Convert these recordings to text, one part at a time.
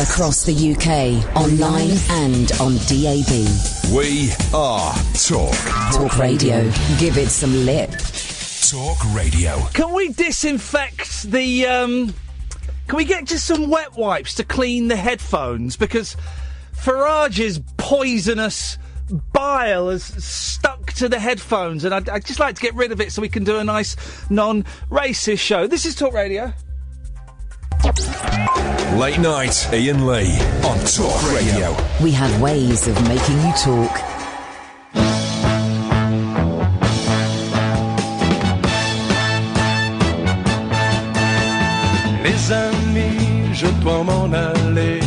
Across the UK, online and on DAB. We are Talk. Talk Radio. Give it some lip. Talk Radio. Can we disinfect the, can we get just some wet wipes to clean the headphones? Because Farage's poisonous bile has stuck to the headphones, and I'd just like to get rid of it so we can do a nice non-racist show. This is Talk Radio. Late night, Iain Lee on Talk Radio. We have ways of making you talk. Les amis, je dois m'en aller.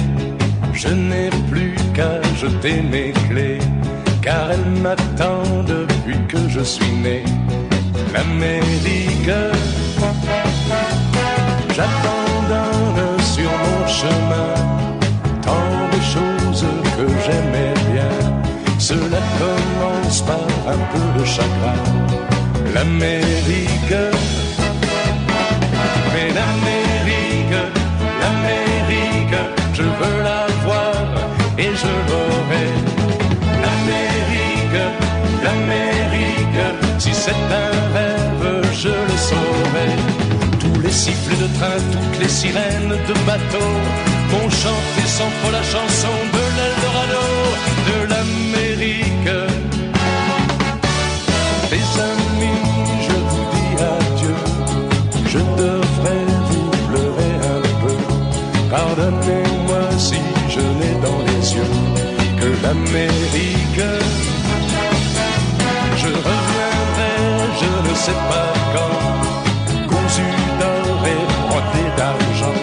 Je n'ai plus qu'à jeter mes clés, car elle m'attend depuis que je suis né. L'Amérique, j'abandonne sur mon chemin tant de choses que j'aimais bien. Cela commence par un peu de chagrin. L'Amérique, mais l'Amérique, je veux la voir et je l'aurai. L'Amérique, si c'est un rêve, je le saurai. Tous les sifflets de train, toutes les sirènes de bateau vont chanter sans fois la chanson de l'Eldorado, de l'Amérique. Les amis, je vous dis adieu, je devrais vous pleurer un peu. Pardonnez-moi si je n'ai dans les yeux que l'Amérique. Je reviendrai, je ne sais pas quand, cousu d'or et brodé d'argent,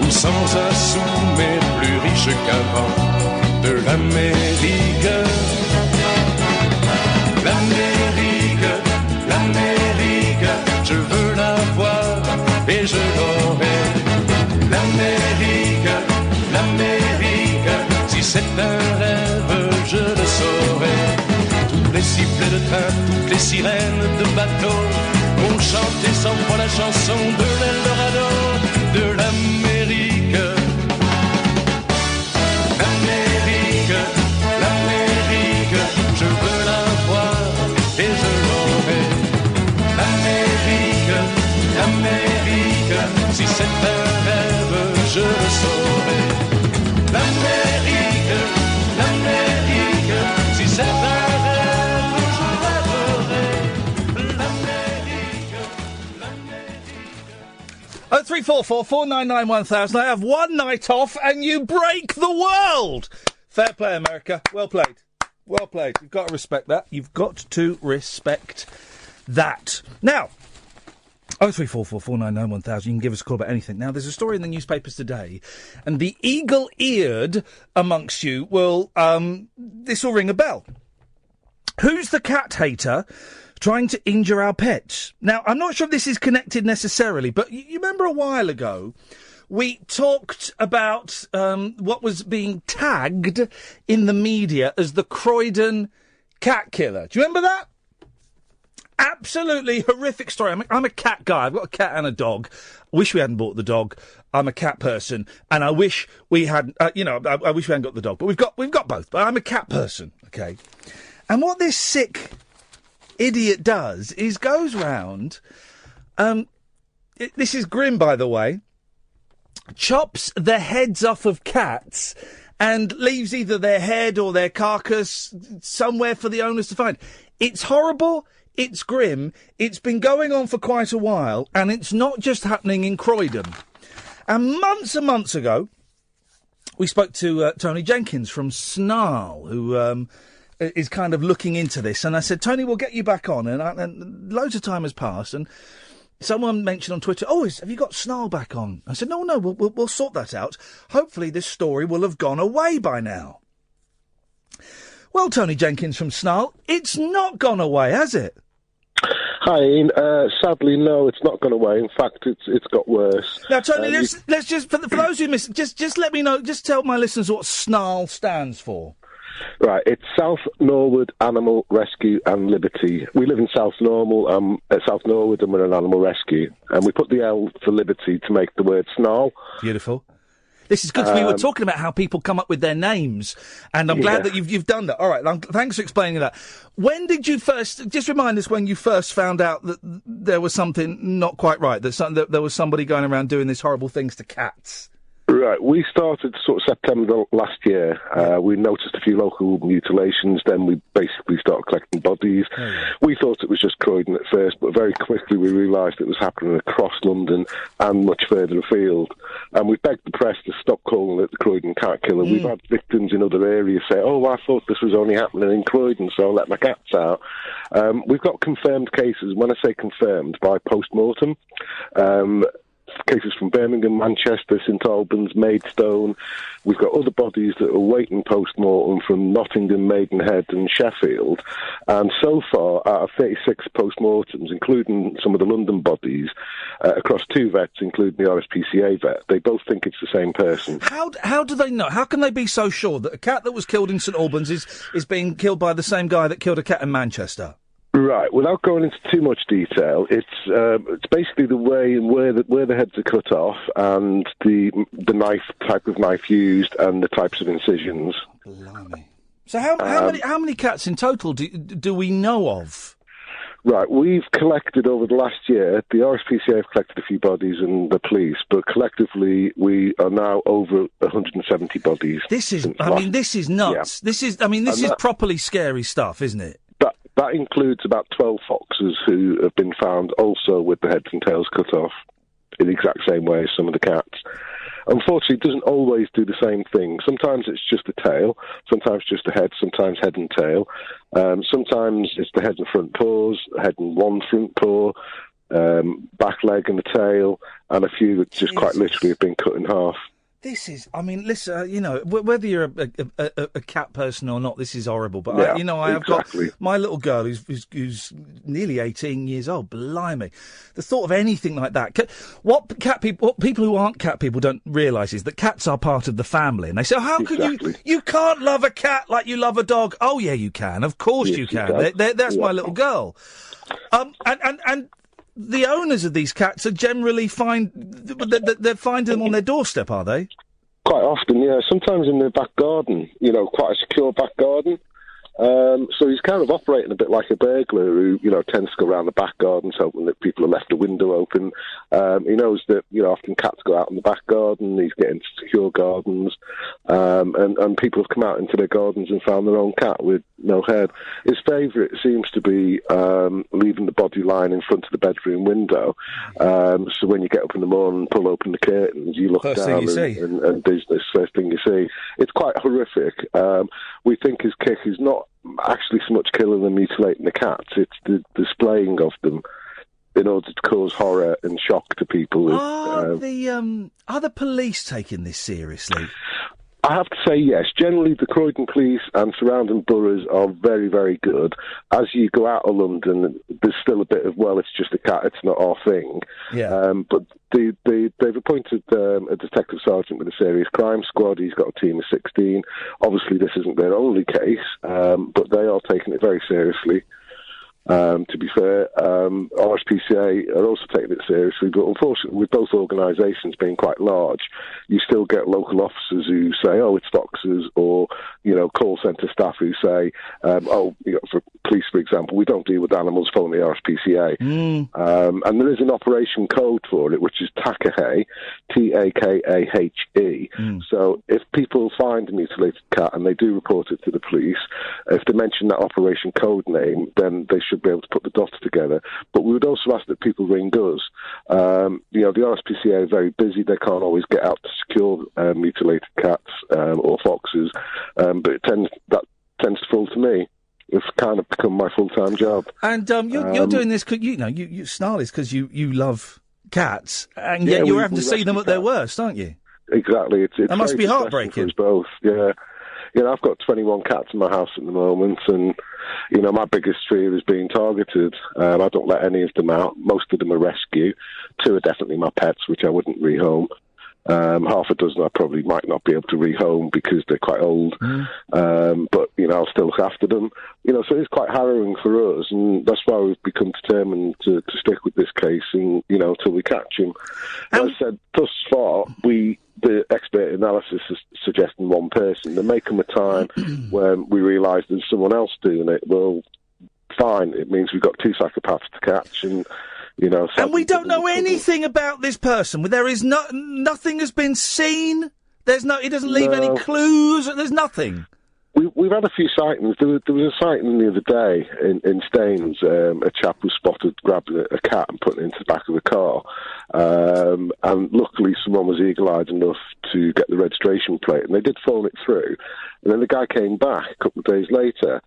ou sans un sou mais plus riche qu'avant, de l'Amérique. L'Amérique, je veux la voir et je l'aurai. L'Amérique, si c'est un rêve, je le saurai. Tous les sifflets de train, toutes les sirènes de bateau vont chanter sans fois la chanson de l'Eldorado, de l'Amérique. L'Amérique, je veux la voir et je l'aurai. L'Amérique, si c'est un rêve, je le saurai. L'Amérique, si c'est un rêve, je rêverai. L'Amérique. 0344 499 1000. I have one night off and you break the world. Fair play, America. Well played. Well played. You've got to respect that. You've got to respect that. Now, 0344 499 1000. You can give us a call about anything. Now, there's a story in the newspapers today, and the eagle-eared amongst you will, this will ring a bell. Who's the cat hater trying to injure our pets? Now, I'm not sure if this is connected necessarily, but you remember a while ago, we talked about what was being tagged in the media as the Croydon cat killer. Do you remember that? Absolutely horrific story. I'm a cat guy. I've got a cat and a dog. I wish we hadn't bought the dog. I'm a cat person, and I wish we hadn't. I wish we hadn't got the dog, but we've got both. But I'm a cat person. Okay. And what this sick idiot does is goes round. This is grim, by the way. Chops the heads off of cats and leaves either their head or their carcass somewhere for the owners to find. It's horrible. It's grim. It's been going on for quite a while, and it's not just happening in Croydon. And months ago, we spoke to Tony Jenkins from SNARL, who is kind of looking into this. And I said, Tony, we'll get you back on. And loads of time has passed, and someone mentioned on Twitter, have you got SNARL back on? I said, no, we'll sort that out. Hopefully this story will have gone away by now. Well, Tony Jenkins from SNARL, it's not gone away, has it? Hi, Ian. Sadly, no, it's not gone away. In fact, it's got worse. Now, Tony, let's just for those who missed, just let me know. Just tell my listeners what SNARL stands for. Right, it's South Norwood Animal Rescue and Liberty. We live in South Norwood, and we're an animal rescue. And we put the L for Liberty to make the word SNARL. Beautiful. This is good. We were talking about how people come up with their names, and I'm glad that you've done that. All right, thanks for explaining that. When did you first? Just remind us when you first found out that there was something not quite right. That there was somebody going around doing these horrible things to cats. Right, we started sort of September last year. We noticed a few local mutilations, then we basically started collecting bodies. We thought it was just Croydon at first, but very quickly we realised it was happening across London and much further afield. And we begged the press to stop calling it the Croydon cat killer. We've had victims in other areas say, I thought this was only happening in Croydon, so I'll let my cats out. We've got confirmed cases, when I say confirmed, by post-mortem. Cases from Birmingham, Manchester, St Albans, Maidstone. We've got other bodies that are waiting post-mortem from Nottingham, Maidenhead and Sheffield. And so far, out of 36 post-mortems, including some of the London bodies, across 2 vets, including the RSPCA vet, they both think it's the same person. How do they know? How can they be so sure that a cat that was killed in St Albans is being killed by the same guy that killed a cat in Manchester? Right. Without going into too much detail, it's basically the way and where the heads are cut off, and the type of knife used, and the types of incisions. Blimey. So how many cats in total do we know of? Right, we've collected over the last year, the RSPCA have collected a few bodies and the police, but collectively we are now over 170 bodies. This is nuts. Yeah. This is properly scary stuff, isn't it? That includes about 12 foxes who have been found also with the heads and tails cut off in the exact same way as some of the cats. Unfortunately, it doesn't always do the same thing. Sometimes it's just the tail, sometimes just the head, sometimes head and tail. Sometimes it's the head and front paws, head and one front paw, back leg and the tail, and a few that just quite literally have been cut in half. This is, listen, whether you're a cat person or not, this is horrible. But, I've got my little girl who's nearly 18 years old. Blimey. The thought of anything like that. What people who aren't cat people don't realise is that cats are part of the family. And they say, how can you can't love a cat like you love a dog. Oh, yeah, you can. Of course you can. That's my little girl. And the owners of these cats are generally they're finding them on their doorstep, are they? Quite often, yeah. Sometimes in their back garden, quite a secure back garden. So he's kind of operating a bit like a burglar who, tends to go around the back gardens hoping that people have left the window open. He knows that, often cats go out in the back garden, he's getting secure gardens, and people have come out into their gardens and found their own cat with no head. His favourite seems to be leaving the body lying in front of the bedroom window. So when you get up in the morning and pull open the curtains, you look down and there's this first thing you see. It's quite horrific. We think his kick is not actually so much killing and mutilating the cats, it's the displaying of them in order to cause horror and shock to people. Are the police taking this seriously? I have to say yes. Generally, the Croydon police and surrounding boroughs are very, very good. As you go out of London, there's still a bit of, it's just a cat, it's not our thing. Yeah. But they've appointed a detective sergeant with a serious crime squad. He's got a team of 16. Obviously, this isn't their only case, but they are taking it very seriously. To be fair, RSPCA are also taking it seriously, but unfortunately, with both organisations being quite large, you still get local officers who say, it's foxes, or, call centre staff who say, for police, for example, we don't deal with animals, phone the RSPCA. And there is an operation code for it, which is Takahe, Takahe. So if people find a mutilated cat and they do report it to the police, if they mention that operation code name, then they should be able to put the dots together. But we would also ask that people ring us. The RSPCA are very busy. They can't always get out to secure mutilated cats or foxes, but it tends to fall to me. It's kind of become my full-time job. And you're doing this because, you SNARL is because you love cats, and yet you're having to see them at their worst, aren't you? Exactly. It must be heartbreaking. For us both, yeah. I've got 21 cats in my house at the moment, and, my biggest fear is being targeted. I don't let any of them out. Most of them are rescue. 2 are definitely my pets, which I wouldn't rehome. Half a dozen I probably might not be able to rehome because they're quite old. But, I'll still look after them. So it's quite harrowing for us, and that's why we've become determined to stick with this case and, till we catch him. As I said, thus far, the expert analysis is suggesting one person. There may come a time when we realise there's someone else doing it. Well, fine. It means we've got two psychopaths to catch, and and we don't know anything about this person. There is nothing has been seen. He doesn't leave any clues. There's nothing. We've had a few sightings. There was a sighting the other day in Staines. A chap was spotted grabbing a cat and putting it into the back of a car. And luckily someone was eagle-eyed enough to get the registration plate, and they did phone it through. And then the guy came back a couple of days later.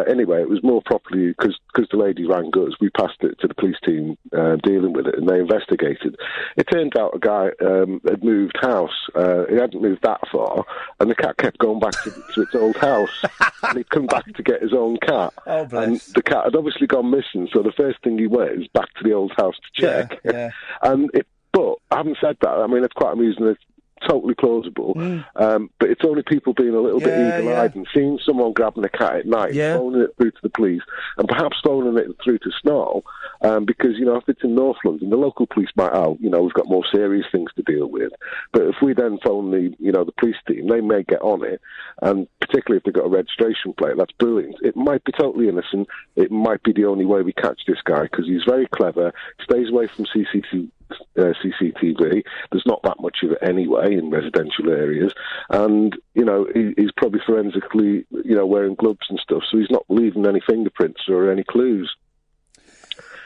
Anyway, it was more properly, because the lady rang us, we passed it to the police team dealing with it, and they investigated. It turned out a guy had moved house. He hadn't moved that far, and the cat kept going back to its old house. And he'd come back to get his own cat. Oh, bless. And the cat had obviously gone missing, so the first thing he went is back to the old house to check. Yeah. But having said that, I mean, it's quite amusing. It's totally plausible, but it's only people being a little bit eagle-eyed and seeing someone grabbing a cat at night, phoning it through to the police, and perhaps phoning it through to SNARL, because, if it's in North London, the local police might, we've got more serious things to deal with. But if we then phone the police team, they may get on it, and particularly if they've got a registration plate, that's brilliant. It might be totally innocent. It might be the only way we catch this guy, because he's very clever, stays away from CCTV. There's not that much of it anyway in residential areas, and he's probably forensically wearing gloves and stuff, so he's not leaving any fingerprints or any clues.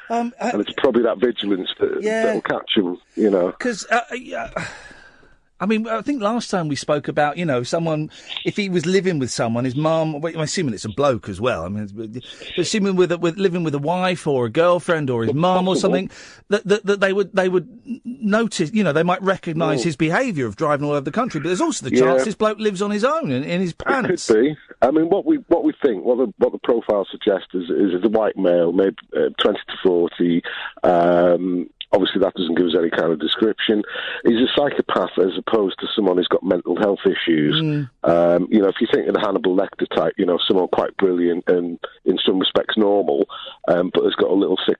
And it's probably that vigilance that'll catch him. Because I think last time we spoke about, someone, if he was living with someone, his mum, I'm assuming it's a bloke as well, assuming with living with a wife or a girlfriend or his mum or something, that they would notice, they might recognise his behaviour of driving all over the country, but there's also the chance this bloke lives on his own in his pants. It could be. I mean, what we think, what the profile suggests is a white male, maybe 20 to 40, obviously, that doesn't give us any kind of description. He's a psychopath as opposed to someone who's got mental health issues. If you think of the Hannibal Lecter type, someone quite brilliant and in some respects normal, but has got a little sick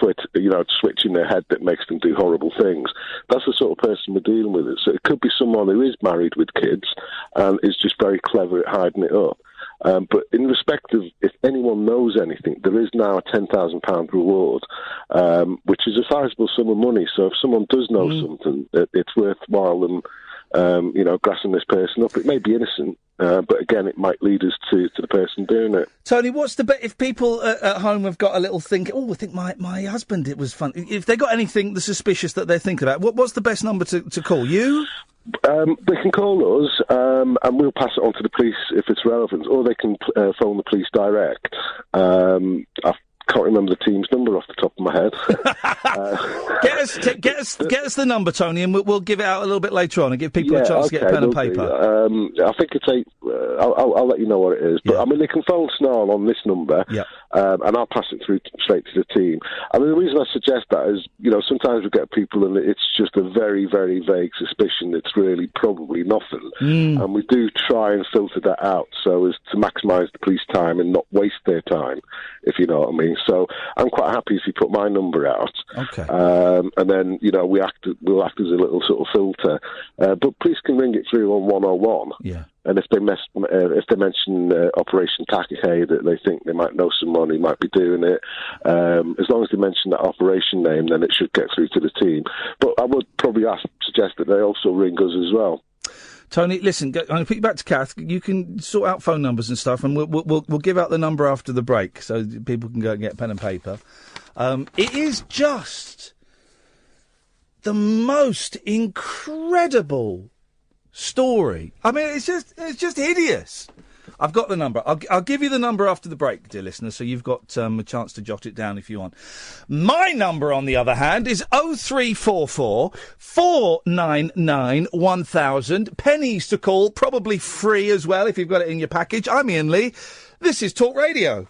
switch in their head that makes them do horrible things. That's the sort of person we're dealing with. So it could be someone who is married with kids and is just very clever at hiding it up. But in respect of if anyone knows anything, there is now a £10,000 reward, which is a sizable sum of money. So if someone does know something, it's worthwhile them, grassing this person up. It may be innocent, but again, it might lead us to the person doing it. Tony, what's the if people at home have got a little think? Oh, I think my husband. It was fun. If they got anything suspicious that they're thinking about, what's the best number to call you? They can call us, and we'll pass it on to the police if it's relevant, or they can phone the police direct. I can't remember the team's number off the top of my head. Get us the number, Tony, and we'll give it out a little bit later on and give people a chance to get a pen and paper. I think it's I'll let you know what it is. But they can phone SNARL on this number, and I'll pass it through straight to the team. I mean, the reason I suggest that is, sometimes we get people and it's just a very, very vague suspicion that's really probably nothing. And we do try and filter that out so as to maximise the police time and not waste their time, if you know what I mean. So I'm quite happy if you put my number out. Okay. And then, we'll act as a little sort of filter. But police can ring it through on 101. Yeah. And if they mention Operation Takahei, that they think they might know someone who might be doing it, as long as they mention that operation name, then it should get through to the team. But I would probably suggest that they also ring us as well. Tony, listen, I'm going to put you back to Kath. You can sort out phone numbers and stuff, and we'll give out the number after the break so people can go and get pen and paper. It is just the most incredible story. I mean, it's just hideous. I've got the number. I'll give you the number after the break, dear listener, so you've got a chance to jot it down if you want. My number, on the other hand, is 0344 499 1000. Pennies to call, probably free as well if you've got it in your package. I'm Iain Lee. This is Talk Radio.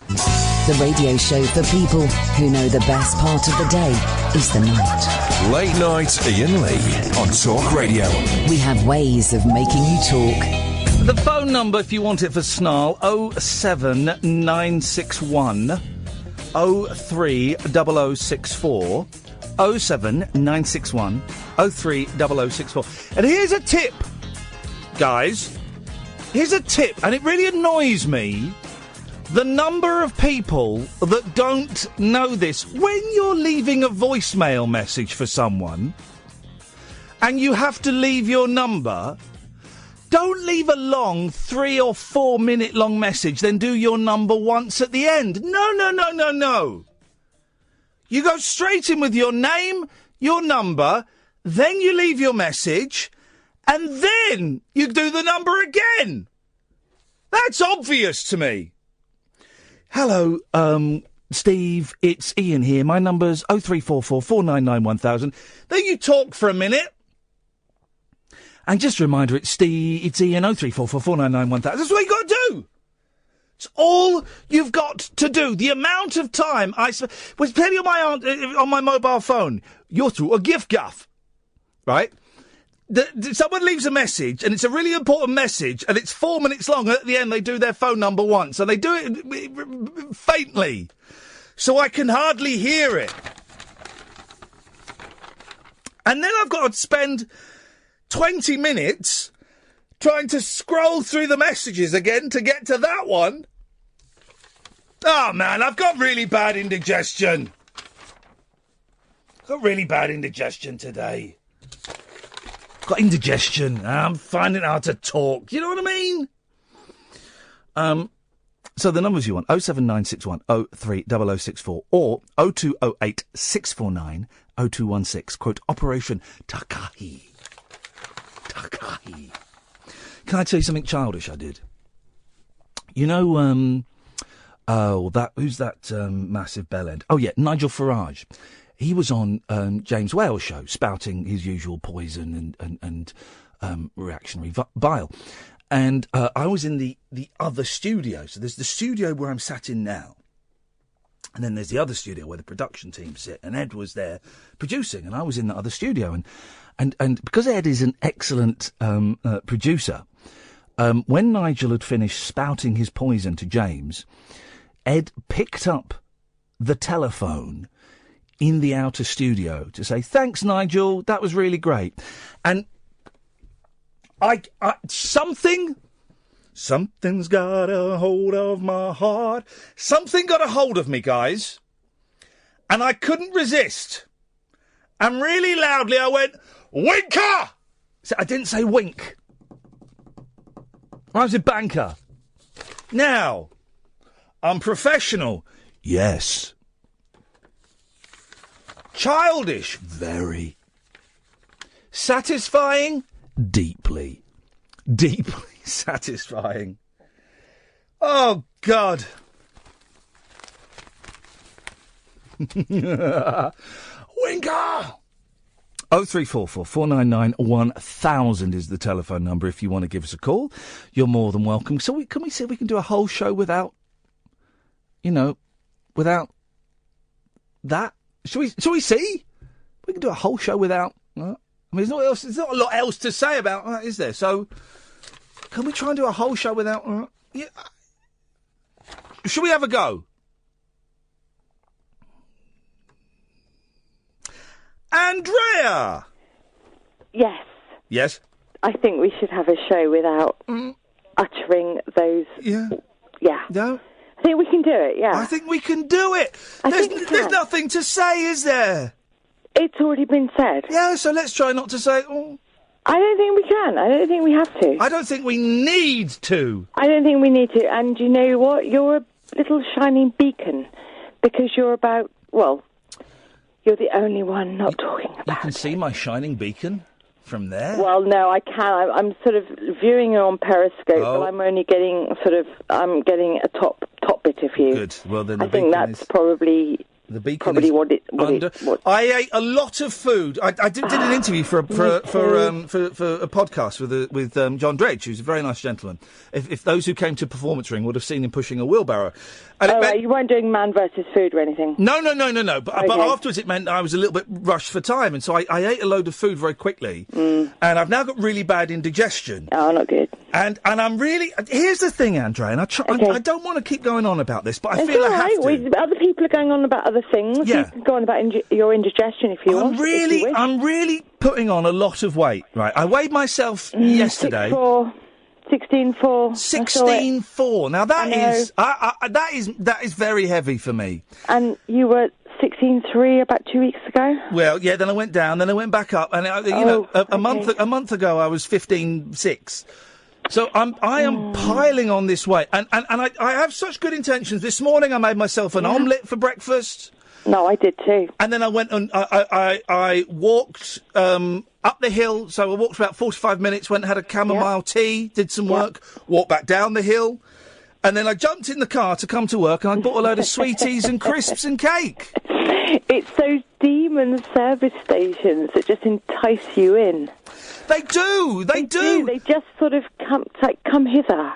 The radio show for people who know the best part of the day is the night. Late night Iain Lee on Talk Radio. We have ways of making you talk. The phone number, if you want it for SNARL, 07961 030064. 07961 030064. And here's a tip, guys. Here's a tip, and it really annoys me. The number of people that don't know this. When you're leaving a voicemail message for someone and you have to leave your number, don't leave a long 3 or 4 minute long message, then do your number once at the end. No. You go straight in with your name, your number, then you leave your message, and then you do the number again. That's obvious to me. Hello, Steve, it's Iain here. My number's 0344 499 1000. Then you talk for a minute. And just a reminder, it's Iain, 0344 499 1000. That's what you got to do. It's all you've got to do. The amount of time was plenty on my mobile phone. You're through a gift gaff, right? Someone leaves a message, and it's a really important message, and it's 4 minutes long, and at the end they do their phone number once, and they do it faintly, so I can hardly hear it. And then I've got to spend 20 minutes trying to scroll through the messages again to get to that one. Oh, man, I've got really bad indigestion. Got really bad indigestion today. Got indigestion. I'm finding it hard to talk. You know what I mean? So the numbers you want, 07961 030064 or 0208 649 0216. Quote, Operation Takahi. Takahi. Can I tell you something childish I did? You know, who's that massive bellend? Oh, yeah, Nigel Farage. He was on James Whale's show, spouting his usual poison and reactionary bile. And I was in the other studio. So there's the studio where I'm sat in now. And then there's the other studio where the production team sit. And Ed was there producing. And I was in the other studio. And because Ed is an excellent producer, when Nigel had finished spouting his poison to James, Ed picked up the telephone in the outer studio to say, thanks, Nigel, that was really great. And something's got a hold of my heart. Something got a hold of me, guys. And I couldn't resist. And really loudly I went, Winker! So I didn't say wink. I was a banker. Now, I'm professional. Yes. Childish, very. Satisfying, deeply. Deeply satisfying. Oh, God. Winker! 0344 499 1000 is the telephone number if you want to give us a call. You're more than welcome. So can we see if we can do a whole show without, without that? Shall we see? We can do a whole show without. I mean, there's not a lot else to say about that, is there? So, can we try and do a whole show without? Yeah. Shall we have a go? Andrea. Yes. Yes. I think we should have a show without uttering those. Yeah. Yeah. No. I think we can do it, yeah. I think we can do it. There's nothing to say, is there? It's already been said. Yeah, so let's try not to say... Oh. I don't think we can. I don't think we have to. I don't think we need to. I don't think we need to. And you know what? You're a little shining beacon because you're about... Well, you're the only one not talking about You can see my shining beacon from there? Well, no, I can. I'm sort of viewing you on Periscope, but I'm only getting I'm getting a top bit of you. Good. Well, then I think that's probably The beacon probably is what under. I ate a lot of food. I did an interview for a podcast with John Dredge, who's a very nice gentleman. If those who came to Performance Ring would have seen him pushing a wheelbarrow. And you weren't doing man versus food or anything? No. But afterwards it meant I was a little bit rushed for time, and so I ate a load of food very quickly, and I've now got really bad indigestion. Oh, not good. And I'm really... Here's the thing, Andre, and I don't want to keep going on about this, but I feel I have to. Other people are going on about other things. Yeah. You can go on about your indigestion if you want. I'm really putting on a lot of weight, right? I weighed myself yesterday. 16.4. 16.4. Now that is very heavy for me. And you were 16.3 about 2 weeks ago. Well, yeah. Then I went down. Then I went back up. And a month ago I was 15.6. So I am piling on this weight, and I have such good intentions. This morning I made myself an omelette for breakfast. No, I did too. And then I went and I walked up the hill. So I walked for about 45 minutes. Went and had a chamomile tea. Did some work. Walked back down the hill, and then I jumped in the car to come to work. And I bought a load of sweeties and crisps and cake. It's those demon service stations that just entice you in. They do. They just sort of come hither.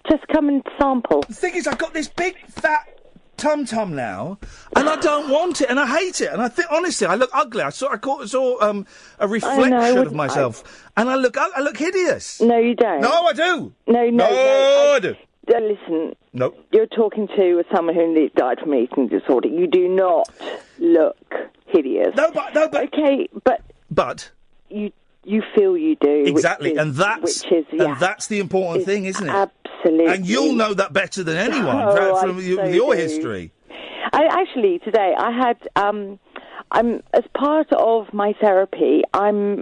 Just come and sample. The thing is, I've got this big fat tum-tum now, and I don't want it, and I hate it, and I think, honestly, I look ugly. I saw a reflection of myself, and I look hideous. No, you don't. No, I do. No, I do. Listen. No. You're talking to someone who died from an eating disorder. You do not look hideous. No, but okay, but you feel you do. Exactly, and that's the important thing, isn't it? Absolutely. And you'll know that better than anyone from your history. Actually, today I had I'm as part of my therapy.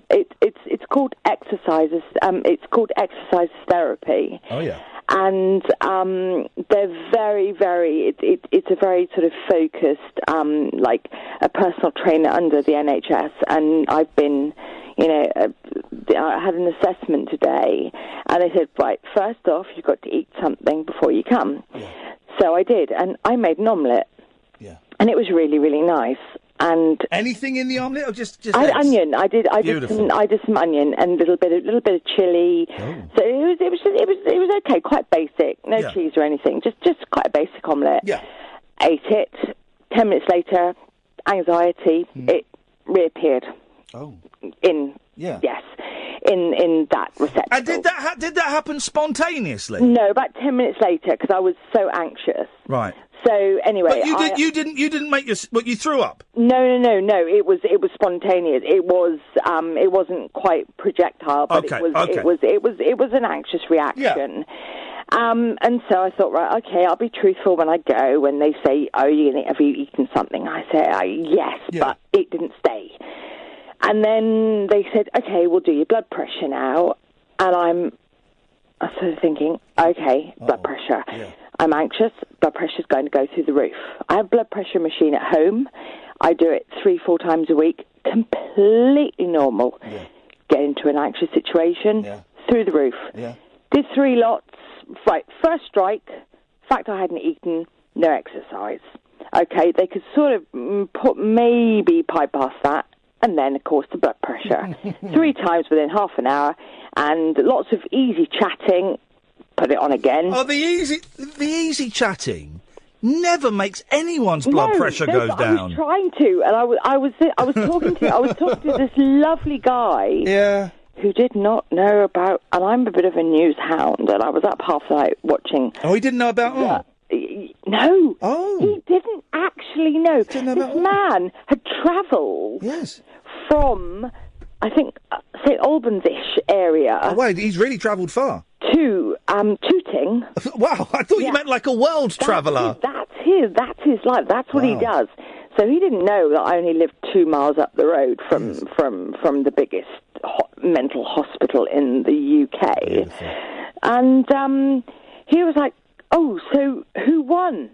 It's called exercises. It's called exercise therapy. Oh yeah. And they're very, very. It's a very sort of focused, like a personal trainer under the NHS, and I've been. I had an assessment today, and they said, right, first off, you've got to eat something before you come. Yeah. So I did, and I made an omelette. Yeah. And it was really, really nice. And anything in the omelette, or just onion? I did some onion and a little bit of chili. Oh. So it was okay, quite basic, no cheese or anything, just quite a basic omelette. Yeah. Ate it. 10 minutes later, anxiety. It reappeared. Oh. In that receptacle. And did that happen spontaneously? No, about 10 minutes later, because I was so anxious. Right. So anyway, but you didn't make you threw up. No. It was spontaneous. It wasn't quite projectile, but it was an anxious reaction. Yeah. And so I thought, right, okay, I'll be truthful when I go. When they say, "Oh, have you eaten something?" I say, "Yes," but it didn't stay. And then they said, okay, we'll do your blood pressure now. And I'm sort of thinking, okay, blood pressure. Yeah. I'm anxious. Blood pressure's going to go through the roof. I have a blood pressure machine at home. I do it 3-4 times a week. Completely normal. Yeah. Get into an anxious situation, through the roof. Yeah. Did 3 lots. Right, first strike. Fact I hadn't eaten, no exercise. Okay, they could sort of maybe pipe past that. And then, of course, the blood pressure. 3 times within half an hour, and lots of easy chatting. Put it on again. Oh, the easy chatting never makes anyone's blood pressure go down. I was trying to, and I was talking to this lovely guy. Yeah. Who did not know about, and I'm a bit of a news hound, and I was up half the night watching. Oh, he didn't know about No. Oh. He didn't actually know. This man had travelled from, I think, St Albans-ish area. Oh, wait, he's really travelled far. To Tooting. Wow, I thought you meant like a world traveller. That's his life. That's what he does. So he didn't know that I only lived 2 miles up the road from the biggest mental hospital in the UK. Beautiful. And he was like, "Oh, so who won?"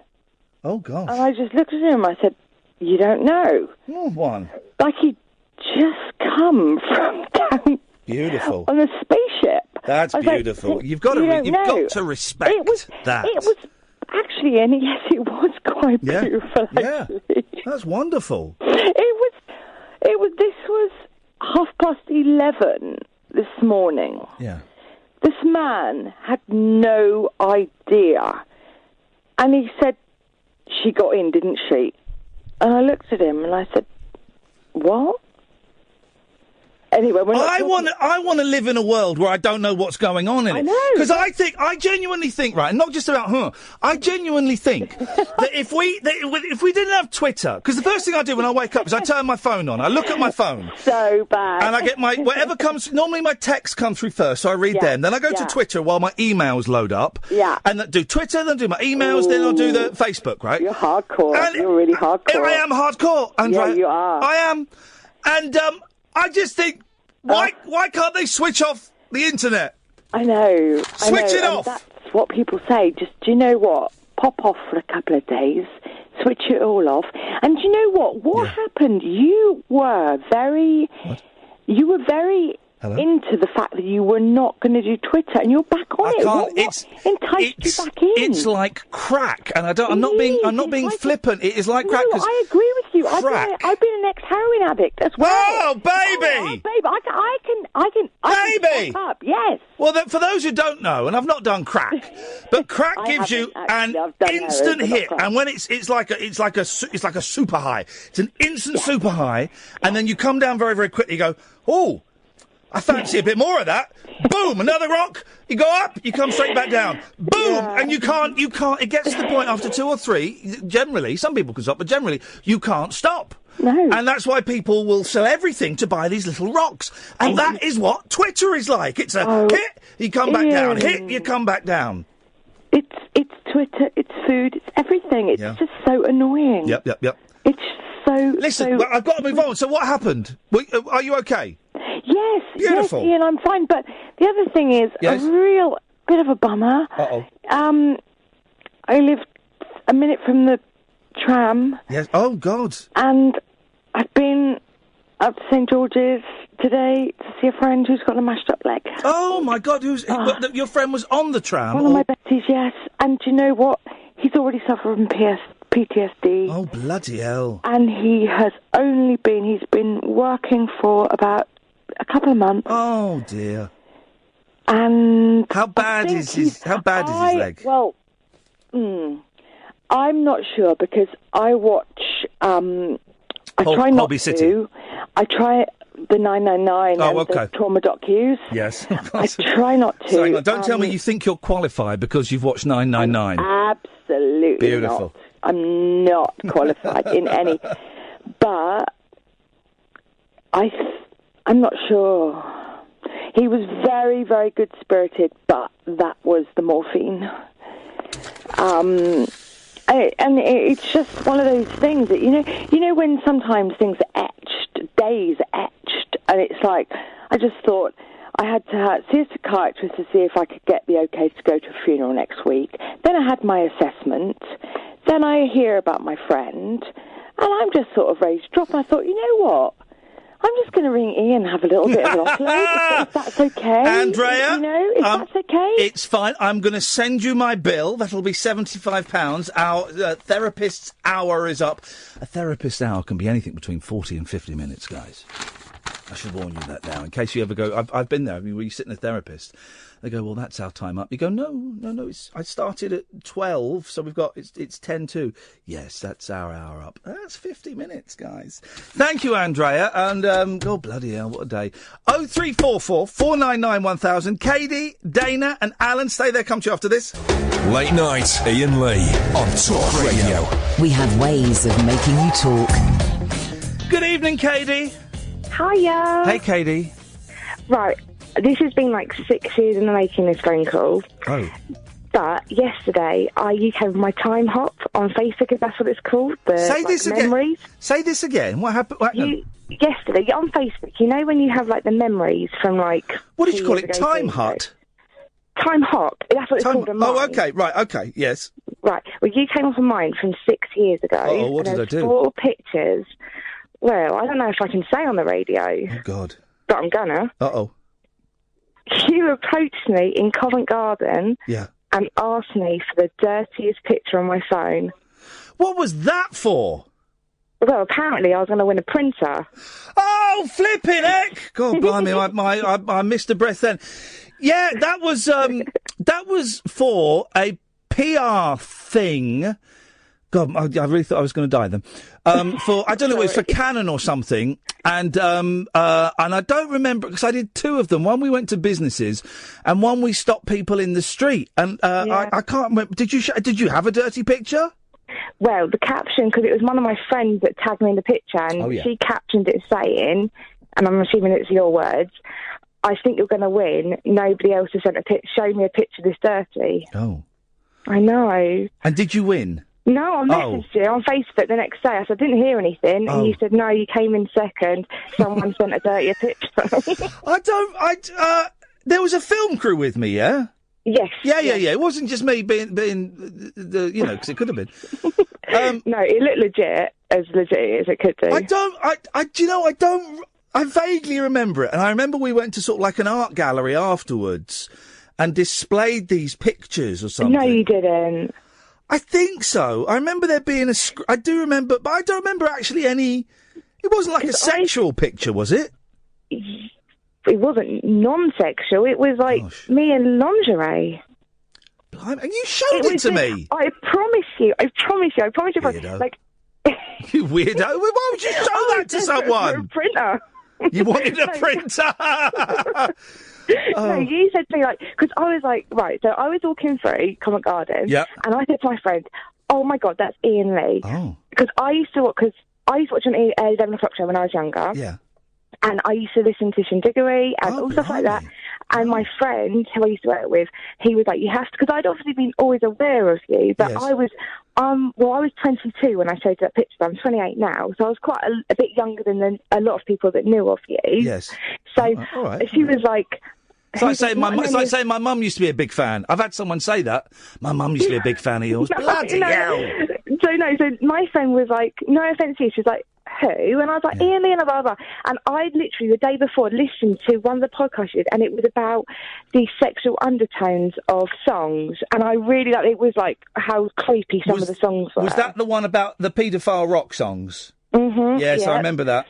Oh, gosh. And I just looked at him. I said, "You don't know." Who won? Like he'd just come from down beautiful on a spaceship. That's beautiful. Like, you've got to respect that. It was actually actually, Ian, yes, it was quite beautiful. Actually. Yeah, that's wonderful. This was 11:30 this morning. Yeah. This man had no idea. And he said, she got in, didn't she? And I looked at him and I said, what? Anyway, I want to live in a world where I don't know what's going on in it. I know. Because I genuinely think, right, and not just about I genuinely think that if we didn't have Twitter, because the first thing I do when I wake up is I turn my phone on, I look at my phone. So bad. And I get whatever comes, normally my texts come through first, so I read them. Then I go to Twitter while my emails load up. Yeah. And do Twitter, then do my emails, then I'll do the Facebook, right? You're hardcore. You're really hardcore. I am hardcore, Andrea. Yeah, you are. I am. And, I just think, why can't they switch off the internet? I know. Switch it off. That's what people say. Just, do you know what? Pop off for a couple of days, switch it all off. And do you know what? What happened? You were very into the fact that you were not going to do Twitter, and you're back on it. What enticed you back in? It's like crack, and I'm not being flippant. It is like crack. No, I agree with you. I've been an ex-heroin addict as well. Oh, baby! Oh, baby, I can baby! Up. Yes. Well, for those who don't know, and I've not done crack, but crack gives you an instant hit, and when it's like a super high. It's an instant super high, and then you come down very, very quickly. You go, oh, I fancy a bit more of that. Boom, another rock. You go up, you come straight back down. Boom, and you can't. It gets to the point after 2 or 3. Generally, some people can stop, but generally, you can't stop. No. And that's why people will sell everything to buy these little rocks. And that is what Twitter is like. It's a hit, you come back down. Hit, you come back down. It's Twitter, it's food, it's everything. It's just so annoying. Yep. It's so... Listen, so... I've got to move on. So what happened? Are you okay? Yes. Beautiful. Yes, Ian, I'm fine. But the other thing is a real bit of a bummer. Uh-oh. I live a minute from the tram. Yes. Oh, God. And I've been up to St George's today to see a friend who's got a mashed up leg. Oh, my God. Your friend was on the tram? One of my besties, yes. And do you know what? He's already suffered from PTSD. Oh, bloody hell. And he's been working for about a couple of months. Oh, dear. And how bad is his leg? Well, I'm not sure because I watch. I try not to. I try the 999 and the trauma docus. Yes, I try not to. So hang on, don't tell me you think you're qualified because you've watched 999. Absolutely beautiful. Not. I'm not qualified in any, but I'm not sure. He was very, very good-spirited, but that was the morphine. And it's just one of those things that, you know when sometimes things are etched, days are etched, and it's like, I just thought I had to see a psychiatrist to see if I could get the okay to go to a funeral next week. Then I had my assessment. Then I hear about my friend, and I'm just sort of ready to drop. And I thought, you know what? I'm just going to ring Iain and have a little bit of an offload, if that's okay. Andrea, if that's okay. It's fine. I'm going to send you my bill. That'll be £75. Our therapist's hour is up. A therapist's hour can be anything between 40 and 50 minutes, guys. I should warn you that now, in case you ever go... I've been there. I mean, where you sit in a therapist, they go, well, that's our time up. You go, no, I started at 12, so we've got... It's 10:02. Yes, that's our hour up. That's 50 minutes, guys. Thank you, Andrea, and, oh, bloody hell, what a day. 0344 499 1000. Katie, Dana and Alan, stay there, come to you after this. Late night, Iain Lee on Talk Radio. We have ways of making you talk. Good evening, Katie. Hiya. Hey, Katie. Right, this has been like 6 years in the making, this phone call. Oh. But yesterday, you came with my time hop on Facebook, if that's what it's called. Say this memories. Again. Say this again. What happened? Yesterday, on Facebook, you know when you have like the memories from like... What did you call it? Time hut? Time hop. That's what it's called on mine. Oh, okay, right, okay, yes. Right, well, you came off of mine from 6 years ago. Oh, what did I do? 4 pictures. Well, I don't know if I can say on the radio. Oh, God. But I'm gonna. Uh-oh. You approached me in Covent Garden. Yeah. and asked me for the dirtiest picture on my phone. What was that for? Well, apparently I was going to win a printer. Oh, flipping heck! God blimey, I missed a breath then. Yeah, that was for a PR thing. God, I really thought I was going to die then. For I don't know, it was for Canon or something, and I don't remember because I did two of them. One we went to businesses, and one we stopped people in the street. And I can't remember. Did you have a dirty picture? Well, the caption, because it was one of my friends that tagged me in the picture, and she captioned it saying, and I'm assuming it's your words, "I think you're going to win. Nobody else has showed me a picture this dirty." Oh. I know. And did you win? No, I messaged you on Facebook the next day. I said, I didn't hear anything. And you said, no, you came in second. Someone sent a dirtier picture. There was a film crew with me, yeah? Yes. Yeah. It wasn't just me being because it could have been. No, it looked legit as it could do. I vaguely remember it. And I remember we went to sort of like an art gallery afterwards and displayed these pictures or something. No, you didn't. I think so. I remember there being I do remember, but I don't remember actually any. It wasn't like a sexual picture, was it? It wasn't non-sexual. It was like me in lingerie. And you showed it to me. I promise you. Weirdo. Like, you weirdo. Why would you show that to someone? A printer. You wanted a printer. No, you said to me, because I was like, right, so I was walking through Covent Garden, and I said to my friend, oh my God, that's Iain Lee. Oh. Because I used to watch an 11 o'clock show when I was younger. Yeah. And I used to listen to Shindiggery and all stuff like that. And my friend, who I used to work with, he was like, you have to, because I'd obviously been always aware of you, but I was 22 when I showed you that picture. I'm 28 now, so I was quite a bit younger than a lot of people that knew of you. Yes. So she was like... It's like saying my mum used to be a big fan. I've had someone say that. My mum used to be a big fan of yours. Bloody hell! So my friend was like, no offence to you, she was like, who? And I was like, Iain Lee, and blah, blah. And I literally, the day before, listened to one of the podcasts you did, and it was about the sexual undertones of songs. And I really, it was like how creepy some of the songs were. Was that the one about the paedophile rock songs? Mm-hmm, yes, I remember that.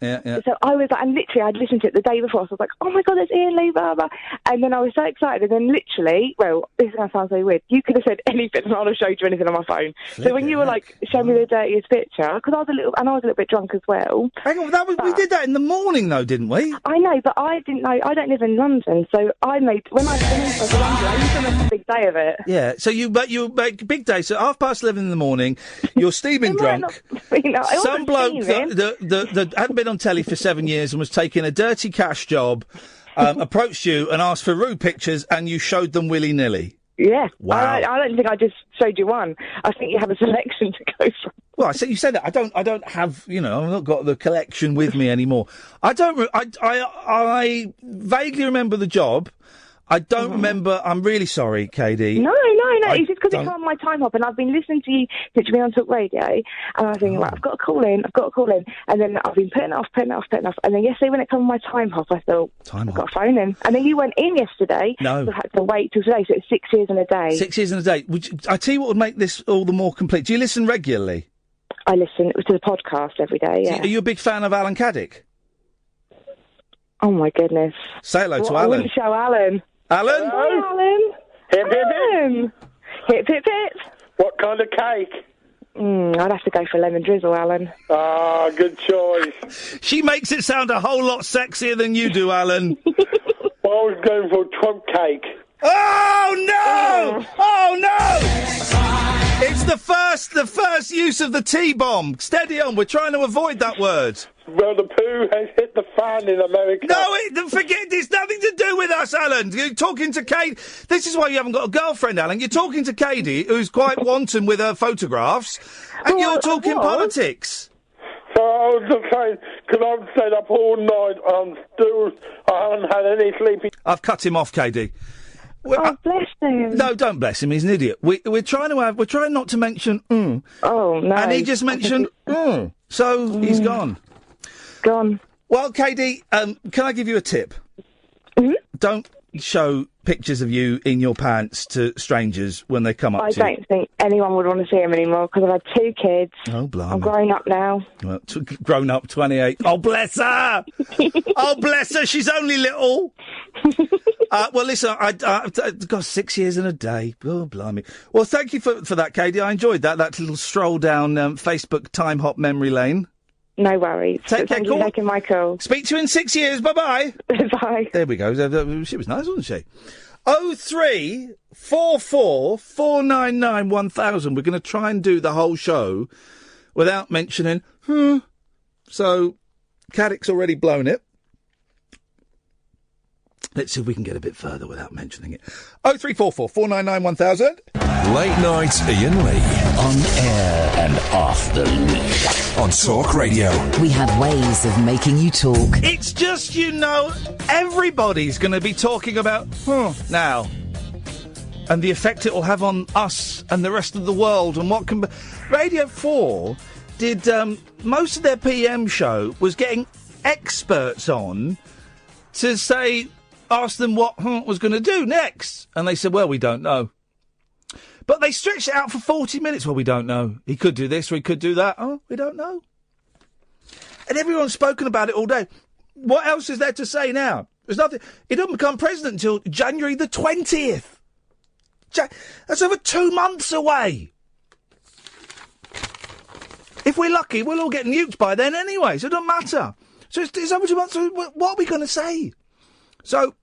Yeah. So I was like, and literally, I'd listened to it the day before, so I was like, oh my God, that's Iain Lee, blah, blah. And then I was so excited, and then literally, well, this is going to sound so weird, you could have said anything, and I'd have showed you anything on my phone. So when you were like, show me the dirtiest picture, because I was a little bit drunk as well. Hang on, we did that in the morning, though, didn't we? I know, but I didn't know, I don't live in London, so when I went into London, I used to make a big day of it. Yeah, so you make a big day, so 11:30 in the morning, you're steaming drunk. Some bloke that hadn't been on telly for 7 years and was taking a dirty cash job, approached you and asked for rude pictures, and you showed them willy-nilly. Yeah. Wow. I don't think I just showed you one. I think you have a selection to go from. Well, you said that. I don't have, I've not got the collection with me anymore. I vaguely remember the job. I don't remember. I'm really sorry, KD. No. It's just because it's on my time hop, and I've been listening to you since you've been on Talk Radio, and I was thinking, I've got to call in, and then I've been putting it off, and then yesterday when it came on my time hop, I thought, I've got to phone in. And then you went in yesterday, so I had to wait till today, so it's 6 years and a day. 6 years and a day. I tell you what would make this all the more complete. Do you listen regularly? I listen to the podcast every day, yeah. Are you a big fan of Alan Caddick? Oh, my goodness. Say hello to Alan. I want to show Alan. Alan? Hi, Alan. Hip, hip, hip. Hip, hip, hip. What kind of cake? I'd have to go for lemon drizzle, Alan. Ah, good choice. She makes it sound a whole lot sexier than you do, Alan. Well, I was going for Trump cake. Oh, no! Oh, no! It's the first use of the T-bomb. Steady on, we're trying to avoid that word. Well, the poo has hit the fan in America. No, forget this. Nothing to do with us, Alan. You're talking to Katie. This is why you haven't got a girlfriend, Alan. You're talking to Katie, who's quite wanton with her photographs, and you're talking politics. So I was just saying, because I've stayed up all night, I haven't had any sleeping. I've cut him off, Katie. Bless him. No, don't bless him. He's an idiot. We're trying not to mention Oh, no. and he just mentioned so he's gone. Gone. Well, Katie, can I give you a tip? Mm-hmm. Don't show pictures of you in your pants to strangers when they come up to you? I don't think anyone would want to see them anymore because I've had 2 kids. Oh, blimey. I'm grown up now. Well, grown up, 28. Oh, bless her! Oh, bless her, she's only little. Well, listen, I've got 6 years and a day. Oh, blimey. Well, thank you for that, Katie. I enjoyed that little stroll down Facebook time hop memory lane. No worries. Thank you for taking my call. Speak to you in 6 years. Bye-bye. Bye. There we go. She was nice, wasn't she? 0344 499 1000. We're going to try and do the whole show without mentioning, So, Caddick's already blown it. Let's see if we can get a bit further without mentioning it. 0344 499 1000. Late night Iain Lee. On air and off the loop. On Talk Radio. We have ways of making you talk. It's just, everybody's going to be talking about now. And the effect it will have on us and the rest of the world and what can be. Radio 4 did most of their PM show was getting experts on to ask them what was going to do next. And they said, well, we don't know. But they stretched it out for 40 minutes. Well, we don't know. He could do this or he could do that. Oh, we don't know. And everyone's spoken about it all day. What else is there to say now? There's nothing. He doesn't become president until January the 20th. That's over 2 months away. If we're lucky, we'll all get nuked by then anyway, so it doesn't matter. So it's over 2 months. So what are we going to say? So,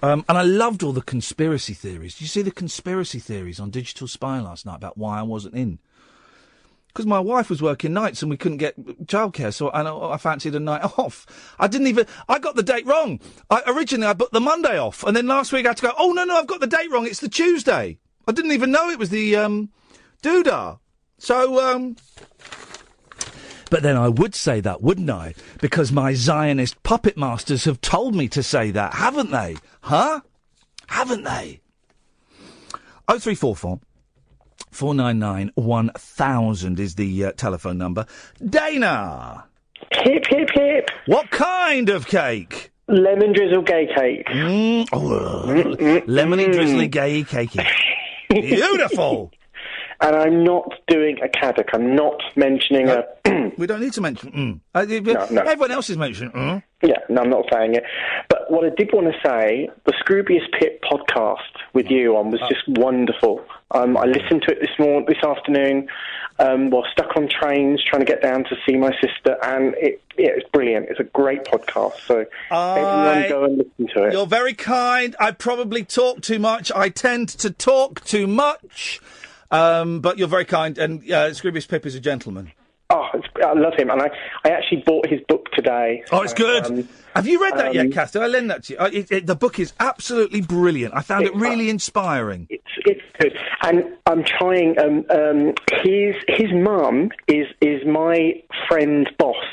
and I loved all the conspiracy theories. Did you see the conspiracy theories on Digital Spy last night about why I wasn't in? Because my wife was working nights and we couldn't get childcare, so I fancied a night off. I got the date wrong. Originally, I booked the Monday off, and then last week I had to go, oh, no, I've got the date wrong. It's the Tuesday. I didn't even know it was the doodah. So, but then I would say that, wouldn't I? Because my Zionist puppet masters have told me to say that, haven't they? Huh? Haven't they? 0344 499 1000 is the telephone number. Dana! Hip, hip, hip. What kind of cake? Lemon drizzle gay cake. Lemony drizzly gay cakey. Beautiful! And I'm not doing a caddick. I'm not mentioning a... We don't need to mention No. Everyone else is mentioning Yeah, no, I'm not saying it. But what I did want to say, the Scroobius Pip podcast with you on was just wonderful. I listened to it this afternoon while stuck on trains trying to get down to see my sister, and it's brilliant. It's a great podcast, so everyone go and listen to it. You're very kind. I probably talk too much. I tend to talk too much. But you're very kind, and Scroobius Pip is a gentleman. Oh, I love him, and I actually bought his book today. Oh, it's good. Have you read that yet, Kath? Did I lend that to you? The book is absolutely brilliant. I found it really inspiring. It's good, and I'm trying. His mum is my friend's boss.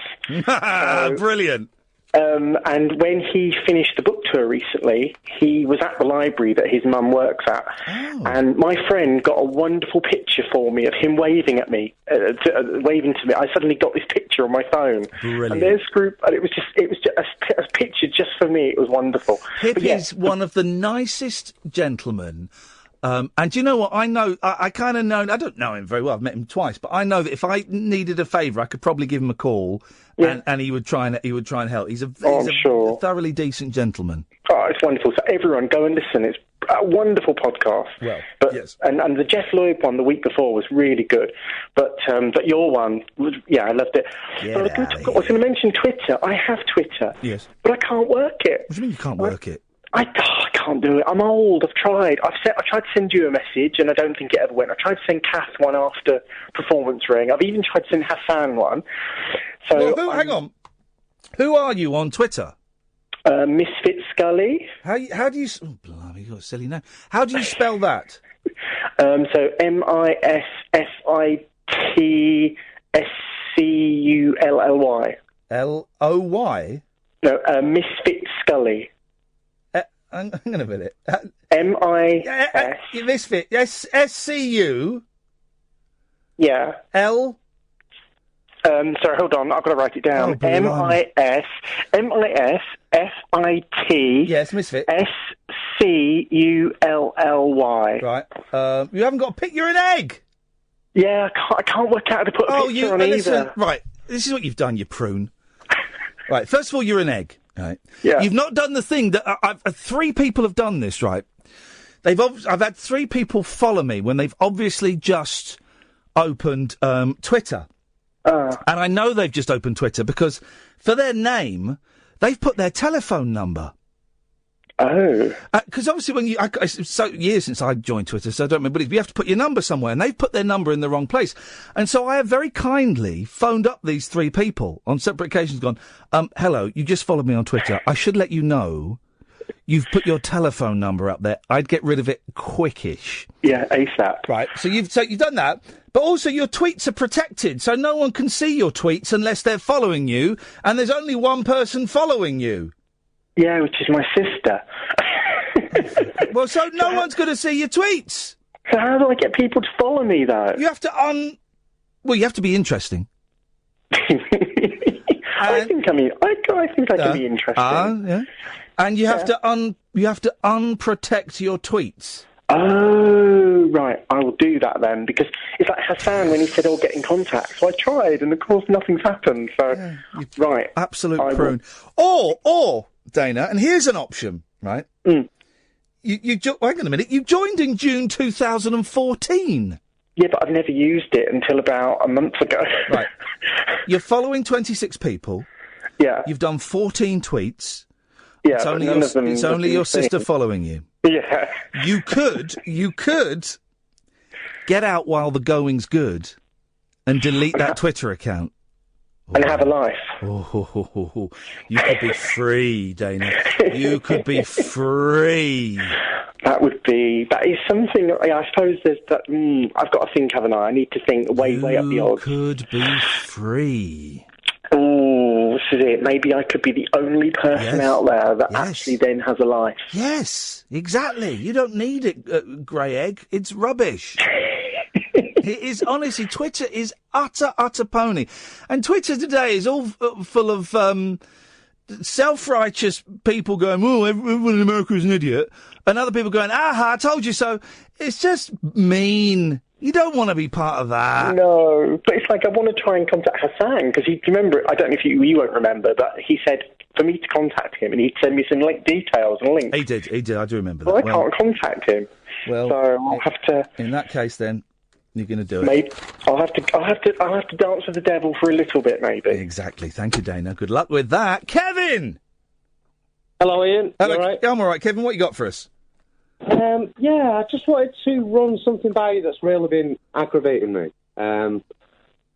Brilliant. And when he finished the book tour recently, he was at the library that his mum works at. Oh. And my friend got a wonderful picture for me of him waving at me, waving to me. I suddenly got this picture on my phone. Brilliant. And there's group, and it was just a picture just for me. It was wonderful. Pip is one of the nicest gentlemen. And do you know what? I know, I kind of know, I don't know him very well, I've met him twice, but I know that if I needed a favour, I could probably give him a call, and he would try and help. He's a thoroughly decent gentleman. Oh, it's wonderful. So everyone, go and listen. It's a wonderful podcast. Well, yes. And the Jeff Lloyd one the week before was really good, but your one was, I loved it. Yeah, I was going to mention Twitter. I have Twitter. Yes. But I can't work it. What do you mean you can't work it? I can't do it. I'm old. I've tried. I tried to send you a message, and I don't think it ever went. I tried to send Kath one after Performance Ring. I've even tried to send Hassan one. So hang on. Who are you on Twitter? Misfit Scully. How do you... Oh, blimey, you've got a silly name. How do you spell that? So MISFITSCULLY. LOY? No, Misfit Scully. Hang on a minute. MIS... Misfit. SCU... Yeah. L... sorry, hold on. I've got to write it down. MISFITSCULLY. FIT. Yes, Misfit. SCULLY. Right. You haven't got a pic. You're an egg. Yeah, I can't work out how to put a picture on either. Right. This is what you've done, you prune. Right. First of all, you're an egg. Right. Yeah. You've not done the thing that three people have done this. Right. I've had three people follow me when they've obviously just opened Twitter. And I know they've just opened Twitter because for their name, they've put their telephone number. Oh. Because obviously it's so years since I joined Twitter, so I don't remember, but you have to put your number somewhere, and they've put their number in the wrong place. And so I have very kindly phoned up these three people on separate occasions, gone, hello, you just followed me on Twitter. I should let you know you've put your telephone number up there. I'd get rid of it quickish. Yeah, ASAP. Right, so you've done that, but also your tweets are protected, so no one can see your tweets unless they're following you, and there's only one person following you. Yeah, which is my sister. Well, so no one's going to see your tweets. So how do I get people to follow me, though? You have to Well, you have to be interesting. I think I can be interesting. Yeah. And you have to unprotect your tweets. Oh, right. I will do that then, because it's like Hassan when he said, get in contact. So I tried, and of course nothing's happened. So, right. Absolute prune. Or, Dana, and here's an option, right? Mm. Hang on a minute. You joined in June 2014. Yeah, but I've never used it until about a month ago. Right. You're following 26 people. Yeah. You've done 14 tweets. Yeah, it's only your sister following you. Yeah. You could get out while the going's good and delete that Twitter account. And have a life. You could be free, Dana. You could be free. That is something, I suppose there's that, I've got to think, haven't I? I need to think way up the odds. You could be free. Oh, this is it. Maybe I could be the only person out there that actually then has a life. Yes, exactly. You don't need it, grey egg. It's rubbish. It is, honestly, Twitter is utter pony. And Twitter today is all full of self-righteous people going, everyone in America is an idiot. And other people going, I told you so. It's just mean. You don't want to be part of that. No, but it's like I want to try and contact Hassan, because you remember, I don't know if you won't remember, but he said for me to contact him and he'd send me some details and links. He did, I do remember that. Well, I can't contact him. Well, so I'll have to... In that case then, you're going to do it. Maybe I'll have to dance with the devil for a little bit, maybe. Exactly. Thank you, Dana. Good luck with that. Kevin! Hello, Ian. Hello. You all right? Yeah, I'm all right. Kevin, what you got for us? I just wanted to run something by you that's really been aggravating me. I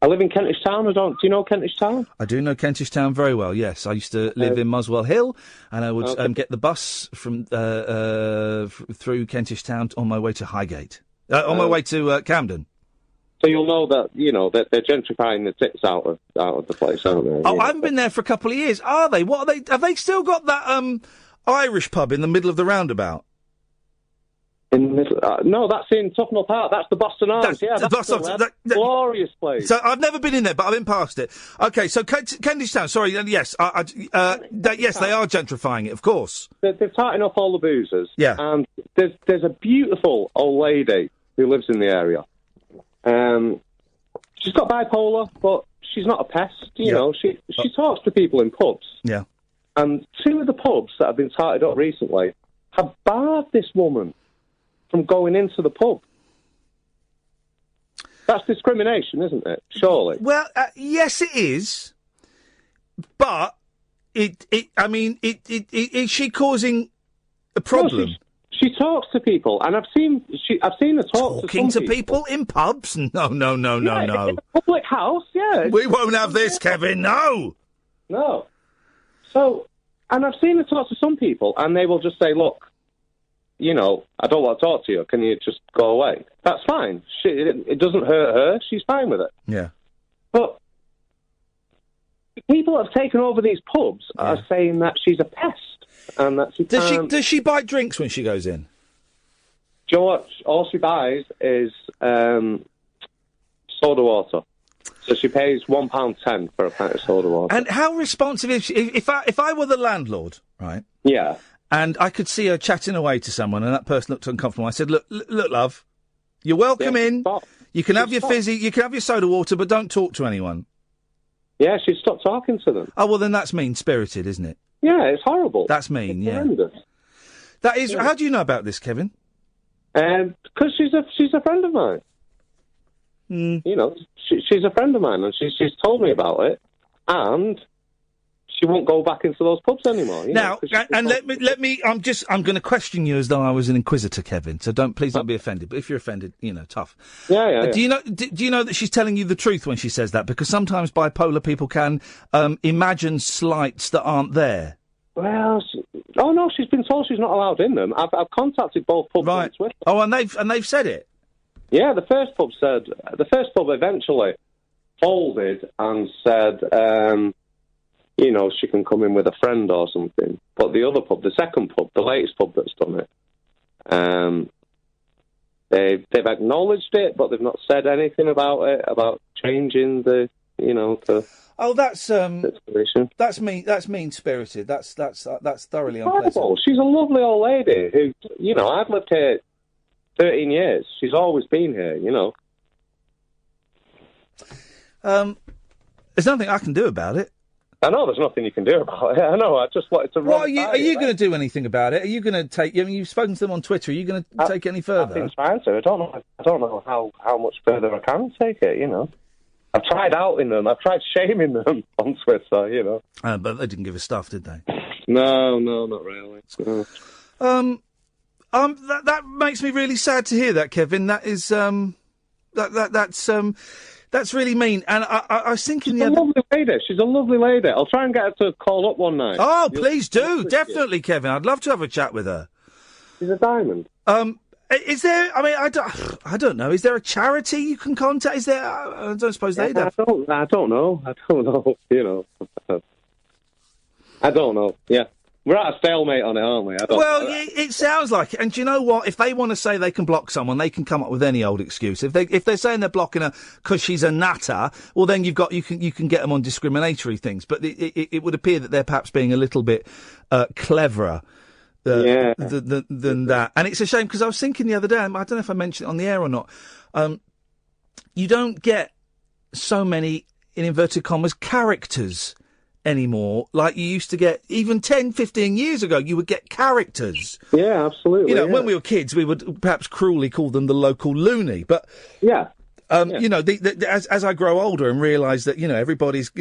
live in Kentish Town. Do you know Kentish Town? I do know Kentish Town very well, yes. I used to live in Muswell Hill, and I would get the bus from through Kentish Town on my way to Highgate. On my way to Camden. So you'll know that they're gentrifying the tits out of the place, aren't they? Oh, I haven't been there for a couple of years. Are they? What are they? Have they still got that Irish pub in the middle of the roundabout? In the middle? No, that's in Tufnell Park. That's the Boston Arms. That's glorious place. So I've never been in there, but I've been past it. Okay, so Kentish Town. Sorry, yes, yes, they are gentrifying it, of course. They're tightening up all the boozers. Yeah, and there's a beautiful old lady who lives in the area. She's got bipolar, but she's not a pest. You know, she talks to people in pubs. Yeah, and two of the pubs that have been tightened up recently have barred this woman from going into the pub. That's discrimination, isn't it? Surely. Well, yes, it is. But is she causing a problem? No, she talks to people, and I've seen her talking to people in pubs. No. In a public house, yeah. We won't have this, Kevin. No. So, and I've seen her talk to some people, and they will just say, "Look, I don't want to talk to you. Can you just go away?" That's fine. It doesn't hurt her. She's fine with it. Yeah. But people that have taken over these pubs are saying that she's a pest and that she Does she buy drinks when she goes in? Do you know what? All she buys is soda water. So she pays £1.10 for a pint of soda water. And how responsive is she? If I were the landlord, right? Yeah. And I could see her chatting away to someone, and that person looked uncomfortable. I said, "Look, love, you're welcome in. You can have your fizzy, you can have your soda water, but don't talk to anyone." Yeah, she stopped talking to them. Oh well, then that's mean-spirited, isn't it? Yeah, it's horrible. That's mean. It's yeah. horrendous. That is. Yeah. How do you know about this, Kevin? Because she's a friend of mine. Mm. You know, she's a friend of mine, and she's told me about it, and she won't go back into those pubs anymore. Now, and let me. I'm going to question you as though I was an inquisitor, Kevin. So please don't be offended. But if you're offended, tough. Yeah. Do you know that she's telling you the truth when she says that? Because sometimes bipolar people can imagine slights that aren't there. Well, no, she's been told she's not allowed in them. I've contacted both pubs on Twitter. Oh, and they've said it. Yeah, the first pub eventually folded and said, she can come in with a friend or something. But the other pub, the second pub, the latest pub that's done it, they've acknowledged it, but they've not said anything about it, about changing the. Oh, that's situation. That's mean-spirited. That's thoroughly horrible. Unpleasant. She's a lovely old lady who, I've lived here 13 years. She's always been here, There's nothing I can do about it. I know there's nothing you can do about it. I know. I just wanted to. Are you going to do anything about it? Are you going to take? You've spoken to them on Twitter. Are you going to take it any further? I've been trying to. I don't know how much further I can take it. I've tried outing them. I've tried shaming them on Twitter. But they didn't give a stuff, did they? No, not really. No. That makes me really sad to hear that, Kevin. That is that's really mean. And I was thinking She's a lovely lady. I'll try and get her to call up one night. Oh, please do. Definitely, Kevin. I'd love to have a chat with her. She's a diamond. Is there, I don't know, is there a charity you can contact? Is there, I don't suppose they have. I don't know, I don't know, yeah. We're at a stalemate on it, aren't we? It sounds like it. And do you know what? If they want to say they can block someone, they can come up with any old excuse. If they're saying they're blocking her because she's a nutter, well, then you can get them on discriminatory things. But it would appear that they're perhaps being a little bit cleverer than that. And it's a shame because I was thinking the other day, I don't know if I mentioned it on the air or not, you don't get so many, in inverted commas, characters anymore like you used to get even 10, 15 years ago. You would get characters. Yeah, absolutely. When we were kids, we would perhaps cruelly call them the local loony. But, as I grow older and realise that, everybody's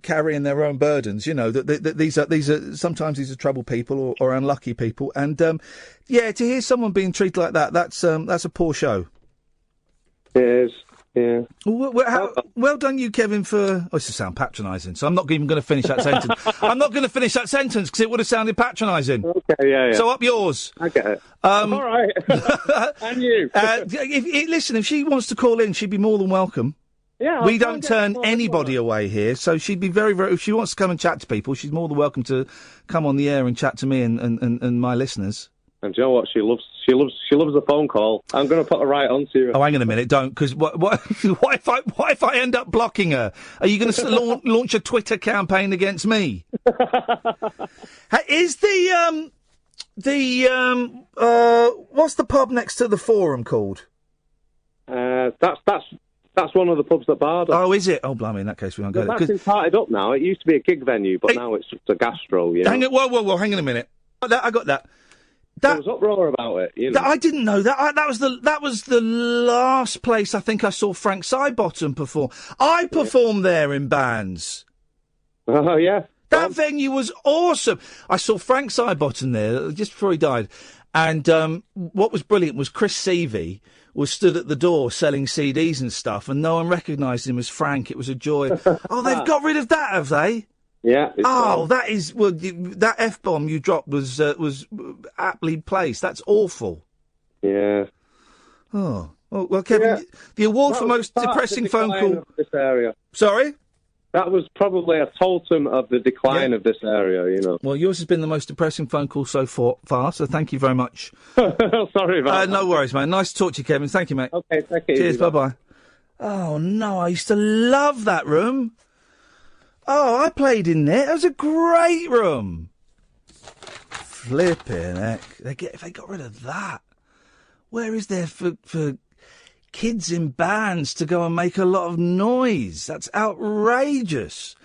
carrying their own burdens, that these are sometimes troubled people or unlucky people. And, to hear someone being treated like that, that's a poor show. It is. Yeah. Well done, you, Kevin, for... Oh, this will sound patronising, so I'm not even going to finish that sentence. I'm not going to finish that sentence because it would have sounded patronising. Okay, yeah. So up yours. I get it. All right. And you. Listen, if she wants to call in, she'd be more than welcome. Yeah. We don't turn anybody away here, so she'd be very, very... If she wants to come and chat to people, she's more than welcome to come on the air and chat to me and my listeners. And do you know what? She loves a phone call. I'm going to put her right on to you. Oh, hang on a minute, don't, because what if I end up blocking her? Are you going to launch a Twitter campaign against me? Is what's the pub next to the Forum called? That's one of the pubs that barred us. Oh, is it? Oh, blimey, in that case we won't go there. That's been parted up now. It used to be a gig venue, but now it's just a gastro. Whoa, hang on a minute. I got that. There was uproar about it. I didn't know that. That was the last place I think I saw Frank Sidebottom perform. I performed there in bands. Oh, yeah. That venue was awesome. I saw Frank Sidebottom there just before he died. And what was brilliant was Chris Seavey was stood at the door selling CDs and stuff, and no one recognised him as Frank. It was a joy. Oh, they've got rid of that, have they? Yeah. That is that F-bomb you dropped was aptly placed. That's awful. Yeah. Oh. Well, Kevin, the award for most depressing phone call. This area. Sorry? That was probably a totem of the decline of this area, Well, yours has been the most depressing phone call so far, so thank you very much. Sorry about that. No worries, mate. Nice to talk to you, Kevin. Thank you, mate. Okay, thank you. Cheers, bye-bye. Oh, no, I used to love that room. Oh, I played in there. It was a great room. Flipping heck. If they got rid of that, where is there for kids in bands to go and make a lot of noise? That's outrageous.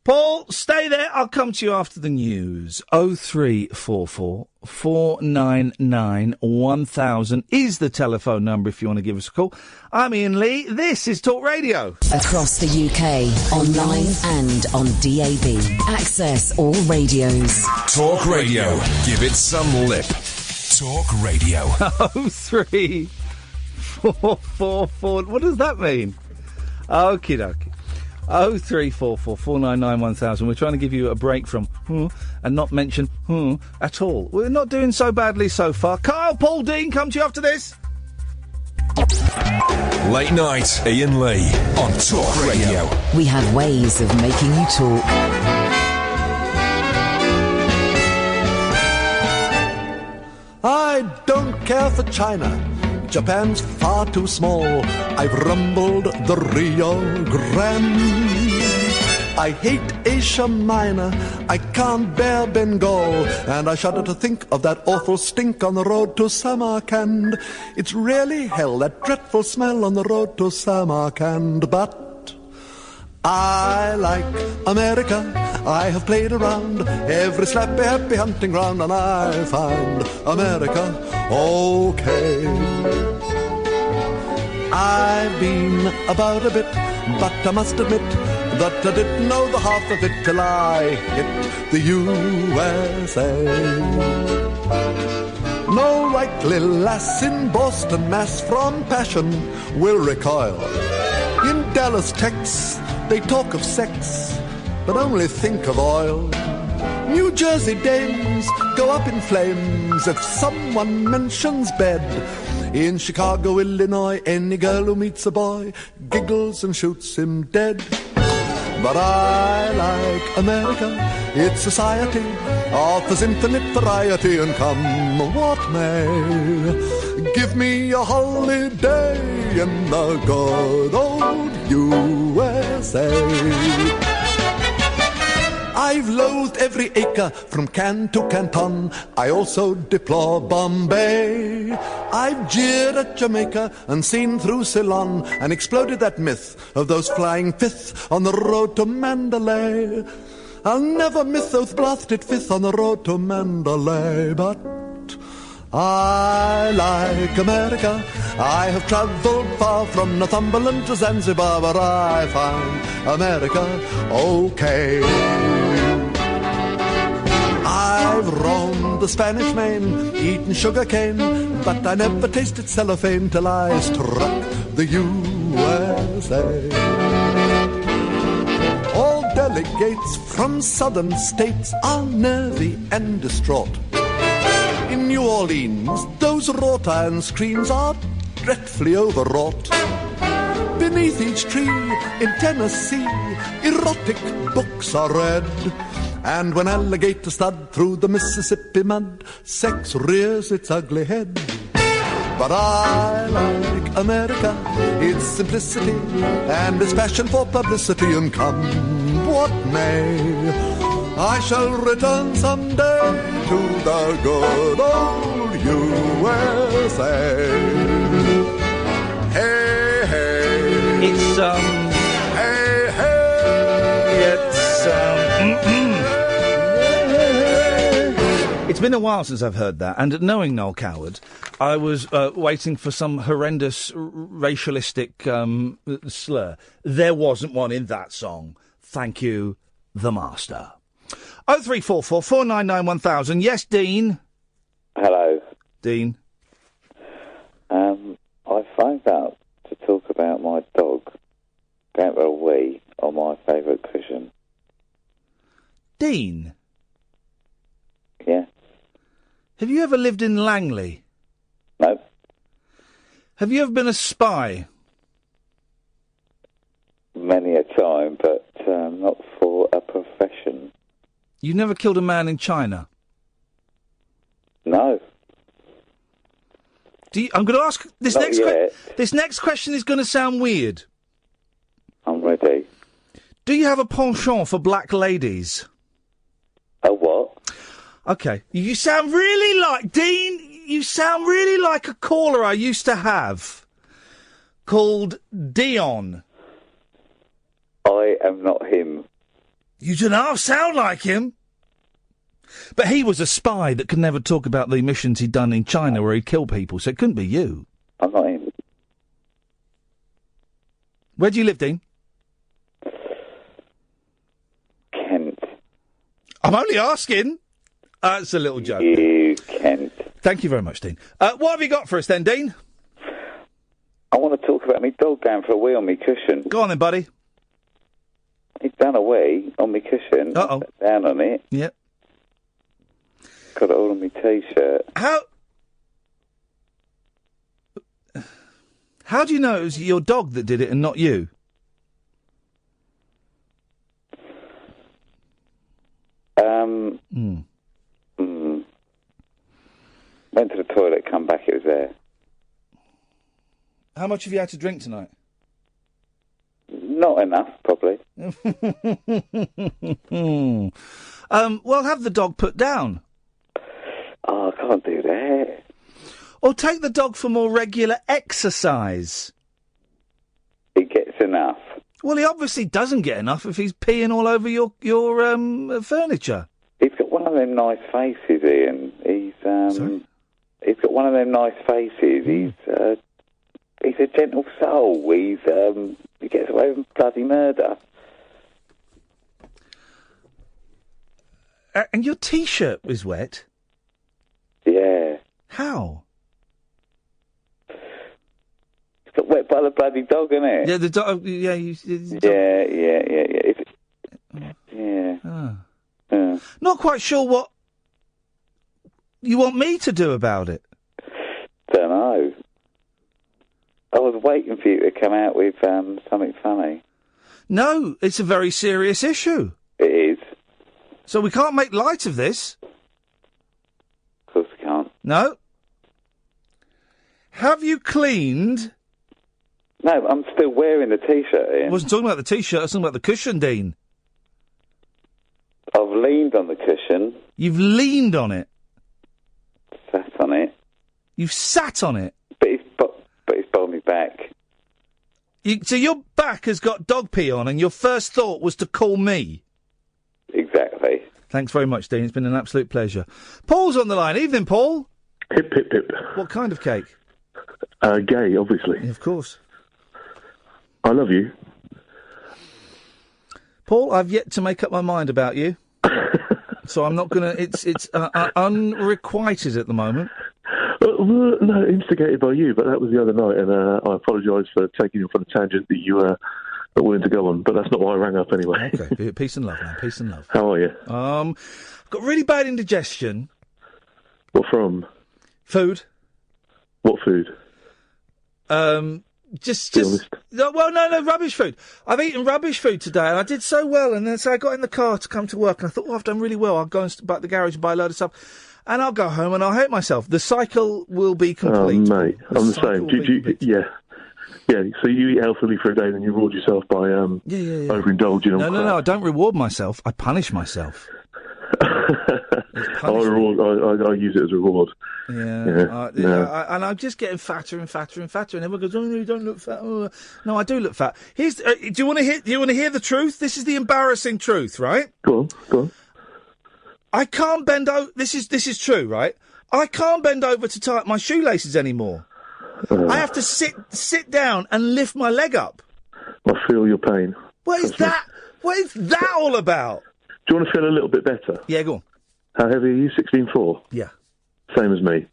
Paul, stay there. I'll come to you after the news. 0344 499 1000 is the telephone number if you want to give us a call. I'm Iain Lee. This is Talk Radio. Across the UK, online and on DAB. Access all radios. Talk Radio. Give it some lip. Talk Radio. 03444. What does that mean? Okie dokie. 0344 499 1000. We're trying to give you a break from and not mention at all. We're not doing so badly so far. Kyle, Paul, Dean, come to you after this. Late night, Iain Lee on Talk Radio. We have ways of making you talk. I don't care for China. Japan's far too small. I've rumbled the Rio Grande. I hate Asia Minor. I can't bear Bengal. And I shudder to think of that awful stink on the road to Samarkand. It's really hell, that dreadful smell on the road to Samarkand. But I like America. I have played around every slappy happy hunting ground, and I find America okay. I've been about a bit, but I must admit that I didn't know the half of it till I hit the USA. No likely lass in Boston, Mass, from passion will recoil. In Dallas, Texas, they talk of sex, but only think of oil. New Jersey dames go up in flames if someone mentions bed. In Chicago, Illinois, any girl who meets a boy giggles and shoots him dead. But I like America. Its society offers infinite variety, and come what may, give me a holiday in the good old USA. I've loathed every acre from Cannes to Canton. I also deplore Bombay. I've jeered at Jamaica and seen through Ceylon and exploded that myth of those flying fifth on the road to Mandalay. I'll never miss those blasted fifth on the road to Mandalay, but I like America. I have travelled far from Northumberland to Zanzibar, but I find America okay. I've roamed the Spanish Main, eaten sugar cane, but I never tasted cellophane till I struck the USA. All delegates from southern states are nervy and distraught. In New Orleans, those wrought iron screens are dreadfully overwrought. Beneath each tree in Tennessee, erotic books are read. And when alligators thud through the Mississippi mud, sex rears its ugly head. But I like America, its simplicity and its passion for publicity, and come what may, I shall return someday to the good old USA. Hey, hey. It's, Hey, hey. It's been a while since I've heard that, and knowing Noel Coward, I was waiting for some horrendous racialistic slur. There wasn't one in that song. Thank you, the master. 0344 499 1000. Yes, Dean. Hello. Dean. I phoned up to talk about my dog going for a wee on my favourite cushion. Dean? Yeah. Have you ever lived in Langley? No. Have you ever been a spy? Many a time, but not for a profession. You never killed a man in China? No. I'm going to ask this Not next yet. This next question is going to sound weird. Do you have a penchant for black ladies? A what? Okay. You sound really like... Dean, you sound really like a caller I used to have called Dion. I am not him. You do not sound like him. But he was a spy that could never talk about the missions he'd done in China where he'd killed people, so it couldn't be you. I'm not him. Where do you live, Dean? Kent. I'm only asking. It's a little joke. You, Kent. Thank you very much, Dean. What have you got for us then, Dean? I want to talk about my dog going for a wee on my cushion. Go on then, buddy. He's done a wee on my cushion. Uh-oh. Sat down on it. Yep. Got it all on my T-shirt. How do you know it was your dog that did it and not you? Went to the toilet, come back, it was there. How much have you had to drink tonight? Not enough, probably. Well, have the dog put down. Oh, I can't do that. Or take the dog for more regular exercise. He gets enough. Well, he obviously doesn't get enough if he's peeing all over your furniture. He's got one of them nice faces, Ian. Sorry? He's got one of them nice faces. He's a gentle soul. He gets away with bloody murder. And your T-shirt is wet? Yeah. How? It's got wet by the bloody dog, isn't it? Yeah, the dog. Yeah, Yeah. Not quite sure what you want me to do about it. Don't know. I was waiting for you to come out with something funny. No, it's a very serious issue. It is. So we can't make light of this. Of course we can't. No. Have you cleaned? No, I'm still wearing the T-shirt, Ian. I wasn't talking about the T-shirt, I was talking about the cushion, Dean. I've leaned on the cushion. You've leaned on it? Sat on it. You've sat on it? But it's bowled me back. So your back has got dog pee on and your first thought was to call me? Exactly. Thanks very much, Dean. It's been an absolute pleasure. Paul's on the line. Evening, Paul. Hip, hip, hip. What kind of cake? Gay, obviously. Yeah, of course. I love you. Paul, I've yet to make up my mind about you. So I'm not going to... It's unrequited at the moment. No, instigated by you, but that was the other night, and I apologise for taking you on a tangent that you were not willing to go on, but that's not why I rang up anyway. Okay, peace and love, man, peace and love. How are you? I've got really bad indigestion. What from? Food. What food? Just no, rubbish food. I've eaten rubbish food today, and I did so well, and then so I got in the car to come to work, and I thought, I've done really well. I'll go and back the garage and buy a load of stuff, and I'll go home and I'll hate myself. The cycle will be complete. Oh, mate, I'm the same. Yeah. So you eat healthily for a day, then you reward yourself by overindulging. No, I don't reward myself. I punish myself. I use it as a reward. And I'm just getting fatter and fatter and fatter, and everyone goes, "Oh, no, you don't look fat." Oh. No, I do look fat. Here's. Do you want to hear? Do you want to hear the truth? This is the embarrassing truth, right? Go on. I can't bend over. This is true, right? I can't bend over to tie up my shoelaces anymore. I have to sit down and lift my leg up. I feel your pain. What is that? What is that all about? Do you want to feel a little bit better? Yeah, go on. How heavy are you? 16.4? Yeah. Same as me.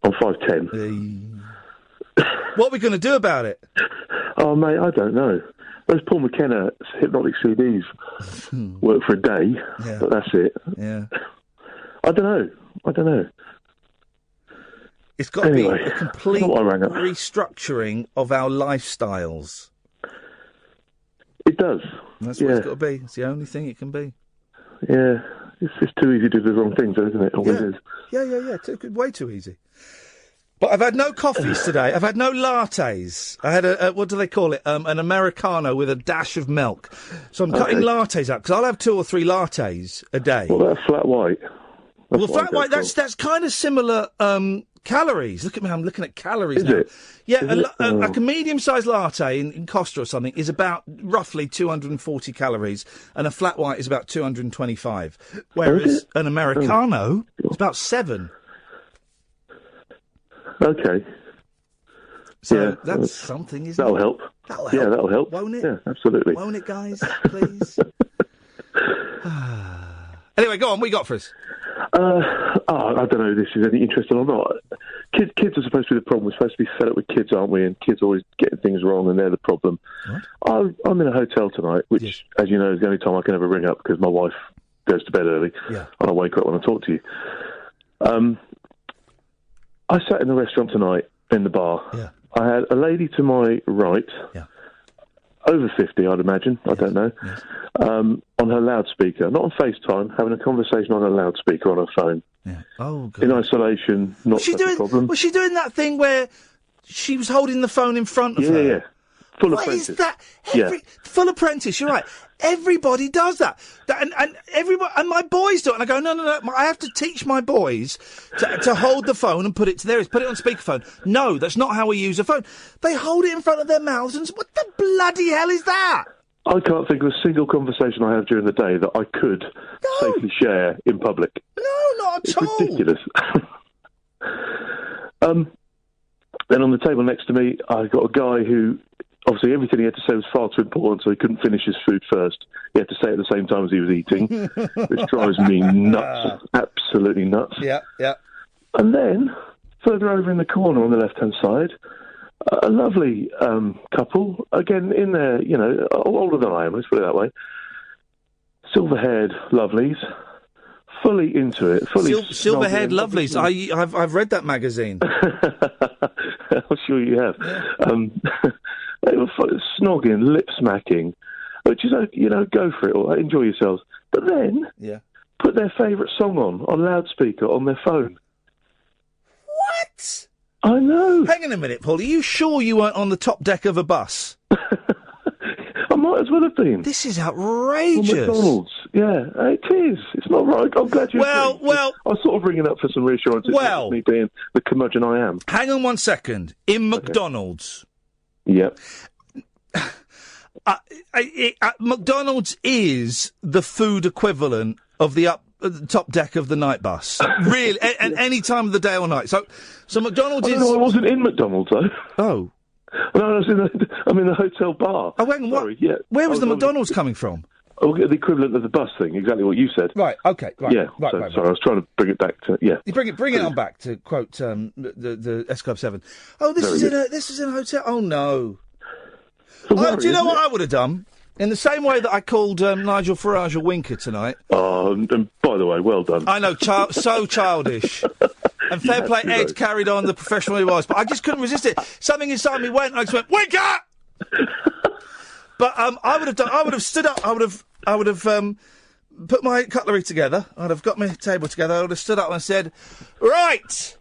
I'm 5'10". What are we going to do about it? Oh, mate, I don't know. Those Paul McKenna hypnotic CDs work for a day, but that's it. Yeah. I don't know. It's got to be a complete restructuring of our lifestyles. It does. That's what it's got to be. It's the only thing it can be. Yeah. It's too easy to do the wrong things, isn't it? Always is. Yeah. Way too easy. But I've had no coffees today. I've had no lattes. I had what do they call it? An Americano with a dash of milk. So I'm cutting lattes out, because I'll have 2 or 3 lattes a day. Well, that's flat white. Flat white, that's kind of similar calories. Look at me, I'm looking at calories now. It? Yeah, like a medium-sized latte in Costa or something is about roughly 240 calories, and a flat white is about 225. Whereas an Americano is about 7. Okay. So that's something, isn't that'll it? Help. That'll help. Yeah, that'll help. Won't it? Yeah, absolutely. Won't it, guys? Please? Anyway, go on. What you got for us? I don't know if this is any interesting or not. Kids are supposed to be the problem. We're supposed to be fed up with kids, aren't we? And kids always getting things wrong, and they're the problem. What? I'm in a hotel tonight, which, as you know, is the only time I can ever ring up because my wife goes to bed early, and I wake her up when I talk to you. I sat in the restaurant tonight in the bar. Yeah. I had a lady to my right, over 50, I'd imagine, I don't know, on her loudspeaker, not on FaceTime, having a conversation on her loudspeaker on her phone. Yeah. Oh, God. In isolation, not such a problem. Was she doing that thing where she was holding the phone in front of her? Yeah. Full What apprentice. is that? Full apprentice, you're right. Everybody does that. And everybody, and my boys do it. And I go, no. I have to teach my boys to hold the phone and put it to their ears, put it on speakerphone. No, that's not how we use a phone. They hold it in front of their mouths and what the bloody hell is that? I can't think of a single conversation I have during the day that I could safely share in public. No, not at all. It's ridiculous. Then on the table next to me, I got a guy who, obviously everything he had to say was far too important, so he couldn't finish his food first. He had to say it at the same time as he was eating, which drives me nuts, absolutely nuts. Yeah. And then, further over in the corner on the left-hand side, a lovely couple, again in there, older than I am, let's put it that way. Silver-haired lovelies, fully into it. Silver-haired lovelies. I've read that magazine. I'm sure you have. They were snogging, lip-smacking, which is, go for it, or enjoy yourselves. But then, put their favourite song on loudspeaker on their phone. What? I know. Hang on a minute, Paul. Are you sure you weren't on the top deck of a bus? I might as well have been. This is outrageous. On McDonald's. Yeah, it is. It's not right. I'm glad you agree. I was sort of ringing up for some reassurance. It's me being the curmudgeon I am. Hang on one second. In McDonald's. Yep. McDonald's is the food equivalent of the top deck of the night bus. Really, at any time of the day or night. So McDonald's is... No, I wasn't in McDonald's, though. Oh. No, I'm in the hotel bar. Oh, hang on, what? Yeah. Where was the McDonald's coming from? Oh, the equivalent of the bus thing, exactly what you said. Right, okay, right. Yeah, right. Sorry, I was trying to bring it back to, You bring it on back, to quote the S Club 7. Oh, this is in a hotel? Oh, no. Do you know what I would have done? In the same way that I called Nigel Farage a winker tonight. Oh, and by the way, well done. I know, so childish. And fair play, Ed carried on the professional he was, but I just couldn't resist it. Something inside me went, and I just went, winker! But I would have stood up, I would have put my cutlery together, I'd have got my table together, I would have stood up and said, right,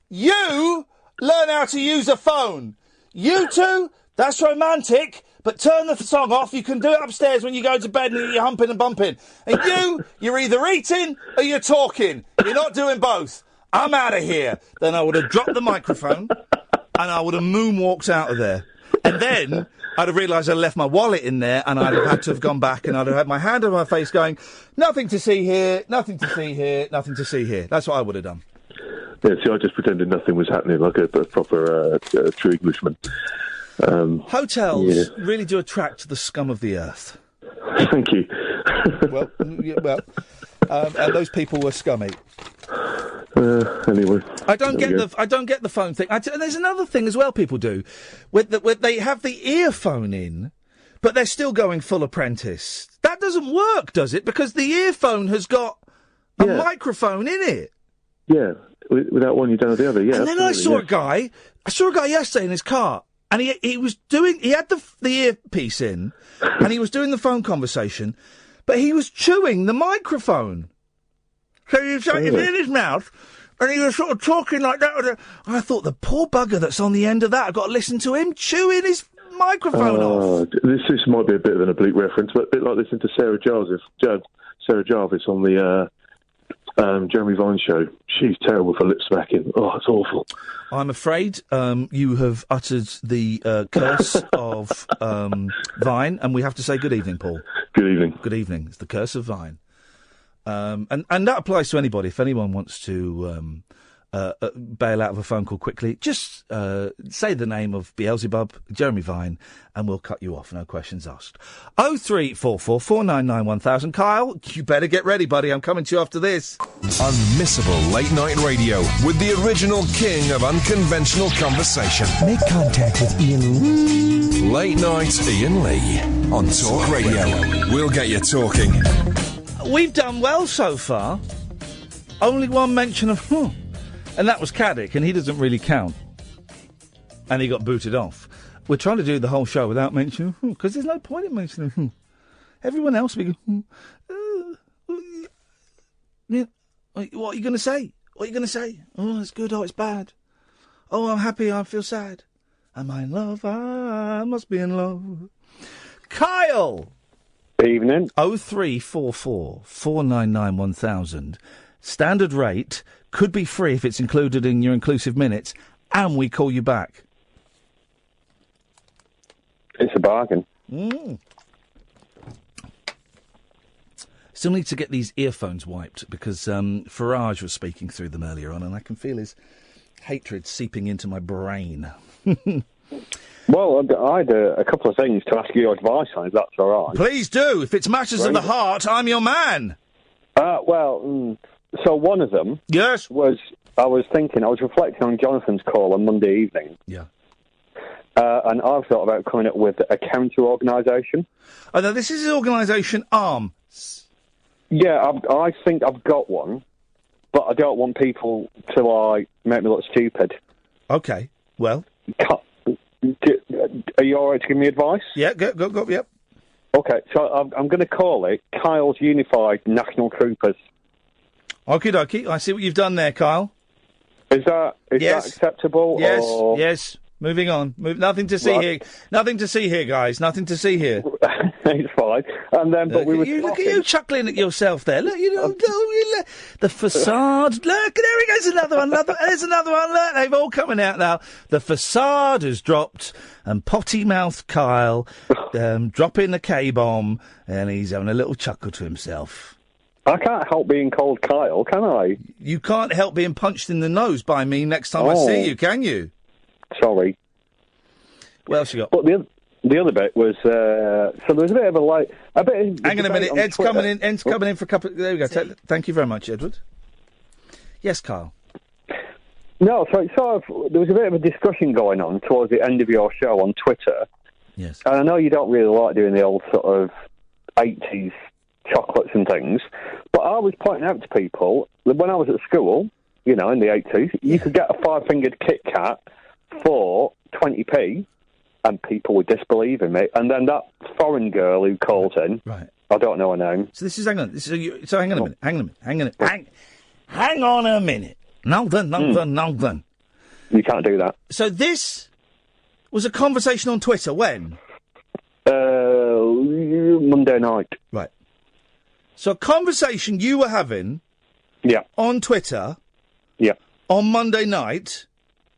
you learn how to use a phone. You two, that's romantic, but turn the song off. You can do it upstairs when you go to bed and you're humping and bumping. And you're either eating or you're talking. You're not doing both. I'm out of here. Then I would have dropped the microphone and I would have moonwalked out of there. And then I'd have realised I'd left my wallet in there and I'd have had to have gone back and I'd have had my hand on my face going, nothing to see here, nothing to see here, nothing to see here. That's what I would have done. Yeah, see, I just pretended nothing was happening like a proper true Englishman. Hotels really do attract the scum of the earth. Thank you. And those people were scummy. Anyway, I don't get the phone thing. And there's another thing as well. People do, where they have the earphone in, but they're still going full apprentice. That doesn't work, does it? Because the earphone has got a microphone in it. Yeah, without one you don't have the other. Yeah. And then I saw a guy yesterday in his car. And he had the earpiece in, and he was doing the phone conversation, but he was chewing the microphone. So it's in his mouth, And he was sort of talking like that. And I thought, the poor bugger that's on the end of that, I've got to listen to him chewing his microphone off. This might be a bit of an oblique reference, but a bit like listening to Sarah Jarvis on the Jeremy Vine show. She's terrible for lip smacking. Oh, it's awful. I'm afraid you have uttered the curse of Vine, and we have to say good evening, Paul. Good evening. Good evening. It's the curse of Vine. And that applies to anybody. If anyone wants to bail out of a phone call quickly, just say the name of Beelzebub, Jeremy Vine, and we'll cut you off. No questions asked. 0344 499 1000. Kyle, you better get ready, buddy. I'm coming to you after this. Unmissable late night radio with the original king of unconventional conversation. Make contact with Iain. Late night Iain Lee on Talk Radio. We'll get you talking. We've done well so far. Only one mention of and that was Caddick, and he doesn't really count. And he got booted off. We're trying to do the whole show without mentioning because there's no point in mentioning Everyone else we go, what are you going to say? What are you going to say? Oh, it's good. Oh, it's bad. Oh, I'm happy. I feel sad. Am I in love? I must be in love. Kyle! Evening. 0344 499 1000. Standard rate. Could be free if it's included in your inclusive minutes. And we call you back. It's a bargain. Still need to get these earphones wiped because Farage was speaking through them earlier on and I can feel his hatred seeping into my brain. Well, I had a couple of things to ask your advice on, if that's all right. Please do. If it's matters of the heart, I'm your man. So one of them was, I was reflecting on Jonathan's call on Monday evening. Yeah. And I've thought about coming up with a counter-organisation. Oh, no, this is an organisation arm. Yeah, I think I've got one, but I don't want people to, make me look stupid. Okay, well. Are you all right to give me advice? Yeah, go, yep. Okay, so I'm going to call it Kyle's Unified National Troopers. Okie dokie, I see what you've done there, Kyle. Is that acceptable? Yes, or... yes. Moving on. Nothing to see here. Nothing to see here, guys. Nothing to see here. It's fine. And then, but look at you chuckling at yourself there. Look, the facade. Look, there he goes. Another one. There's another one. Look, they've all coming out now. The facade has dropped, and potty-mouthed Kyle dropping the K-bomb, and he's having a little chuckle to himself. I can't help being called Kyle, can I? You can't help being punched in the nose by me next time I see you, can you? Sorry. What else you got? But the other bit was so there was a bit of Hang on a minute. Ed's coming in. Ed's coming in for a couple. There we go. Thank you very much, Edward. Yes, Kyle. No, so it's there was a bit of a discussion going on towards the end of your show on Twitter. Yes. And I know you don't really like doing the old sort of 80s chocolates and things, but I was pointing out to people that when I was at school, in the 80s, you could get a 5-fingered Kit Kat for 20p, and people would disbelieve in me. And then that foreign girl who called in, right? I don't know her name. So hang on. Hang on a minute. Now then. You can't do that. So this was a conversation on Twitter when? Monday night. Right. So a conversation you were having. Yeah. On Twitter. Yeah. On Monday night.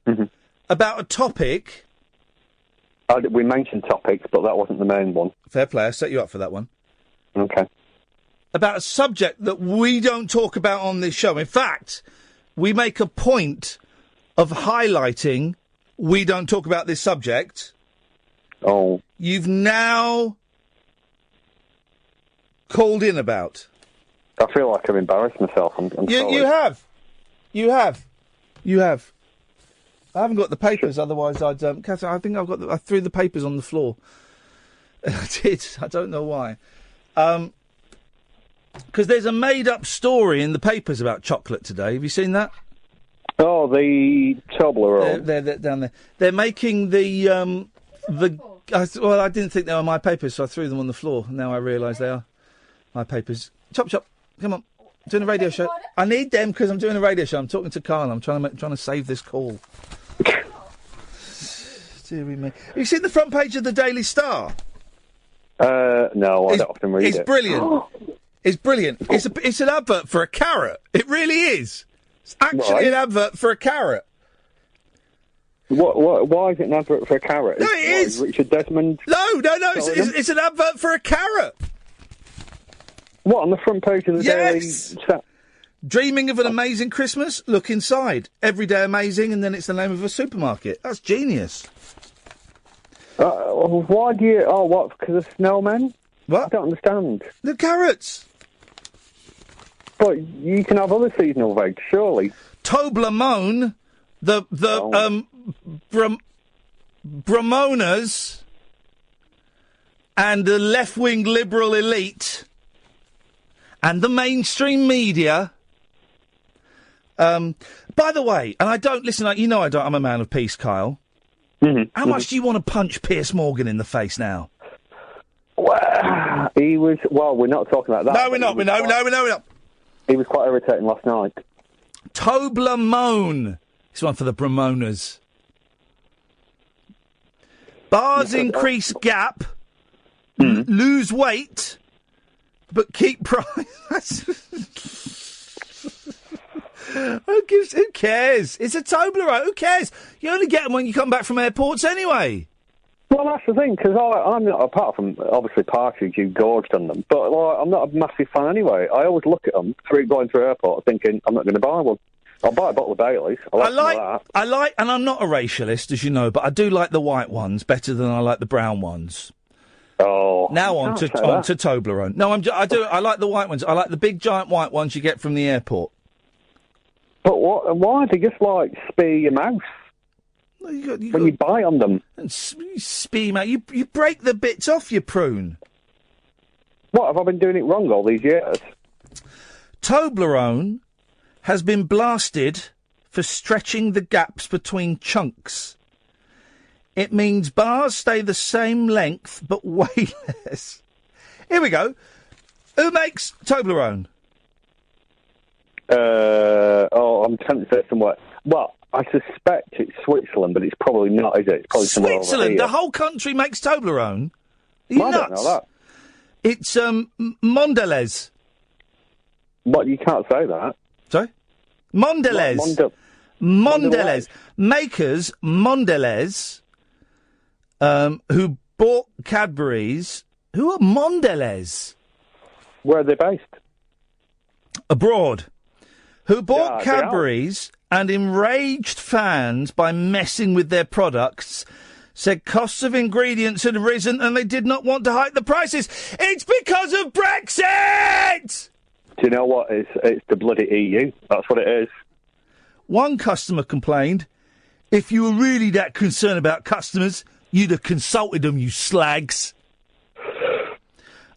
Mm-hmm. About a topic. We mentioned topics, but that wasn't the main one. Fair play. I set you up for that one. Okay. About a subject that we don't talk about on this show. In fact, we make a point of highlighting we don't talk about this subject. Oh. You've now called in about. I feel like I've embarrassed myself. I'm sorry. You have. I haven't got the papers, otherwise I'd... Catherine, I think I threw the papers on the floor. I did. I don't know why. Because there's a made-up story in the papers about chocolate today. Have you seen that? Oh, the Toblerone. They're down there. They're making the... I didn't think they were my papers, so I threw them on the floor. Now I realise they are my papers. Chop, chop. Come on. Doing a radio show. I need them because I'm doing a radio show. I'm talking to Carl. I'm trying to save this call. Deary me. Have you seen the front page of the Daily Star? No, I don't often read it. It's brilliant. It's brilliant. It's an advert for a carrot. It really is. It's actually an advert for a carrot. Why is it an advert for a carrot? No, it is. Richard Desmond? No. It's an advert for a carrot. What, on the front page of the Daily Star? Dreaming of an amazing Christmas? Look inside. Every day amazing, and then it's the name of a supermarket. That's genius. Why do you... Oh, what, because of snowmen? What? I don't understand. The carrots. But you can have other seasonal veg, surely. Toblerone, Bramonas, and the left-wing liberal elite, and the mainstream media. By the way, and I don't... Listen, I'm a man of peace, Kyle. Mm-hmm. How much do you want to punch Piers Morgan in the face now? Well, he was... Well, we're not talking about that. No, we're not. He was quite irritating last night. Toblerone. This one for the Bramonas. Bars increase gap, lose weight, but keep price. Who cares? It's a Toblerone. Who cares? You only get them when you come back from airports anyway. Well, that's the thing, because I'm not, apart from, obviously, Partridge, you gorged on them, but I'm not a massive fan anyway. I always look at them going through airport thinking, I'm not going to buy one. I'll buy a bottle of Baileys. I like, and I'm not a racialist, as you know, but I do like the white ones better than I like the brown ones. Oh. Now on to Toblerone. No, I like the white ones. I like the big, giant white ones you get from the airport. But why? They just, spear your mouth. When you bite on them. And spear out. You break the bits off your prune. What, have I been doing it wrong all these years? Toblerone has been blasted for stretching the gaps between chunks. It means bars stay the same length, but way less. Here we go. Who makes Toblerone? I'm tempted to say somewhere. Well, I suspect it's Switzerland, but it's probably not, is it? It's probably Switzerland? The whole country makes Toblerone? Are you nuts? I don't know that. It's Mondelez. What, you can't say that. Sorry? Mondelez. Mondelez. Makers, Mondelez, who bought Cadbury's. Who are Mondelez? Where are they based? Abroad. Who bought Cadbury's and enraged fans by messing with their products, said costs of ingredients had risen and they did not want to hike the prices. It's because of Brexit! Do you know what? It's the bloody EU. That's what it is. One customer complained, if you were really that concerned about customers, you'd have consulted them, you slags.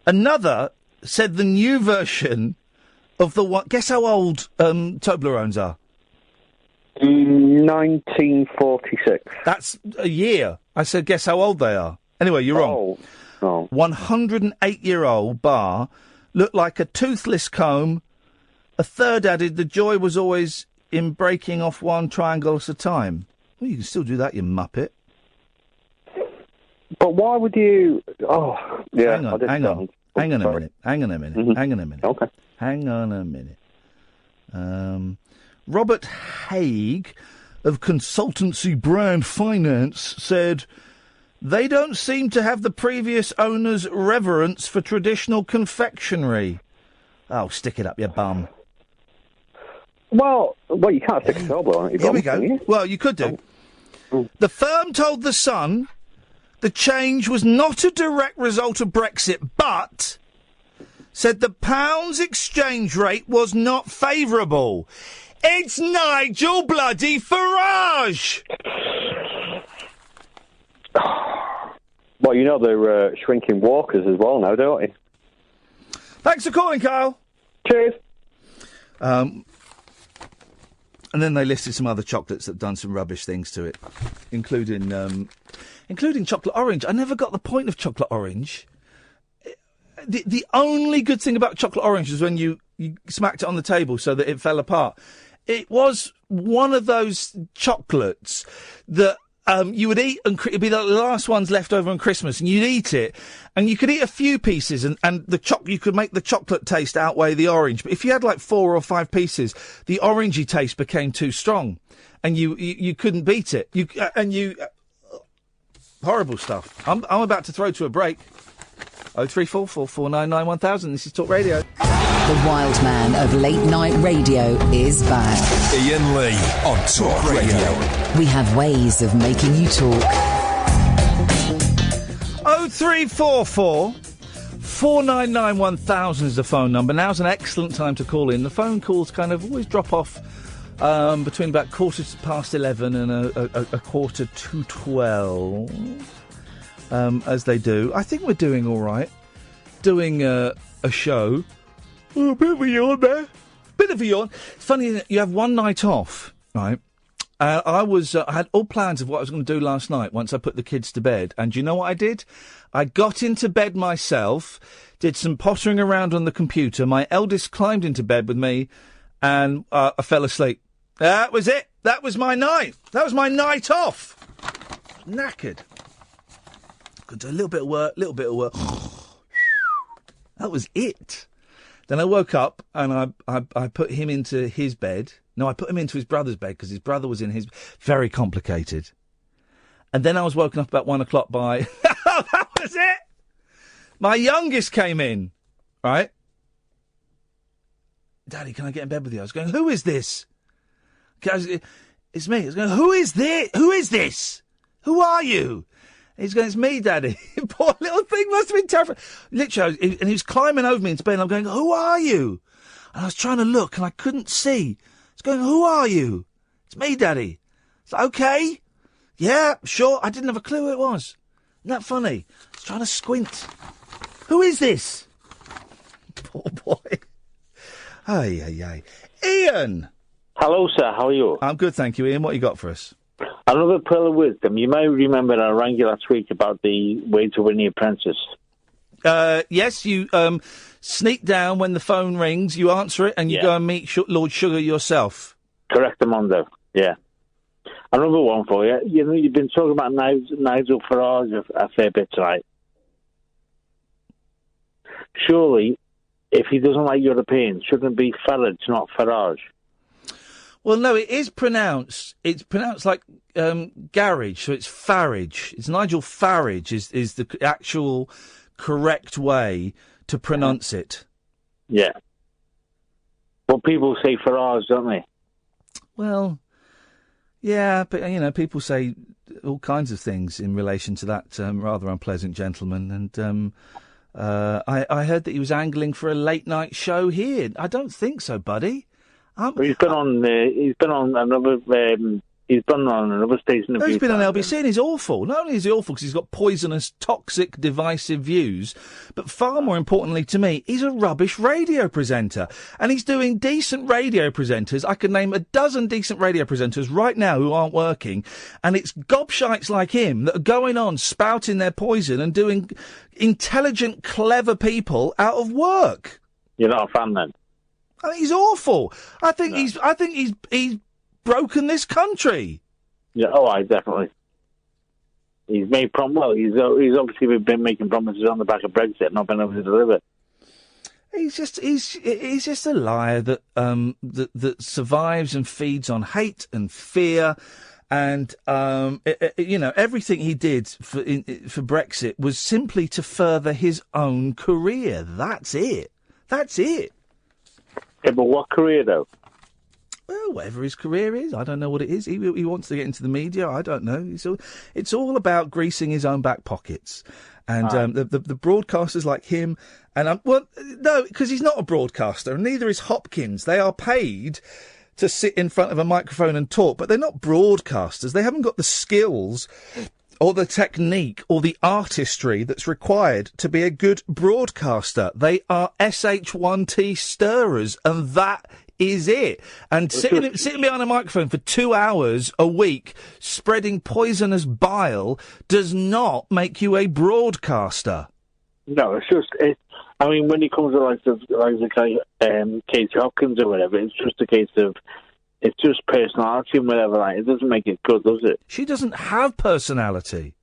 Another said the new version of the one... Guess how old Toblerones are? 1946. That's a year. I said, guess how old they are. Anyway, you're wrong. 108-year-old bar looked like a toothless comb. A third added the joy was always in breaking off one triangle at a time. Well, you can still do that, you muppet. But why would you... Oh, yeah. Hang on a minute. Okay. Hang on a minute. Robert Haig of Consultancy Brand Finance said, they don't seem to have the previous owner's reverence for traditional confectionery. Oh, stick it up, you bum. Well, you can't stick a Toblerone on it. Here we go. Well, you could do. The firm told The Sun the change was not a direct result of Brexit, but said the pound's exchange rate was not favourable. It's Nigel bloody Farage! Well, you know they're shrinking walkers as well now, don't you? Thanks for calling, Kyle. Cheers. And then they listed some other chocolates that have done some rubbish things to it, including chocolate orange. I never got the point of chocolate orange. The only good thing about chocolate orange is when you you smacked it on the table so that it fell apart. It was one of those chocolates that you would eat, and it'd be the last ones left over on Christmas, and you'd eat it, and you could eat a few pieces, and you could make the chocolate taste outweigh the orange. But if you had like 4 or 5 pieces, the orangey taste became too strong, and you couldn't beat it. Horrible stuff. I'm about to throw to a break. 0344 499 1000. This is Talk Radio. The wild man of late night radio is back. Iain Lee on Talk Radio. We have ways of making you talk. 0344 499 1000 is the phone number. Now's an excellent time to call in. The phone calls kind of always drop off between about 11:15 and a 11:45. As they do. I think we're doing all right. Doing a show. Oh, a bit of a yawn there. Bit of a yawn. It's funny, isn't it? You have one night off, right? I had all plans of what I was going to do last night once I put the kids to bed. And do you know what I did? I got into bed myself, did some pottering around on the computer. My eldest climbed into bed with me, and I fell asleep. That was it. That was my night. That was my night off. Knackered. Could do a little bit of work, That was it. Then I woke up and I put him into his bed. No, I put him into his brother's bed because his brother was in his... Very complicated. And then I was woken up about 1 o'clock by... That was it! My youngest came in, right? Daddy, can I get in bed with you? I was going, who is this? It's me. I was going, who is this? Who is this? Who are you? He's going, it's me, Daddy. Poor little thing must have been terrified. Literally, and he was climbing over me into bed, and I'm going, who are you? And I was trying to look, and I couldn't see. He's going, who are you? It's me, Daddy. It's like, okay. Yeah, sure. I didn't have a clue who it was. Isn't that funny? I was trying to squint. Who is this? Poor boy. Ay. Ian! Hello, sir. How are you? I'm good, thank you, Ian. What you got for us? Another pearl of wisdom. You may remember I rang you last week about the way to win the apprentice. Yes, you sneak down when the phone rings, you answer it, and you go and meet Lord Sugar yourself. Correct, Amondo. Yeah. Another one for you. You know, you've been talking about Nigel Farage a fair bit tonight. Surely, if he doesn't like Europeans, shouldn't it be Farage, not Farage? Well, no, it's pronounced like garage, so it's Farage. It's Nigel Farage is the actual correct way to pronounce it. Yeah. But people say Farage, don't they? Well, yeah, but, you know, people say all kinds of things in relation to that rather unpleasant gentleman. And I heard that he was angling for a late-night show here. I don't think so, buddy. He's been on another station. He's been on LBC and he's awful. Not only is he awful because he's got poisonous, toxic, divisive views, but far more importantly to me, he's a rubbish radio presenter. And he's doing decent radio presenters. I could name a dozen decent radio presenters right now who aren't working. And it's gobshites like him that are going on spouting their poison and doing intelligent, clever people out of work. You're not a fan then? I think he's awful. I think he's broken this country. Yeah, definitely. He's made he's obviously been making promises on the back of Brexit, not been able to deliver. He's just a liar that that survives and feeds on hate and fear, and everything he did for Brexit was simply to further his own career. That's it. Yeah, but what career, though? Well, whatever his career is. I don't know what it is. He wants to get into the media. I don't know. It's all about greasing his own back pockets. And the broadcasters like him... no, because he's not a broadcaster, and neither is Hopkins. They are paid to sit in front of a microphone and talk, but they're not broadcasters. They haven't got the skills or the technique or the artistry that's required to be a good broadcaster. They are SH1T stirrers, and that is it. And sitting behind a microphone for 2 hours a week, spreading poisonous bile, does not make you a broadcaster. No, I mean, when it comes to like Katie Hopkins or whatever, it's just a case of it's just personality and whatever. Like, it doesn't make it good, does it? She doesn't have personality.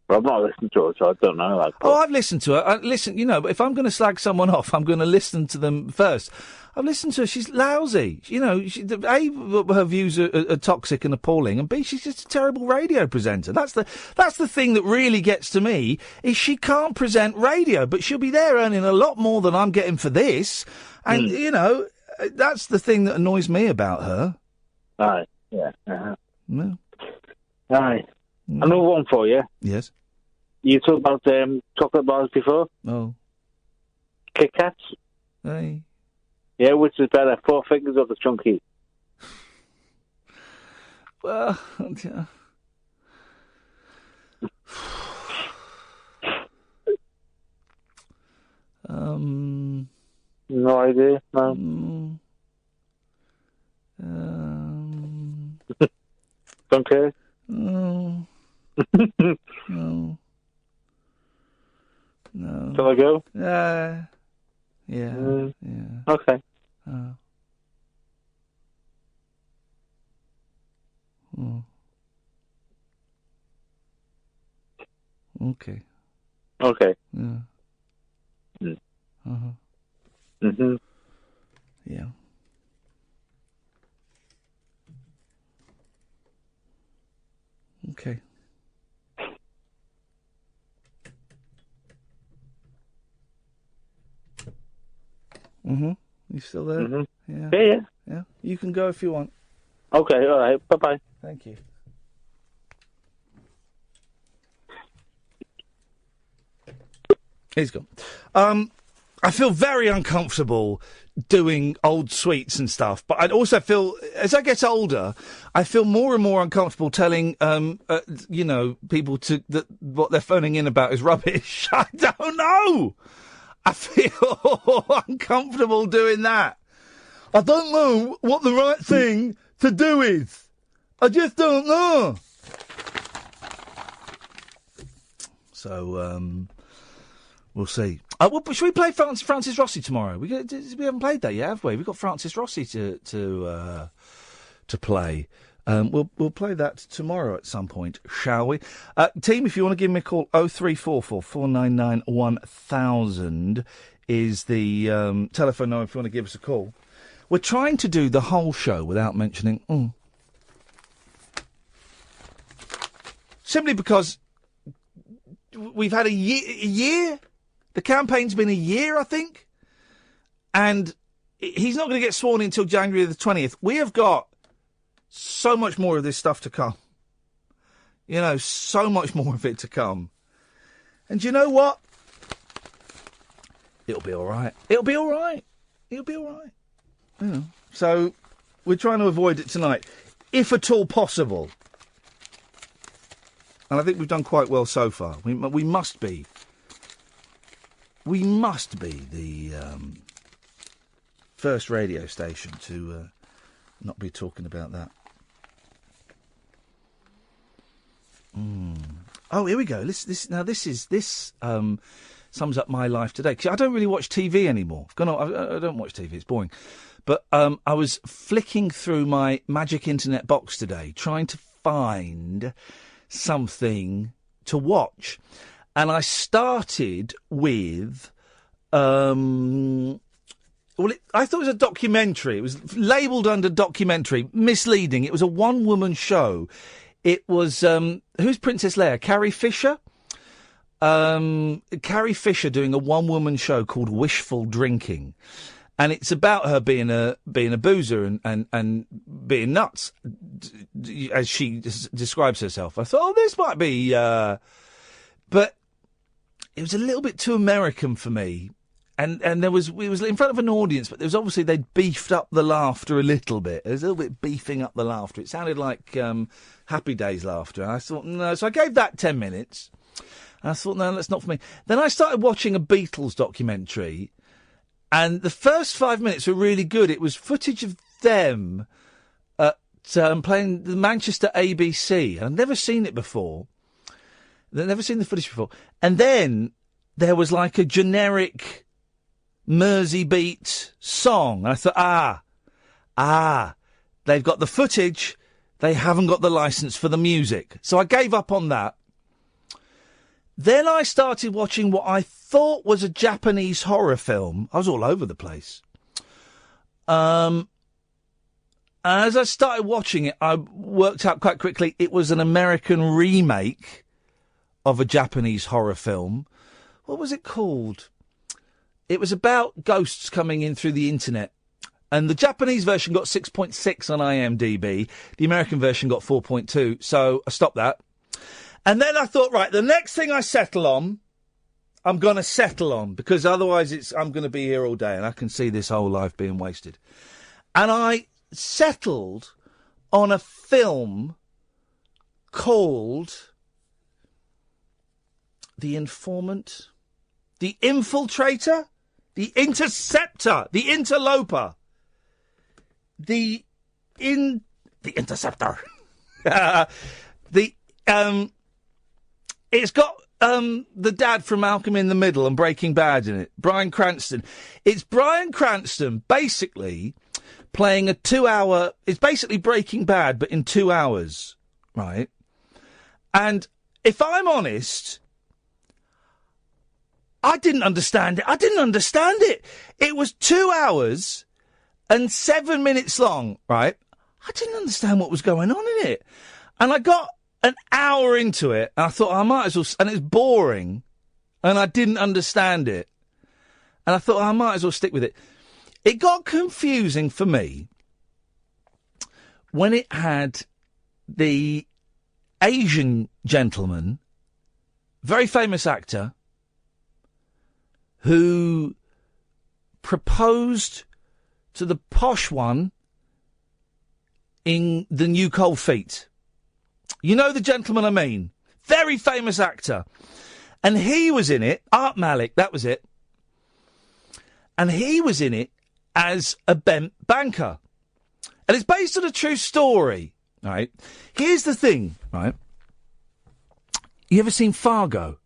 Well, I've not listened to her, so I don't know. Like, I've listened to her. Listen, but if I'm going to slag someone off, I'm going to listen to them first. I've listened to her. She's lousy. A, her views are toxic and appalling, and B, she's just a terrible radio presenter. That's the thing that really gets to me, is she can't present radio, but she'll be there earning a lot more than I'm getting for this. And, that's the thing that annoys me about her. Aye, yeah. Uh-huh. No. Aye. Another one for you. Yes. You talked about chocolate bars before. Oh. Kit Kats. Aye. Yeah, which is better, 4 Fingers or the Chunky? Well, yeah. No idea. No. Don't care. No. No. Shall I go? Yeah. Yeah. Okay. Okay. Okay. Yeah. Uh-huh. Mm-hmm. Yeah. Okay. Mm-hmm. You still there? Mm-hmm. Yeah. Yeah. You can go if you want. Okay, all right. Bye-bye. Thank you. He's gone. I feel very uncomfortable doing old sweets and stuff, but I also feel, as I get older, I feel more and more uncomfortable telling, people that what they're phoning in about is rubbish. I don't know. I feel uncomfortable doing that. I don't know what the right thing to do is. I just don't know. So, we'll see. Should we play Francis Rossi tomorrow? We haven't played that yet, have we? We've got Francis Rossi to play. We'll play that tomorrow at some point, shall we? Team, if you want to give me a call, 0344 499 1000 is the telephone number if you want to give us a call. We're trying to do the whole show without mentioning... Simply because we've had a year. The campaign's been a year, I think. And he's not going to get sworn in until January the 20th. We have got so much more of this stuff to come. So much more of it to come. And you know what? It'll be all right. It'll be all right. It'll be all right. So we're trying to avoid it tonight, if at all possible. And I think we've done quite well so far. We must be. We must be the first radio station to not be talking about that. Oh, here we go. This sums up my life today. 'Cause I don't really watch TV anymore. I don't watch TV. It's boring. But I was flicking through my magic internet box today, trying to find something to watch. And I started with, I thought it was a documentary. It was labelled under documentary, misleading. It was a one-woman show. It was, who's Princess Leia? Carrie Fisher? Carrie Fisher doing a one-woman show called Wishful Drinking. And it's about her being a boozer and being nuts, as she describes herself. I thought, this might be... But it was a little bit too American for me. And it was in front of an audience, but there was obviously they'd beefed up the laughter a little bit. There was a little bit beefing up the laughter. It sounded like Happy Days laughter. And I thought, no. So I gave that 10 minutes. And I thought, no, that's not for me. Then I started watching a Beatles documentary. And the first 5 minutes were really good. It was footage of them playing the Manchester ABC. And I'd never seen it before. I'd never seen the footage before. And then there was like a generic Mersey Beat song. And I thought, they've got the footage, they haven't got the licence for the music. So I gave up on that. Then I started watching what I thought was a Japanese horror film. I was all over the place. As I started watching it, I worked out quite quickly it was an American remake of a Japanese horror film. What was it called? It was about ghosts coming in through the internet. And the Japanese version got 6.6 on IMDb. The American version got 4.2. So I stopped that. And then I thought, right, the next thing I settle on, I'm going to settle on. Because otherwise I'm going to be here all day. And I can see this whole life being wasted. And I settled on a film called The Informant, The Infiltrator, The Interceptor, The Interloper, The Interceptor. It's got the dad from Malcolm in the Middle and Breaking Bad in it, Bryan Cranston. It's Bryan Cranston basically playing a 2-hour... It's basically Breaking Bad, but in 2 hours, right? And if I'm honest, I didn't understand it. It was 2 hours and 7 minutes long, right? I didn't understand what was going on in it. And I got an hour into it, and I thought, I might as well... And it's boring, and I didn't understand it. And I thought, I might as well stick with it. It got confusing for me when it had the Asian gentleman, very famous actor, who proposed to the posh one in The New Cold Feet. You know the gentleman I mean? Very famous actor. And he was in it, Art Malik, that was it. And he was in it as a bent banker. And it's based on a true story, right? Here's the thing, right? You ever seen Fargo?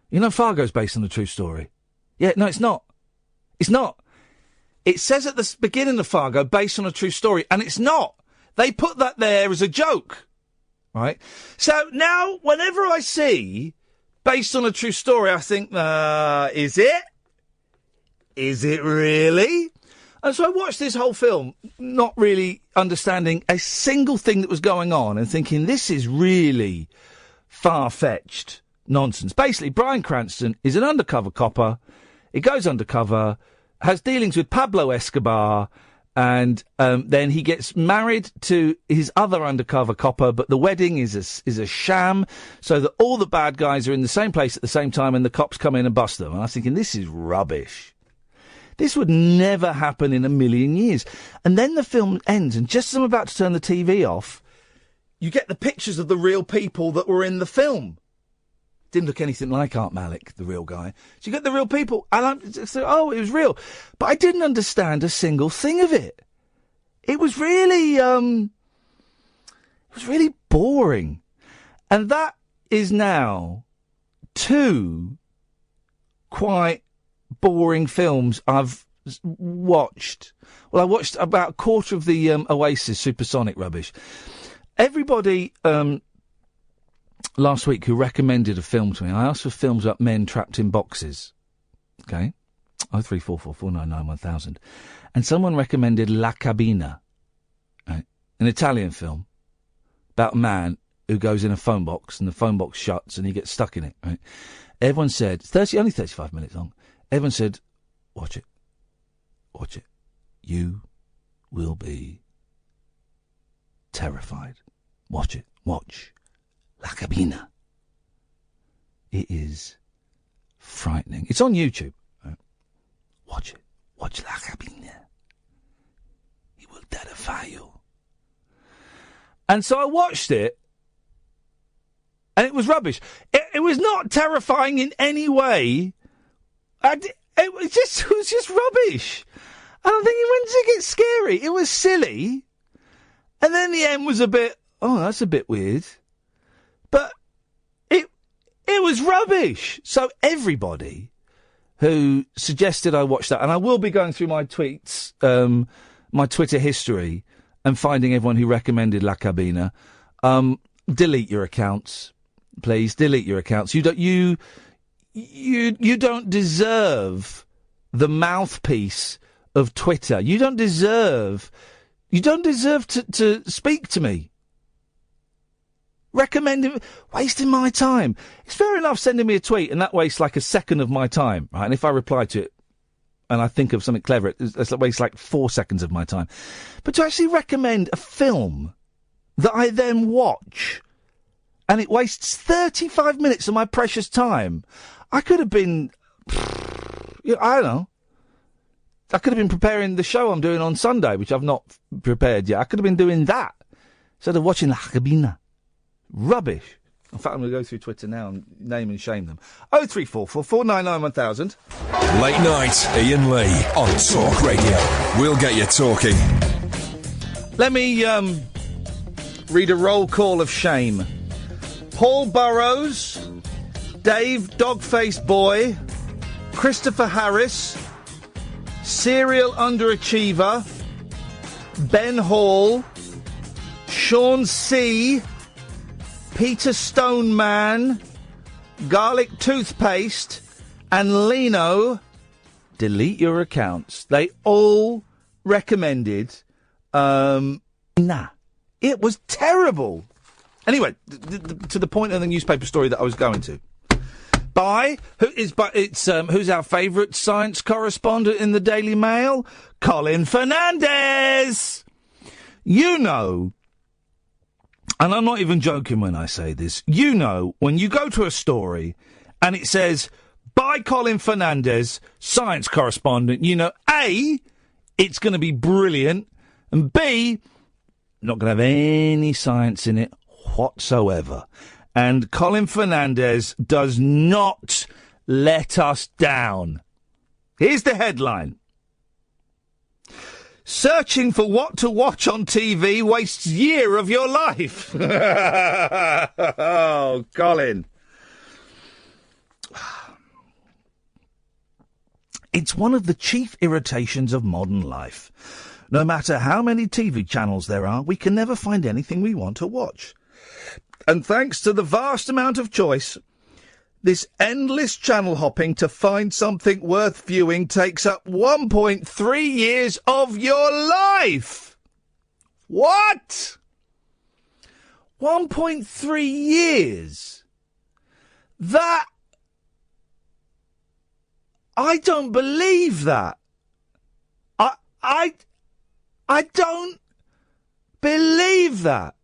You know Fargo's based on a true story. Yeah, no, it's not. It's not. It says at the beginning of Fargo, based on a true story, and it's not. They put that there as a joke, right? So now, whenever I see based on a true story, I think, is it? Is it really? And so I watched this whole film, not really understanding a single thing that was going on and thinking, this is really far-fetched nonsense. Basically, Bryan Cranston is an undercover copper. He goes undercover, has dealings with Pablo Escobar, and then he gets married to his other undercover copper, but the wedding is a sham, so that all the bad guys are in the same place at the same time and the cops come in and bust them. And I was thinking, this is rubbish. This would never happen in a million years. And then the film ends, and just as I'm about to turn the TV off, you get the pictures of the real people that were in the film. Didn't look anything like Art Malik, the real guy. So you get the real people, and it was real. But I didn't understand a single thing of it. It was really boring. And that is now 2 quite boring films I've watched. Well, I watched about a quarter of the Oasis Supersonic rubbish. Everybody last week who recommended a film to me, I asked for films about men trapped in boxes. Okay? 03444991000. And someone recommended La Cabina, right? An Italian film about a man who goes in a phone box and the phone box shuts and he gets stuck in it, right? Everyone said, only 35 minutes long. Everyone said, watch it. Watch it. You will be terrified. Watch it. Watch La Cabina. It is frightening. It's on YouTube. Right? Watch it. Watch La Cabina. It will terrify you. And so I watched it, and it was rubbish. It was not terrifying in any way. It was just rubbish. And I'm thinking, when does it get scary? It was silly. And then the end was a bit, that's a bit weird. But it was rubbish. So everybody who suggested I watch that. And I will be going through my tweets, my Twitter history, and finding everyone who recommended La Cabina. Delete your accounts, please. Delete your accounts. You don't deserve the mouthpiece of Twitter. You don't deserve to speak to me. Recommending, wasting my time. It's fair enough sending me a tweet, and that wastes like a second of my time, right? And if I reply to it, and I think of something clever, it wastes like 4 seconds of my time. But to actually recommend a film that I then watch, and it wastes 35 minutes of my precious time, I could have been, I don't know, I could have been preparing the show I'm doing on Sunday, which I've not prepared yet. I could have been doing that instead of watching La Cabina. Rubbish. In fact, I'm going to go through Twitter now and name and shame them. 0344 499 1000. Late night, Iain Lee on Talk Radio. We'll get you talking. Let me read a roll call of shame. Paul Burrows, Dave Dogface Boy, Christopher Harris, Serial Underachiever, Ben Hall, Sean C., Peter Stoneman, Garlic Toothpaste, and Lino. Delete your accounts. They all recommended, it was terrible. Anyway, to the point of the newspaper story that I was going to. Who's our favourite science correspondent in the Daily Mail? Colin Fernandez. You know, and I'm not even joking when I say this, you know, when you go to a story and it says, by Colin Fernandez, science correspondent, you know, A, it's going to be brilliant, and B, not going to have any science in it whatsoever. And Colin Fernandez does not let us down. Here's the headline. Searching for what to watch on TV wastes year of your life. Oh, Colin. It's one of the chief irritations of modern life. No matter how many TV channels there are, we can never find anything we want to watch. And thanks to the vast amount of choice, this endless channel hopping to find something worth viewing takes up 1.3 years of your life. What? 1.3 years? That... I don't believe that. I don't believe that.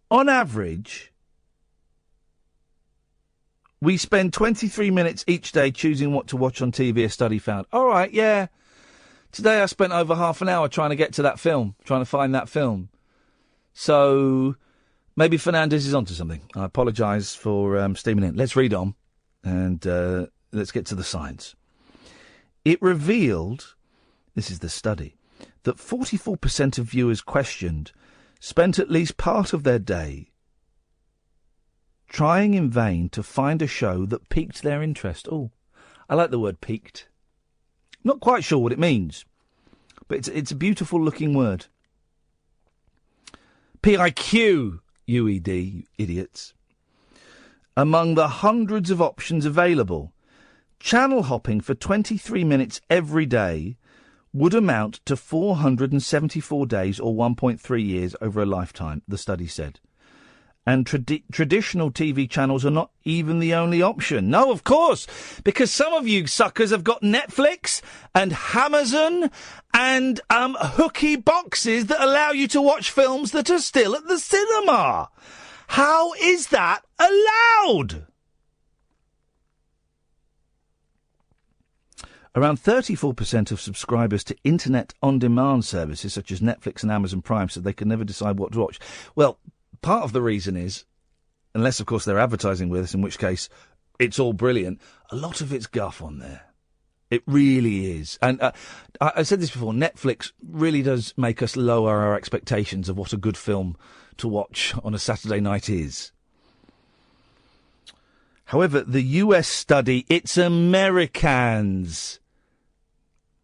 On average, we spend 23 minutes each day choosing what to watch on TV, a study found. All right, yeah. Today I spent over half an hour trying to get to that film, trying to find that film. So maybe Fernandez is onto something. I apologise for steaming in. Let's read on and let's get to the science. It revealed, this is the study, that 44% of viewers questioned spent at least part of their day trying in vain to find a show that piqued their interest. Oh, I like the word piqued. Not quite sure what it means, but it's a beautiful looking word. P-I-Q, U-E-D, you idiots. Among the hundreds of options available, channel hopping for 23 minutes every day would amount to 474 days or 1.3 years over a lifetime, the study said. And traditional TV channels are not even the only option. No, of course, because some of you suckers have got Netflix and Amazon and hooky boxes that allow you to watch films that are still at the cinema. How is that allowed? Around 34% of subscribers to internet-on-demand services such as Netflix and Amazon Prime said they can never decide what to watch. Well, part of the reason is, unless, of course, they're advertising with us, in which case it's all brilliant, a lot of it's guff on there. It really is. And I said this before, Netflix really does make us lower our expectations of what a good film to watch on a Saturday night is. However, the US study, it's Americans,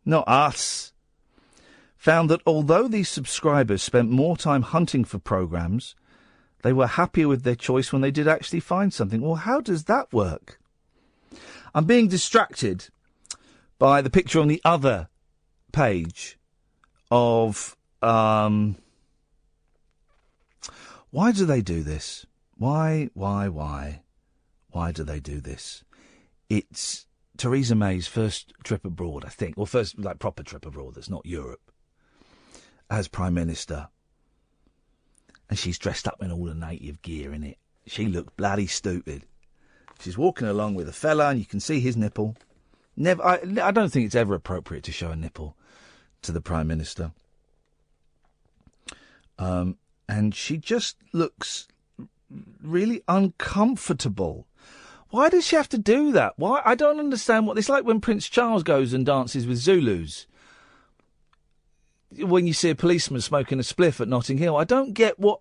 not us, found that although these subscribers spent more time hunting for programmes, they were happier with their choice when they did actually find something. Well, how does that work? I'm being distracted by the picture on the other page of... why do they do this? Why do they do this? It's Theresa May's first trip abroad, I think. Well, first, proper trip abroad that's not Europe, as Prime Minister. And she's dressed up in all the native gear, innit? She looked bloody stupid. She's walking along with a fella, and you can see his nipple. I don't think it's ever appropriate to show a nipple to the Prime Minister. And she just looks really uncomfortable. Why does she have to do that? Why? I don't understand what... It's like when Prince Charles goes and dances with Zulus. When you see a policeman smoking a spliff at Notting Hill. I don't get what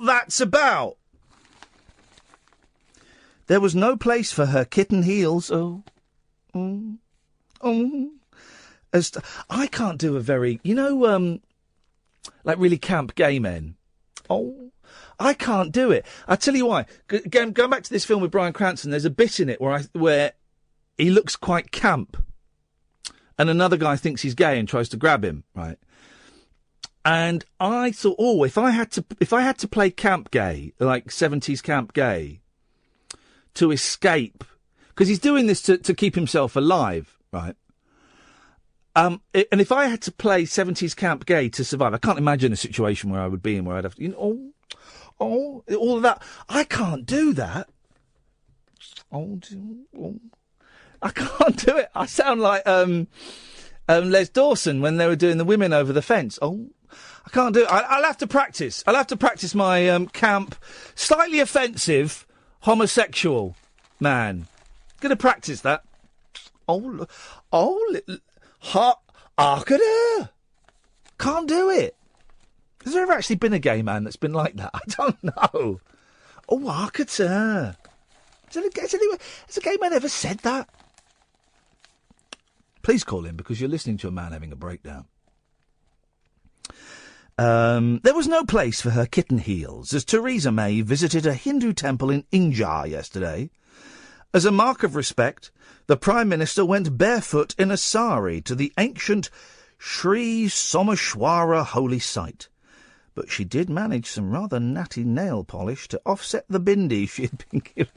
that's about. There was no place for her kitten heels. I can't do a very... really camp gay men. I can't do it. I'll tell you why. Going back to this film with Bryan Cranston, there's a bit in it where he looks quite camp. And another guy thinks he's gay and tries to grab him, right? And I thought, if I had to play camp gay, like 70s camp gay, to escape, because he's doing this to keep himself alive, right? And if I had to play 70s camp gay to survive, I can't imagine a situation where I would be in where I'd have to, all of that. I can't do that. I can't do it. I sound like Les Dawson when they were doing the women over the fence. I can't do it. I'll have to practice. I'll have to practice my camp, slightly offensive homosexual man. Gonna practice that. Can't do it. Has there ever actually been a gay man that's been like that? I don't know. Has a gay man ever said that? Please call in, because you're listening to a man having a breakdown. There was no place for her kitten heels as Theresa May visited a Hindu temple in India yesterday. As a mark of respect, the Prime Minister went barefoot in a sari to the ancient Sri Someshwara holy site. But she did manage some rather natty nail polish to offset the bindi she had been given.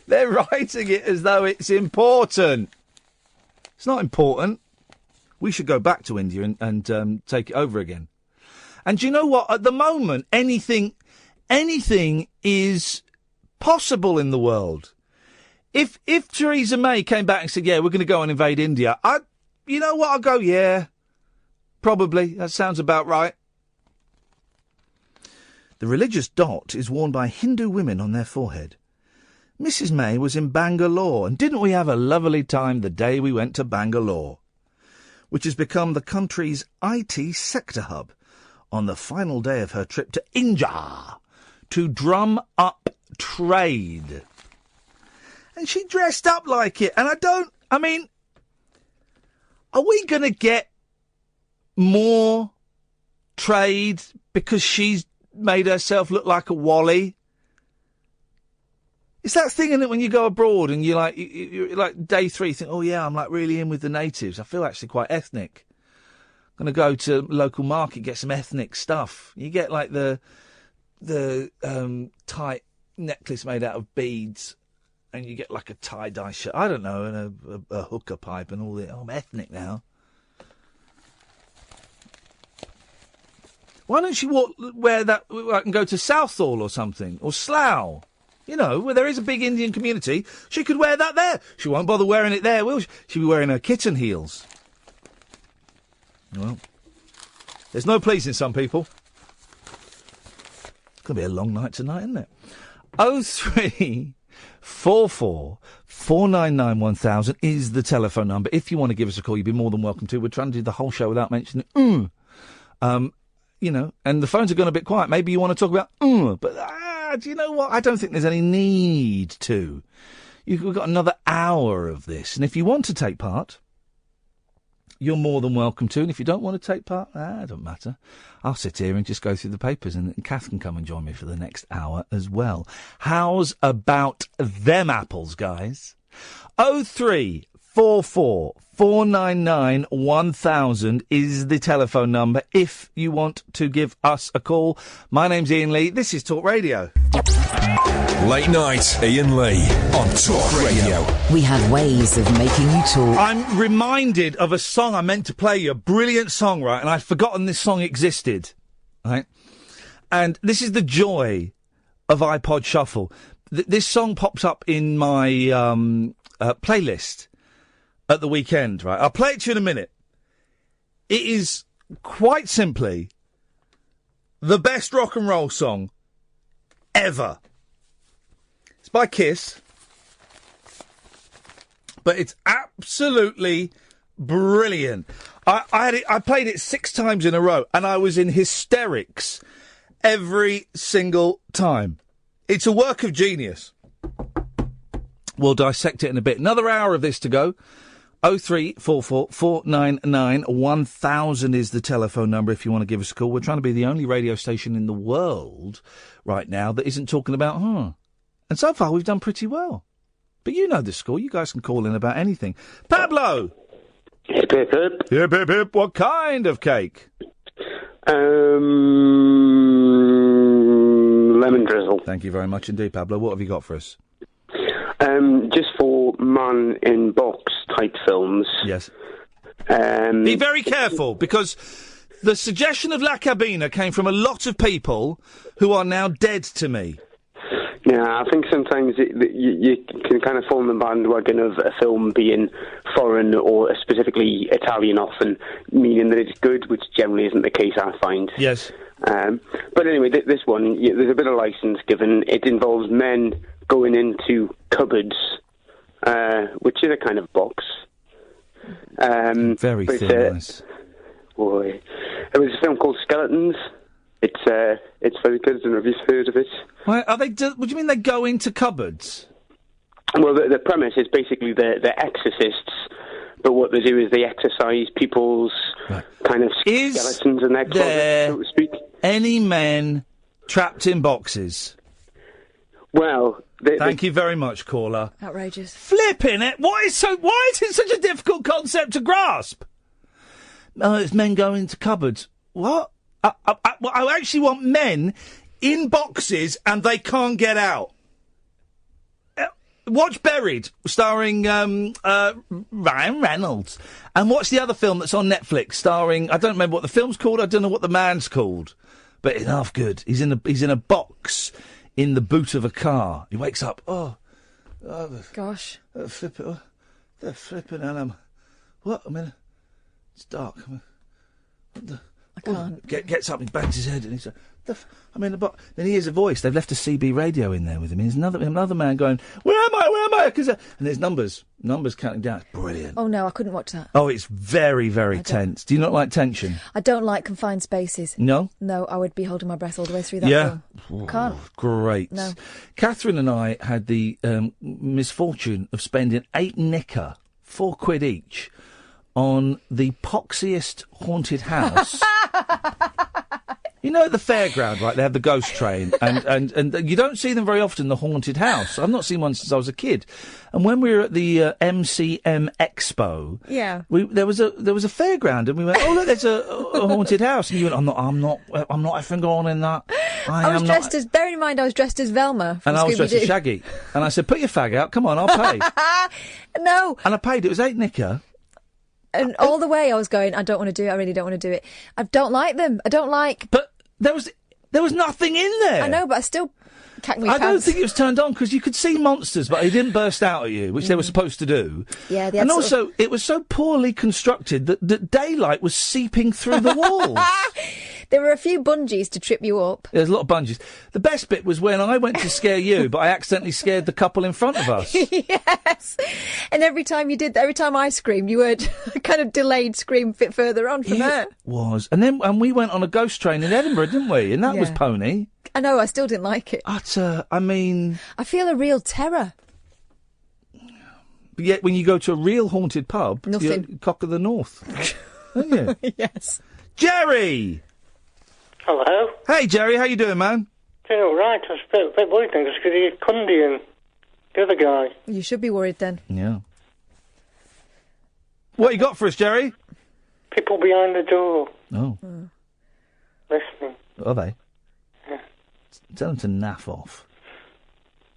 They're writing it as though it's important. It's not important. We should go back to India and take it over again. And do you know what? At the moment, anything is possible in the world. If Theresa May came back and said, yeah, we're going to go and invade India, you know what? I'll go, yeah, probably. That sounds about right. The religious dot is worn by Hindu women on their forehead. Mrs. May was in Bangalore, and didn't we have a lovely time the day we went to Bangalore, which has become the country's IT sector hub, on the final day of her trip to India to drum up trade. And she dressed up like it, and are we going to get more trade because she's made herself look like a Wally? It's that thing, isn't it, when you go abroad and you're like day 3, you think, oh yeah, I'm like really in with the natives. I feel actually quite ethnic. I'm going to go to local market, get some ethnic stuff. You get like the tight necklace made out of beads, and you get like a tie-dye shirt. I don't know, and a hookah pipe and all that. Oh, I'm ethnic now. Why don't she wear that and go to Southall or something, or Slough? You know, where there is a big Indian community. She could wear that there. She won't bother wearing it there, will she? She'll be wearing her kitten heels. Well, there's no pleasing some people. It's going to be a long night tonight, isn't it? 0344 499 1000 is the telephone number. If you want to give us a call, you'd be more than welcome to. We're trying to do the whole show without mentioning you know, and the phones are going a bit quiet. Maybe you want to talk about but do you know what? I don't think there's any need to. We've got another hour of this, and if you want to take part, you're more than welcome to. And if you don't want to take part, it doesn't matter. I'll sit here and just go through the papers, and Kath can come and join me for the next hour as well. How's about them apples, guys? 0344 499 1000 is the telephone number if you want to give us a call. My name's Iain Lee. This is Talk Radio. Late night, Iain Lee on Talk Radio. We have ways of making you talk. I'm reminded of a song I meant to play you, a brilliant song, right? And I'd forgotten this song existed, right? And this is the joy of iPod Shuffle. This song pops up in my playlist at the weekend, right? I'll play it to you in a minute. It is quite simply the best rock and roll song ever. It's by Kiss, but it's absolutely brilliant. I played it 6 times in a row, and I was in hysterics every single time. It's a work of genius. We'll dissect it in a bit. Another hour of this to go. 0344 499 1000 is the telephone number if you want to give us a call. We're trying to be the only radio station in the world right now that isn't talking about, And so far we've done pretty well. But you know the score. You guys can call in about anything. Pablo! Hip, hip, hip. Hip, hip, hip. What kind of cake? Lemon drizzle. Thank you very much indeed, Pablo. What have you got for us? Just for man in box type films. Yes. Be very careful, because the suggestion of La Cabina came from a lot of people who are now dead to me. Yeah, I think sometimes you can kind of fall in the bandwagon of a film being foreign or specifically Italian often, meaning that it's good, which generally isn't the case, I find. Yes. But anyway, this one, there's a bit of license given. It involves men going into cupboards, which is a kind of box. Very nice. Boy. It was a film called Skeletons. It's very good. I don't know if you've heard of it. Why, what do you mean they go into cupboards? Well, the premise is basically they're exorcists, but what they do is they exorcise people's kind of skeletons in their closet, so to speak. Any men trapped in boxes? Well, thank you very much, caller. Outrageous. Flipping it! Why is it such a difficult concept to grasp? Oh, it's men going into cupboards. What? I actually want men in boxes and they can't get out. Watch Buried, starring Ryan Reynolds. And watch the other film that's on Netflix, starring, I don't remember what the film's called, I don't know what the man's called. But it's half good. He's in a box in the boot of a car. He wakes up, gosh. They're flipping, and what? I mean, it's dark. I can't. Gets up, he bangs his head, and he's like, then he hears a voice. They've left a CB radio in there with him. There's another man going, where am I? And there's numbers counting down. It's brilliant. Oh no, I couldn't watch that. Oh, it's very, very tense. Do you not like tension? I don't like confined spaces. No? No, I would be holding my breath all the way through that film. I can't. Great. No. Catherine and I had the misfortune of spending 8 knicker, £4 each, on the poxiest haunted house. You know, at the fairground, right, they have the ghost train, and you don't see them very often, the haunted house. I've not seen one since I was a kid. And when we were at the MCM Expo, there was a fairground, and we went, oh, look, there's a haunted house. And you went, I'm not effing going in that. Bear in mind, I was dressed as Velma from And I was dressed as Shaggy. And I said, put your fag out, come on, I'll pay. No. And I paid, it was 8 knicker. And all the way I was going, I don't want to do it, I really don't want to do it. I don't like them. But there was nothing in there. I know, but I still cack me I don't pants. think it was turned on, because you could see monsters, but they didn't burst out at you, which they were supposed to do. Yeah, and also, it was so poorly constructed that daylight was seeping through the walls. There were a few bungees to trip you up. There's a lot of bungees. The best bit was when I went to scare you, but I accidentally scared the couple in front of us. Yes. And every time I screamed, you heard a kind of delayed scream a bit further on from her. Was. And we went on a ghost train in Edinburgh, didn't we? And that was pony. I know, I still didn't like it. I feel a real terror. But yet, when you go to a real haunted pub, Nothing. You're Cock of the North. Aren't you? Yes. Jerry! Hello. Hey, Jerry, how you doing, man? Doing all right. I was a bit worried then, just because he's Cundy and the other guy. You should be worried then. Yeah. What you got for us, Jerry? People behind the door. Oh. Listening. Are they? Yeah. Tell them to naff off.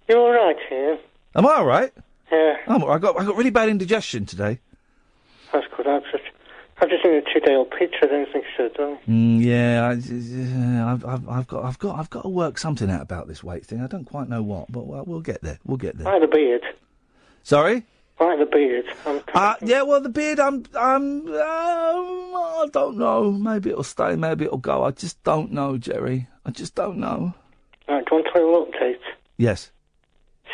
You all right, Ian? Am I all right? Yeah. I got really bad indigestion today. That's good. I've just seen a 2-day-old pizza. I don't think so, don't I? Yeah, I've got to work something out about this weight thing. I don't quite know what, but we'll get there. We'll get there. Like the beard. Sorry? Like the beard. Yeah, well, the beard, I don't know. Maybe it'll stay, maybe it'll go. I just don't know, Jerry. I just don't know. Right, do you want a little update? Yes.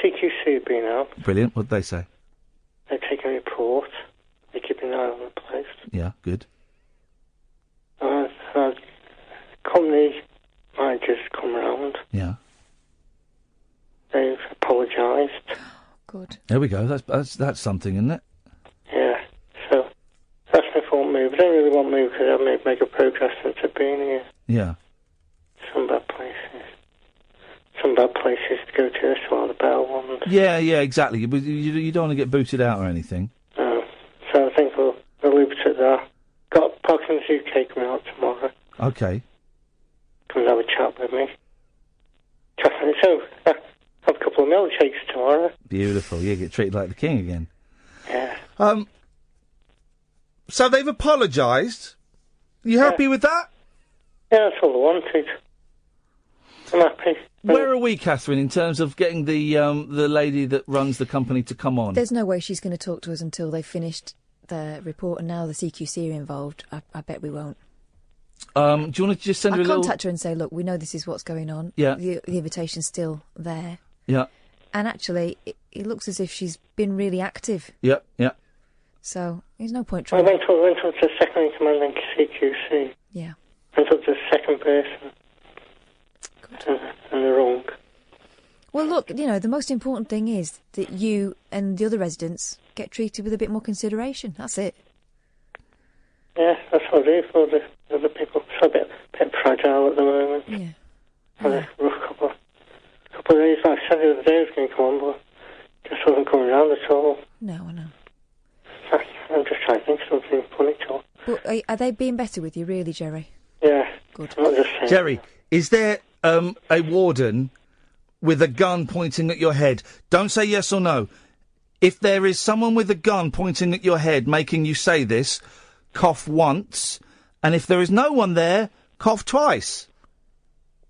CQC have been out. Brilliant. What did they say? They've taken a report. They keep an eye on the place. Yeah, good. Company might just come round. Yeah. They've apologised. Good. There we go. That's something, isn't it? Yeah. So that's my fault move. I don't really want to move because I've made mega progress since I've been here. Yeah. Some bad places. Some bad places to go to. That's one of the better ones. Yeah, exactly. You don't want to get booted out or anything. No. So I think we'll leave it at that. Got Parkinson's UK coming out tomorrow. Okay. Come and have a chat with me. So, have a couple of milkshakes tomorrow. Beautiful. You get treated like the king again. Yeah. So they've apologised. You happy with that? Yeah, that's all I wanted. I'm happy. Where are we, Catherine, in terms of getting the lady that runs the company to come on? There's no way she's going to talk to us until they've finished their report, and now the CQC are involved. I bet we won't. Do you want to just send her a little... I'll contact her and say, look, we know this is what's going on. Yeah. The invitation's still there. Yeah. And actually, it looks as if she's been really active. Yeah. So, there's no point I trying... went up to second in command in CQC. Yeah. Went up to the second person. Good. And they're wrong. Well, look, the most important thing is that you and the other residents get treated with a bit more consideration. That's it. Yeah, that's what I do for the other people. It's a bit fragile at the moment. Yeah. Had a rough couple of days. Like I said the other day I was going to come on, but just wasn't coming around at all. No, I know. I'm just trying to think of something funny to her. But are they being better with you, really, Jerry? Yeah. Good. I'm not just saying. Jerry, is there a warden with a gun pointing at your head? Don't say yes or no. If there is someone with a gun pointing at your head making you say this, cough once, and if there is no one there, cough twice.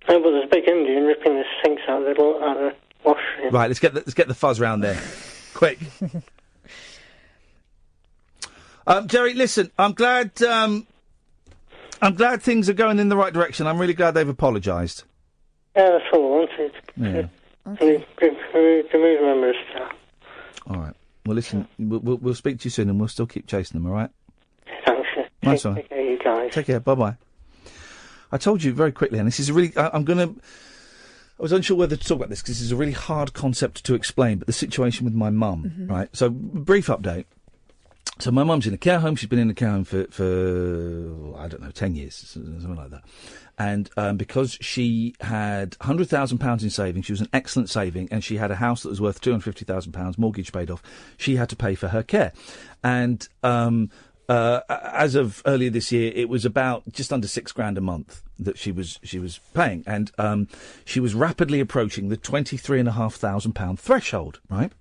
No, but there's a big Indian ripping the sinks out of the washroom. Right, let's get the fuzz round there. Quick. Jerry, listen, I'm glad things are going in the right direction. I'm really glad they've apologised. Yeah, that's all I wanted. Yeah. Okay. Remove members of staff. All right. Well, listen, we'll speak to you soon, and we'll still keep chasing them. All right. Thanks. Nice one. Take care, you guys. Take care. Bye-bye. I told you very quickly, and this is a really... I was unsure whether to talk about this, because this is a really hard concept to explain, but the situation with my mum, right? So, brief update. So, my mum's in a care home. She's been in a care home for I don't know, 10 years, something like that. And because she had £100,000 in savings, she was an excellent saving, and she had a house that was worth £250,000, mortgage paid off, she had to pay for her care. And... as of earlier this year, it was about just under £6,000 a month that she was paying, and she was rapidly approaching the £23,500 threshold, right?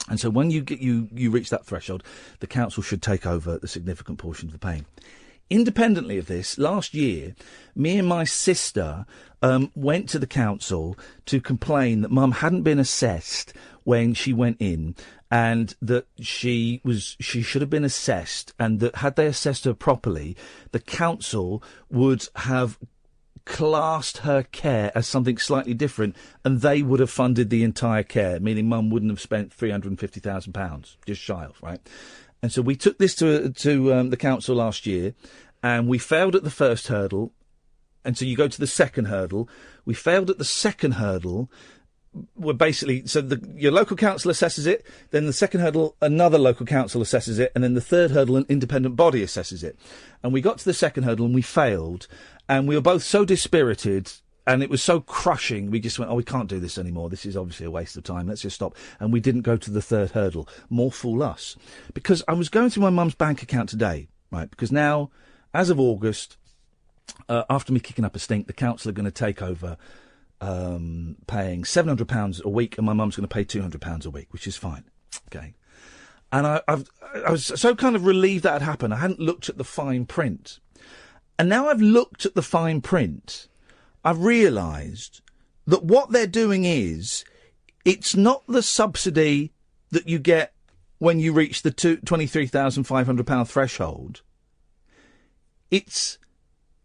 And so when you reach that threshold, the council should take over the significant portion of the paying. Independently of this, last year, me and my sister went to the council to complain that Mum hadn't been assessed when she went in, and that she should have been assessed, and that had they assessed her properly, the council would have classed her care as something slightly different, and they would have funded the entire care, meaning Mum wouldn't have spent £350,000, just shy of, right? And so we took this to the council last year, and we failed at the first hurdle, and so you go to the second hurdle. We failed at the second hurdle. We're basically, so your local council assesses it, then the second hurdle, another local council assesses it, and then the third hurdle, an independent body assesses it. And we got to the second hurdle and we failed, and we were both so dispirited, and it was so crushing, we just went, we can't do this anymore. This is obviously a waste of time. Let's just stop. And we didn't go to the third hurdle. More fool us. Because I was going through my mum's bank account today, right? Because now, as of August, after me kicking up a stink, the council are going to take over paying £700 a week, and my mum's going to pay £200 a week, which is fine. Okay. And I was so kind of relieved that had happened. I hadn't looked at the fine print. And now I've looked at the fine print, I've realised that what they're doing is, it's not the subsidy that you get when you reach the £23,500 threshold. It's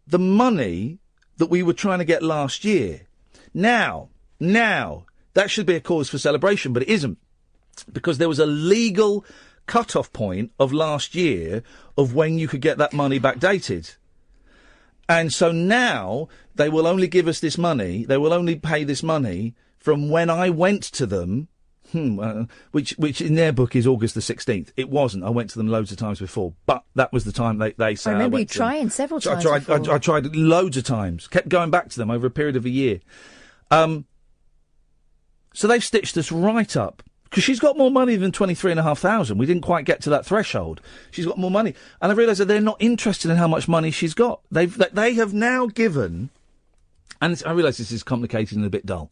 the money that we were trying to get last year. Now, that should be a cause for celebration, but it isn't. Because there was a legal cut-off point of last year of when you could get that money backdated. And so now they will only give us this money, they will only pay this money from when I went to them, which in their book is August the 16th. It wasn't. I went to them loads of times before, but that was the time they say I remember I you trying several times I tried loads of times, kept going back to them over a period of a year. So they've stitched us right up. Because she's got more money than 23,500. We didn't quite get to that threshold. She's got more money. And I realise that they're not interested in how much money she's got. They have now given, and I realise this is complicated and a bit dull,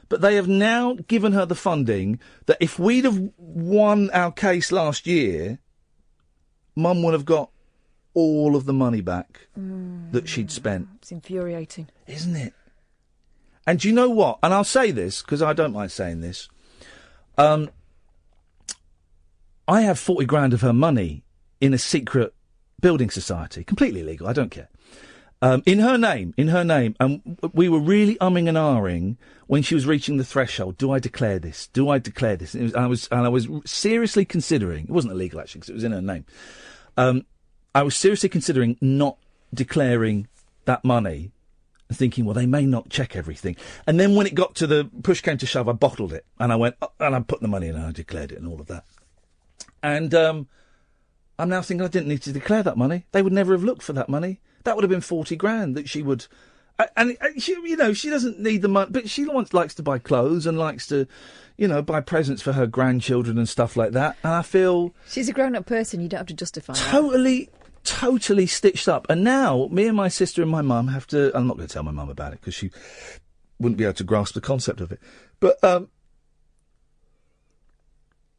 but they have now given her the funding that if we'd have won our case last year, Mum would have got all of the money back that she'd spent. It's infuriating. Isn't it? And do you know what? And I'll say this, because I don't mind saying this. I have 40 grand of her money in a secret building society. Completely illegal, I don't care. In her name. And we were really umming and ahhing when she was reaching the threshold. Do I declare this? And I was seriously considering, it wasn't illegal actually, because it was in her name. I was seriously considering not declaring that money, thinking, well, they may not check everything. And then when it got to the push came to shove, I bottled it. And I went, and I put the money in and I declared it and all of that. And I'm now thinking I didn't need to declare that money. They would never have looked for that money. That would have been 40 grand that she would... And she, she doesn't need the money, but she likes to buy clothes and likes to, buy presents for her grandchildren and stuff like that. And I feel... She's a grown-up person, you don't have to justify that. Totally stitched up. And now, me and my sister and my mum have to... I'm not going to tell my mum about it, because she wouldn't be able to grasp the concept of it. But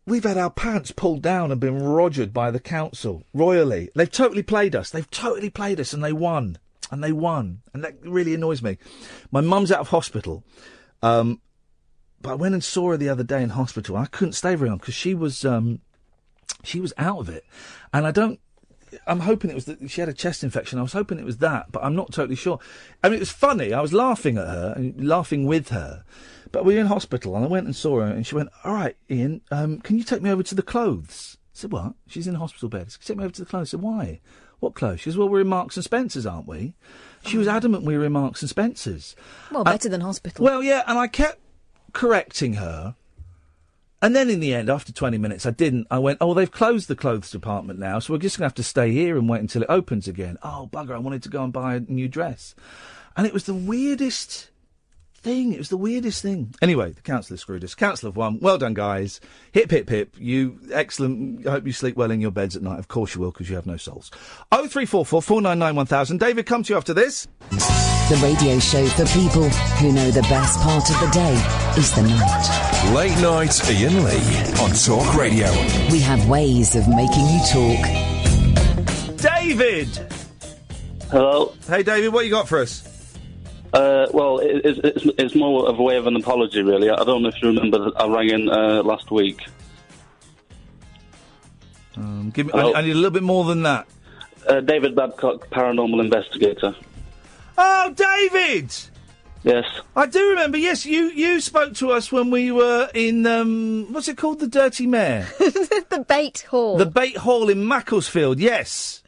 we've had our pants pulled down and been rogered by the council, royally. They've totally played us. And they won. And that really annoys me. My mum's out of hospital. But I went and saw her the other day in hospital. I couldn't stay very long, because she was out of it. And I'm hoping it was that she had a chest infection. I was hoping it was that, but I'm not totally sure. I mean, it was funny. I was laughing at her and laughing with her, but we were in hospital and I went and saw her and she went, all right, Ian, can you take me over to the clothes? I said, what? She's in a hospital bed. I said, take me over to the clothes. I said, why? What clothes? She says, well, we're in Marks and Spencer's, aren't we? She was adamant we were in Marks and Spencer's. Well, better than hospital. Well, yeah, and I kept correcting her. And then in the end, after 20 minutes, I went, oh, they've closed the clothes department now, so we're just going to have to stay here and wait until it opens again. Oh, bugger, I wanted to go and buy a new dress. And it was the weirdest thing. Anyway, the council has screwed us. Council have won. Well done, guys. Hip, hip, hip. You, excellent. I hope you sleep well in your beds at night. Of course you will, because you have no souls. 0344 499 1000. David, come to you after this. The radio show for people who know the best part of the day is the night. Late night Iain Lee on Talk Radio. We have ways of making you talk. David! Hello. Hey, David, what you got for us? Well, it's more of a way of an apology, really. I don't know if you remember that I rang in last week. I need a little bit more than that. David Babcock, paranormal investigator. Oh, David! Yes. I do remember, yes, you spoke to us when we were in, what's it called, the Dirty Mare? The Bait Hall. The Bait Hall in Macclesfield, yes.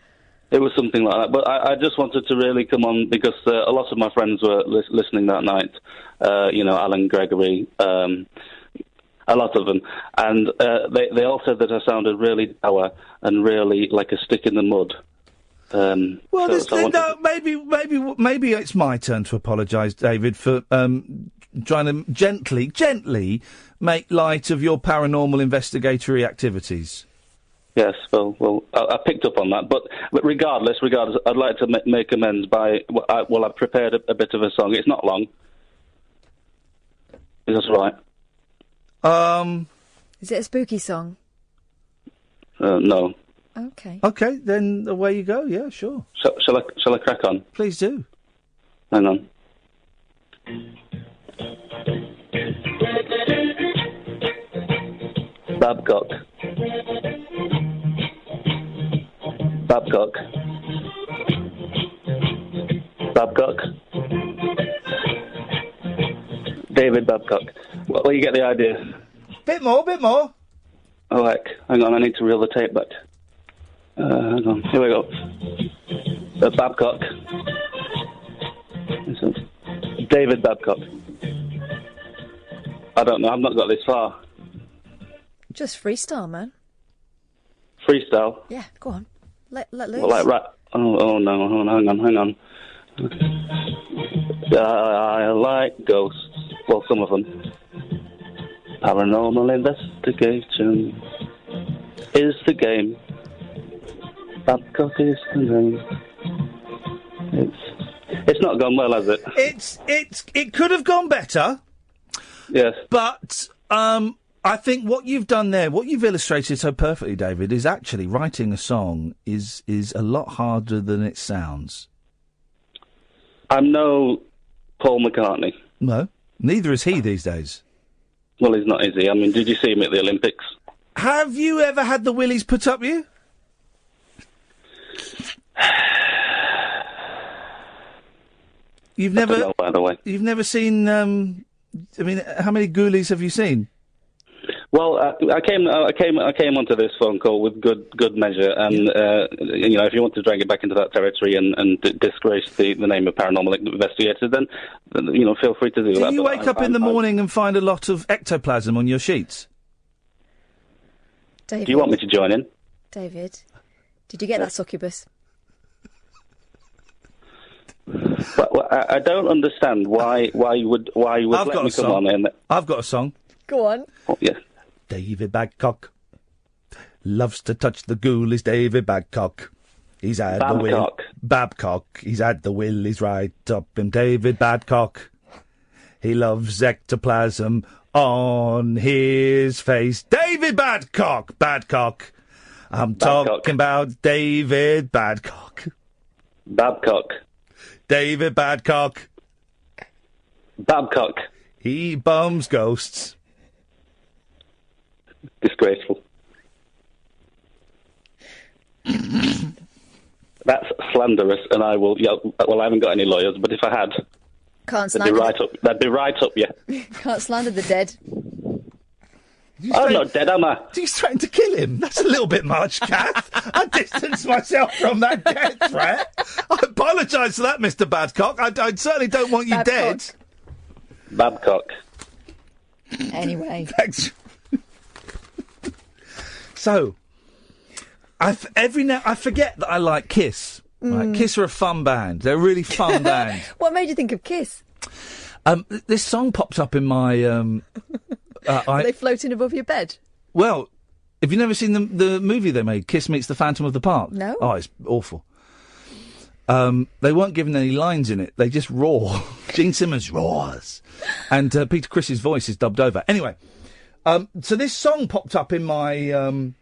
It was something like that, but I just wanted to really come on because a lot of my friends were listening that night. Alan Gregory, a lot of them, and they all said that I sounded really dour and really like a stick in the mud. Maybe it's my turn to apologise, David, for trying to gently make light of your paranormal investigatory activities. Yes, well, I picked up on that, but regardless, I'd like to make amends by. I've prepared a bit of a song. It's not long. Is that right? Is it a spooky song? No. Okay. Okay, then away you go. Yeah, sure. Shall I crack on? Please do. Hang on. Babcock. Babcock. Babcock. David Babcock. Well, you get the idea. Bit more. Oh, heck. Hang on, I need to reel the tape back. Hang on. Here we go. Babcock. David Babcock. I don't know. I've not got this far. Just freestyle, man. Freestyle? Yeah, go on. Let loose. Well, like, right. Oh, no. Hang on. I like ghosts. Well, some of them. Paranormal investigation is the game. Babcock is the name. It's not gone well, has it? It could have gone better. Yes. But I think what you've done there, what you've illustrated so perfectly, David, is actually writing a song is a lot harder than it sounds. I'm no Paul McCartney. No, neither is he these days. Well, he's not, is he? I mean, did you see him at the Olympics? Have you ever had the willies put up you? You've never. Know, by the way. You've never seen. I mean, how many ghoulies have you seen? Well, I came onto this phone call with good measure, and if you want to drag it back into that territory and disgrace the name of paranormal investigators, then feel free to do that. Do you wake up in the morning and find a lot of ectoplasm on your sheets? David, do you want me to join in? David, did you get that succubus? Well, I don't understand why you would let me come on in. I've got a song. Go on. Oh, yeah. David Babcock loves to touch the ghoulies. David Babcock. He's had the will. Babcock. He's had the willies right up him. David Babcock. He loves ectoplasm on his face. David Babcock. Babcock. I'm talking about David Babcock. Babcock. David Babcock. Babcock. He bums ghosts. Disgraceful. That's slanderous, and I will yell. Well, I haven't got any lawyers, but if I had, they'd be right up. Yeah. Can't slander the dead. I'm not dead, am I? He's threatened to kill him. That's a little bit much, Kath. I distance myself from that death threat. I apologise for that, Mr. Babcock. I certainly don't want you dead. Babcock. Anyway. Thanks. So, I forget that I like Kiss. Right? Kiss are a fun band. They're a really fun band. What made you think of Kiss? This song popped up in my... Are they floating above your bed? Well, have you never seen the movie they made, Kiss Meets the Phantom of the Park? No. Oh, it's awful. They weren't given any lines in it. They just roar. Gene Simmons roars. And Peter Criss's voice is dubbed over. Anyway, so this song popped up in my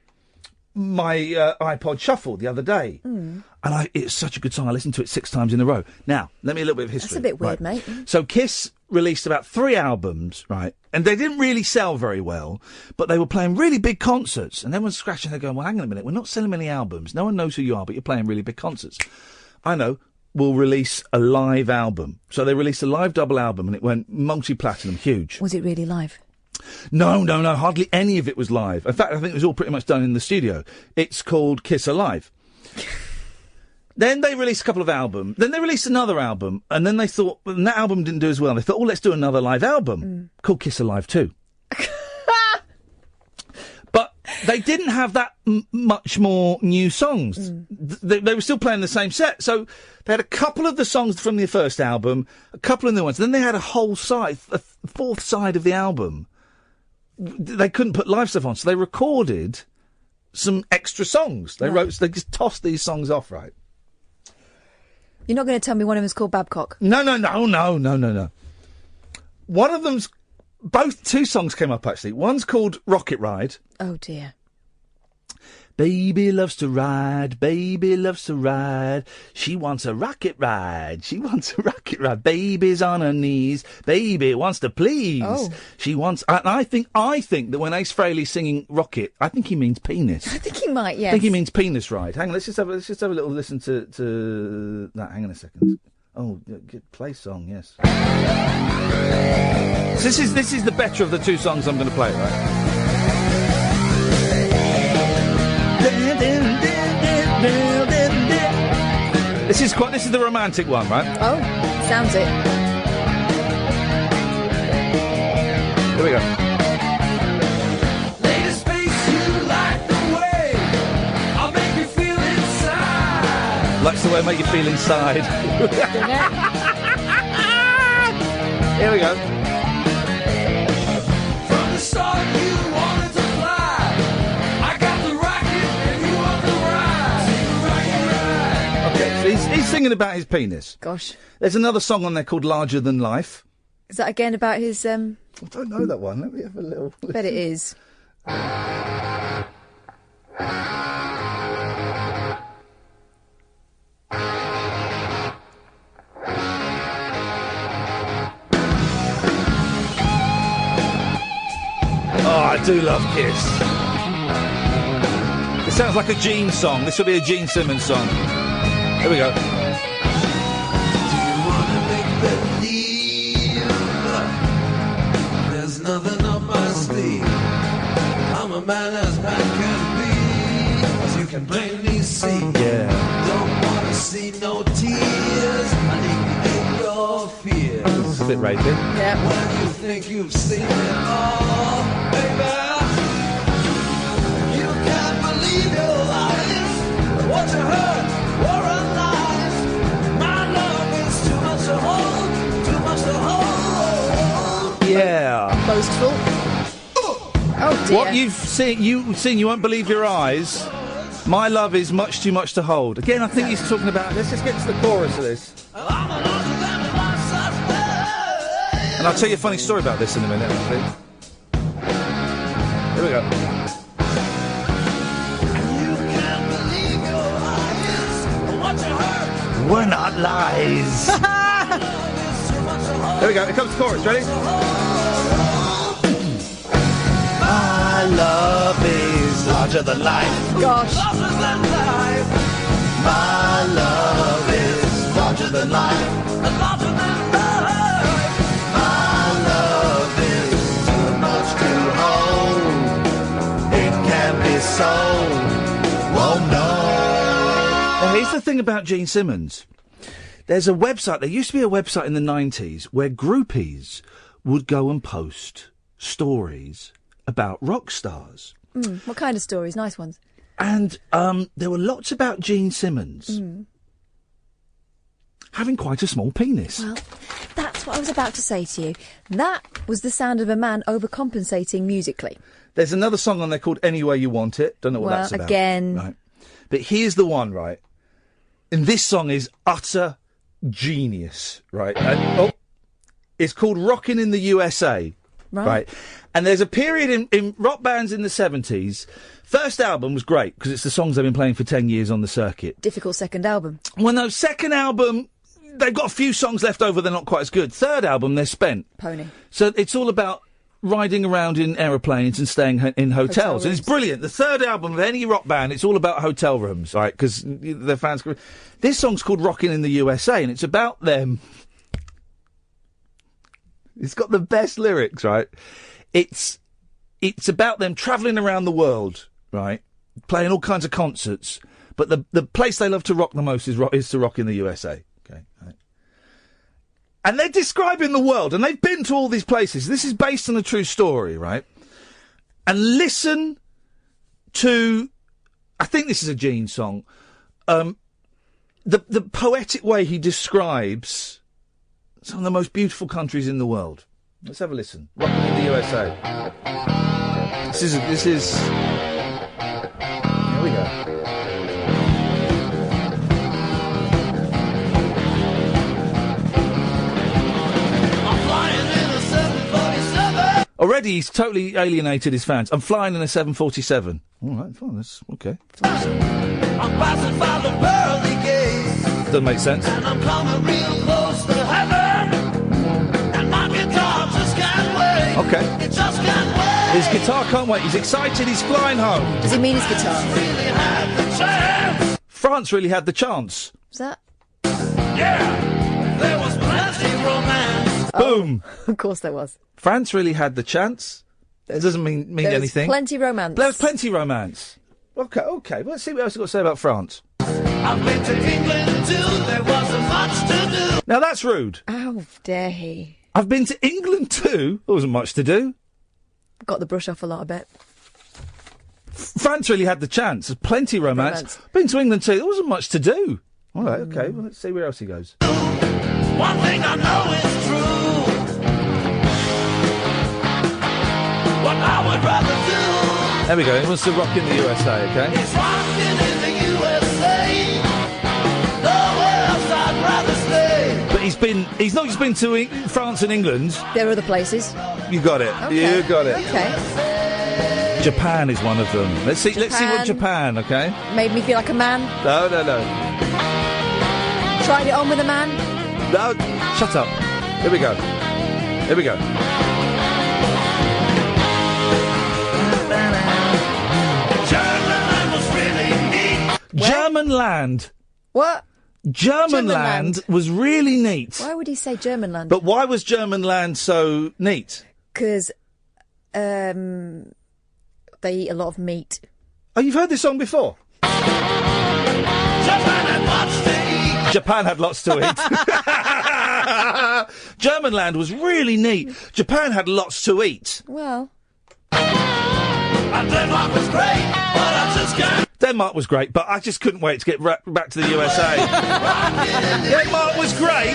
my iPod Shuffle the other day. And it's such a good song. I listened to it 6 times in a row. Now, let me a little bit of history. That's a bit weird, right. mate. So Kiss released about 3 albums, right? And they didn't really sell very well, but they were playing really big concerts. And everyone's scratching their going, well, hang on a minute, we're not selling many albums. No one knows who you are, but you're playing really big concerts. I know. We'll release a live album. So they released a live double album and it went multi-platinum, huge. Was it really live? No. Hardly any of it was live. In fact, I think it was all pretty much done in the studio. It's called Kiss Alive. Then they released a couple of albums. Then they released another album. And then they thought, and that album didn't do as well. They thought, let's do another live album called Kiss Alive 2. But they didn't have that much more new songs. They were still playing the same set. So they had a couple of the songs from the first album, a couple of new ones. Then they had a whole side, a fourth side of the album. They couldn't put live stuff on, so they recorded some extra songs. They just tossed these songs off, right? You're not going to tell me one of them is called Babcock? No. One of them's... two songs came up, actually. One's called Rocket Ride. Oh, dear. Baby loves to ride, baby loves to ride. She wants a rocket ride, she wants a rocket ride. Baby's on her knees, baby wants to please. Oh. She wants... I think that when Ace Frehley's singing Rocket, I think he means penis. I think he might, yes. I think he means penis ride. Hang on, let's just have a little listen to that. Hang on a second. Oh, play song, yes. This is the better of the 2 songs I'm going to play, right? This is the romantic one, right? Oh, sounds it. Here we go. Lady space, you like the way I'll make you feel inside. Likes the way I make you feel inside. Here we go. From the start, you wanted to fly. I got the rocket and you want the ride. Okay, so he's singing about his penis. Gosh. There's another song on there called Larger Than Life. Is that again about his... I don't know that one. Let me have a little... I bet it is. Oh, I do love Kiss. It sounds like a Gene song. This will be a Gene Simmons song. Here we go. Do you want to make believe there's nothing up my sleeve? I'm a man as man can be, as you can plainly see. Yeah. Don't want to see no tears. I need to make your fears. This is a bit rapey. Yeah. When you think you've seen it all, baby, you can't believe your eyes. What you heard were lies. My love is too much to hold, too much to hold. Yeah. Boastful. Oh, dear. What you've seen, you won't believe your eyes. My love is much too much to hold. Again, I think he's talking about... Let's just get to the chorus of this. And I'll tell you a funny story about this in a minute, actually. Here we go. We're not lies. There we go. Here comes the chorus. Ready? My love is larger than life. Gosh. My love is larger than life. My love is too much to hold. It can be sold. Won't know. Now, here's the thing about Gene Simmons. There's a website. There used to be a website in the 90s where groupies would go and post stories about rock stars. What kind of stories? Nice ones. And there were lots about Gene Simmons having quite a small penis. Well, that's what I was about to say to you. That was the sound of a man overcompensating musically. There's another song on there called Any Way You Want It. Don't know what that's about. Again. Right. But here's the one, right? And this song is utter genius, right? And, it's called Rockin' in the USA. Right. And there's a period in rock bands in the 70s. First album was great because it's the songs they've been playing for 10 years on the circuit. Difficult second album. Well, no, second album, they've got a few songs left over, they're not quite as good. Third album, they're spent. Pony. So it's all about riding around in aeroplanes and staying in hotels. And it's brilliant. The third album of any rock band, it's all about hotel rooms, right? Because their fans... This song's called Rockin' in the USA, and it's about them... It's got the best lyrics, right? It's about them travelling around the world, right? Playing all kinds of concerts. But the place they love to rock the most is to rock in the USA. Okay, right. And they're describing the world, and they've been to all these places. This is based on a true story, right? And listen to... I think this is a Gene song. The poetic way he describes... some of the most beautiful countries in the world. Let's have a listen. Rockin' in the USA. This is... Here we go. Already he's totally alienated his fans. I'm flying in a 747. All right, fine, that's okay. I'm passing by the pearly gates. Doesn't make sense. And I'm coming real close to heaven. And my guitar just can't wait. Okay. It just can't wait. His guitar can't wait. He's excited. He's flying home. Does he mean his guitar? Really had the chance. France really had the chance. Is that? Yeah. There was plenty romance. Boom. Of course there was. France really had the chance. It doesn't mean There was anything. plenty romance. There was plenty romance. Okay. Well, let's see what else you've got to say about France. I've been to England too. There wasn't much to do. Now that's rude. How dare he? I've been to England too. There wasn't much to do. Got the brush off a lot, I bet. France really had the chance. There's plenty romance. Been to England too. There wasn't much to do. All right, okay. Well, let's see where else he goes. One thing I know is true. What I would rather do. There we go. He wants to rock in the USA, okay? It's rocking in the USA. Nowhere else I'd rather stay. But he's not just been to France and England. There are other places. You got it. Okay. You got it. Okay. Japan is one of them. Let's see what Japan, okay? Made me feel like a man. No. Tried it on with a man. No, shut up. Here we go. German was really neat. German land. What? German land was really neat. Why would he say German land? But why was German land so neat? Because they eat a lot of meat. Oh, you've heard this song before? Japan had lots to eat. German land was really neat. Japan had lots to eat. Well. Denmark was great, but I just can't. Denmark was great, but I just couldn't wait to get back to the USA. Denmark was great.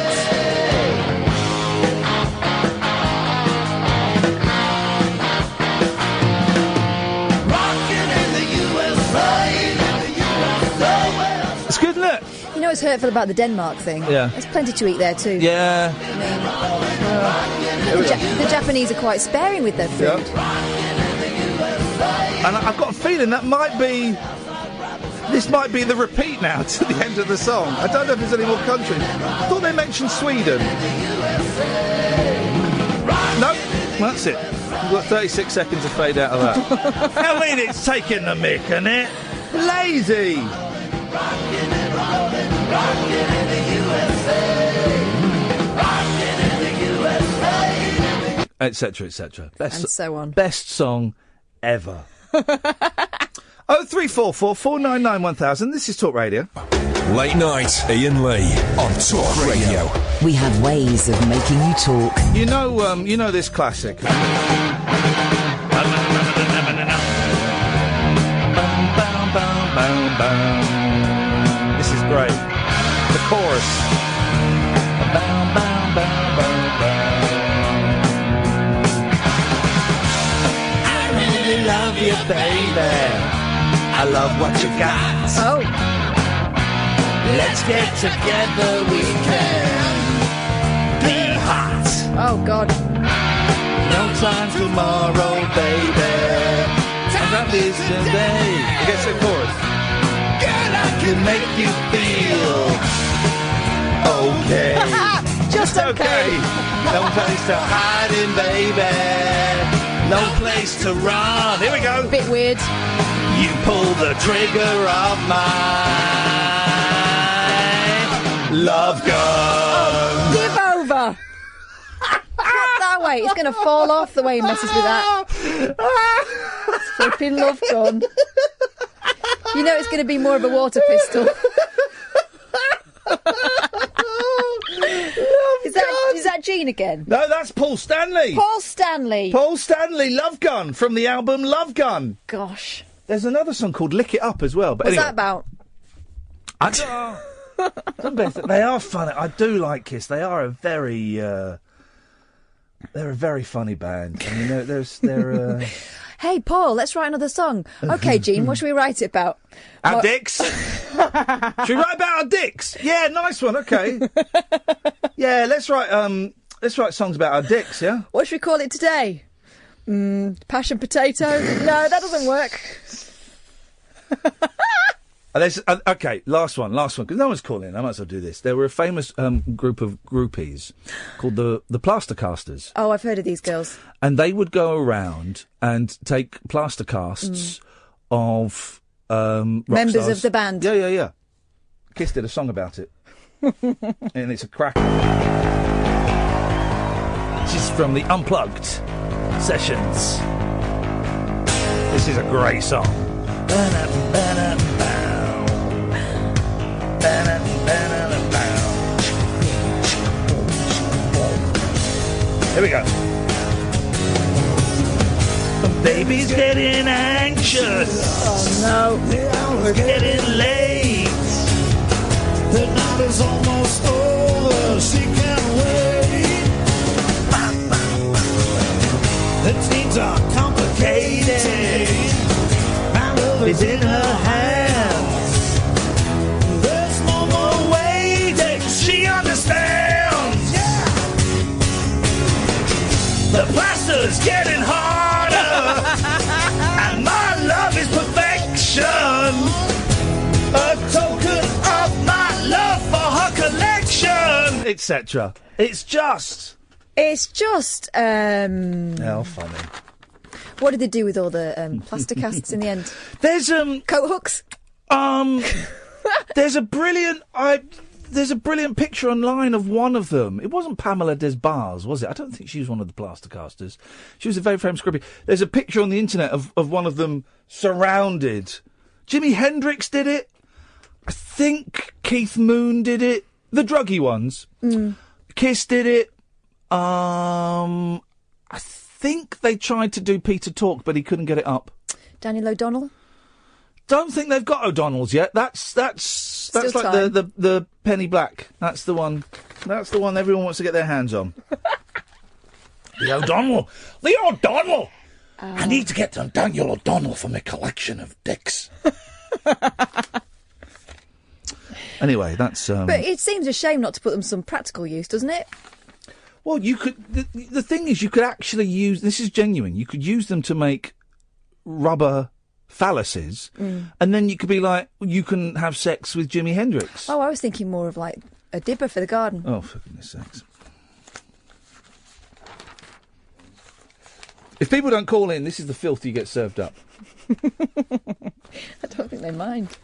It's good, isn't it? You know what's hurtful about the Denmark thing? Yeah. There's plenty to eat there too. Yeah. The Japanese are quite sparing with their food. Yeah. And I've got a feeling this might be the repeat now to the end of the song. I don't know if there's any more countries. I thought they mentioned Sweden. No, that's it. We've got 36 seconds to fade out of that. I mean, it's taking the mick, isn't it? Lazy. Rockin' and rollin', rockin' in the USA. Rockin' in the USA. Etc. And so on. Best song ever. 0344 499 1000. This is Talk Radio. Late night, Iain Lee on Talk Radio. We have ways of making you talk. You know this classic. This is great. The chorus. I really love you, baby. I love what you got. Oh. Let's get together, we can be hot. Oh, God. No time tomorrow, baby. And that is today. I guess the chorus. Girl, I can make you feel okay. Just okay. No place to hide in, baby. No place to run. Here we go. Bit weird. You pull the trigger of my love gun. Give over. Not that way. It's going to fall off the way he messes with that. Flipping love gun. You know it's going to be more of a water pistol. Is that Gene again? No, that's Paul Stanley. Paul Stanley. Paul Stanley, Love Gun, from the album Love Gun. Gosh. There's another song called Lick It Up as well. But What's anyway. that about? They are funny. I do like Kiss. They are a very... they're a very funny band. I mean, they're Hey, Paul, let's write another song. OK, Gene, what should we write it about? Our dicks? Should we write about our dicks? Yeah, nice one, OK. Yeah, let's write songs about our dicks, yeah? What should we call it today? Passion potato? No, that doesn't work. OK, last one, because no one's calling. I might as well do this. There were a famous group of groupies called the Plaster Casters. Oh, I've heard of these girls. And they would go around and take plaster casts of rock members stars. of the band. Yeah. Kiss did a song about it. And it's a cracker. This is from the Unplugged sessions. This is a great song. Here we go. Baby's getting anxious. Oh no. We're getting late. The night is almost over. She can't wait. The teens are complicated. My love is in her hands. There's no more waiting. She understands. Yeah. The plaster's getting harder. And my love is perfection. A token of my love for her collection. Etc. It's just. How funny. What did they do with all the plaster casts in the end? There's coat hooks. There's a brilliant picture online of one of them. It wasn't Pamela Des Barres, was it? I don't think she was one of the plaster casters. She was a very famous groupie. There's a picture on the internet of one of them surrounded. Jimi Hendrix did it. I think Keith Moon did it. The druggy ones. Kiss did it. I think they tried to do Peter Talk, but he couldn't get it up. Daniel O'Donnell? Don't think they've got O'Donnells yet. That's like the Penny Black. That's the one. That's the one everyone wants to get their hands on. The O'Donnell. I need to get to Daniel O'Donnell for my collection of dicks. Anyway, that's. But it seems a shame not to put them some practical use, doesn't it? Well, you could. The thing is, you could actually use. This is genuine. You could use them to make rubber phalluses, and then you could be like, you can have sex with Jimi Hendrix. Oh, I was thinking more of like a dibber for the garden. Oh, for goodness sakes. If people don't call in, this is the filth you get served up. I don't think they mind.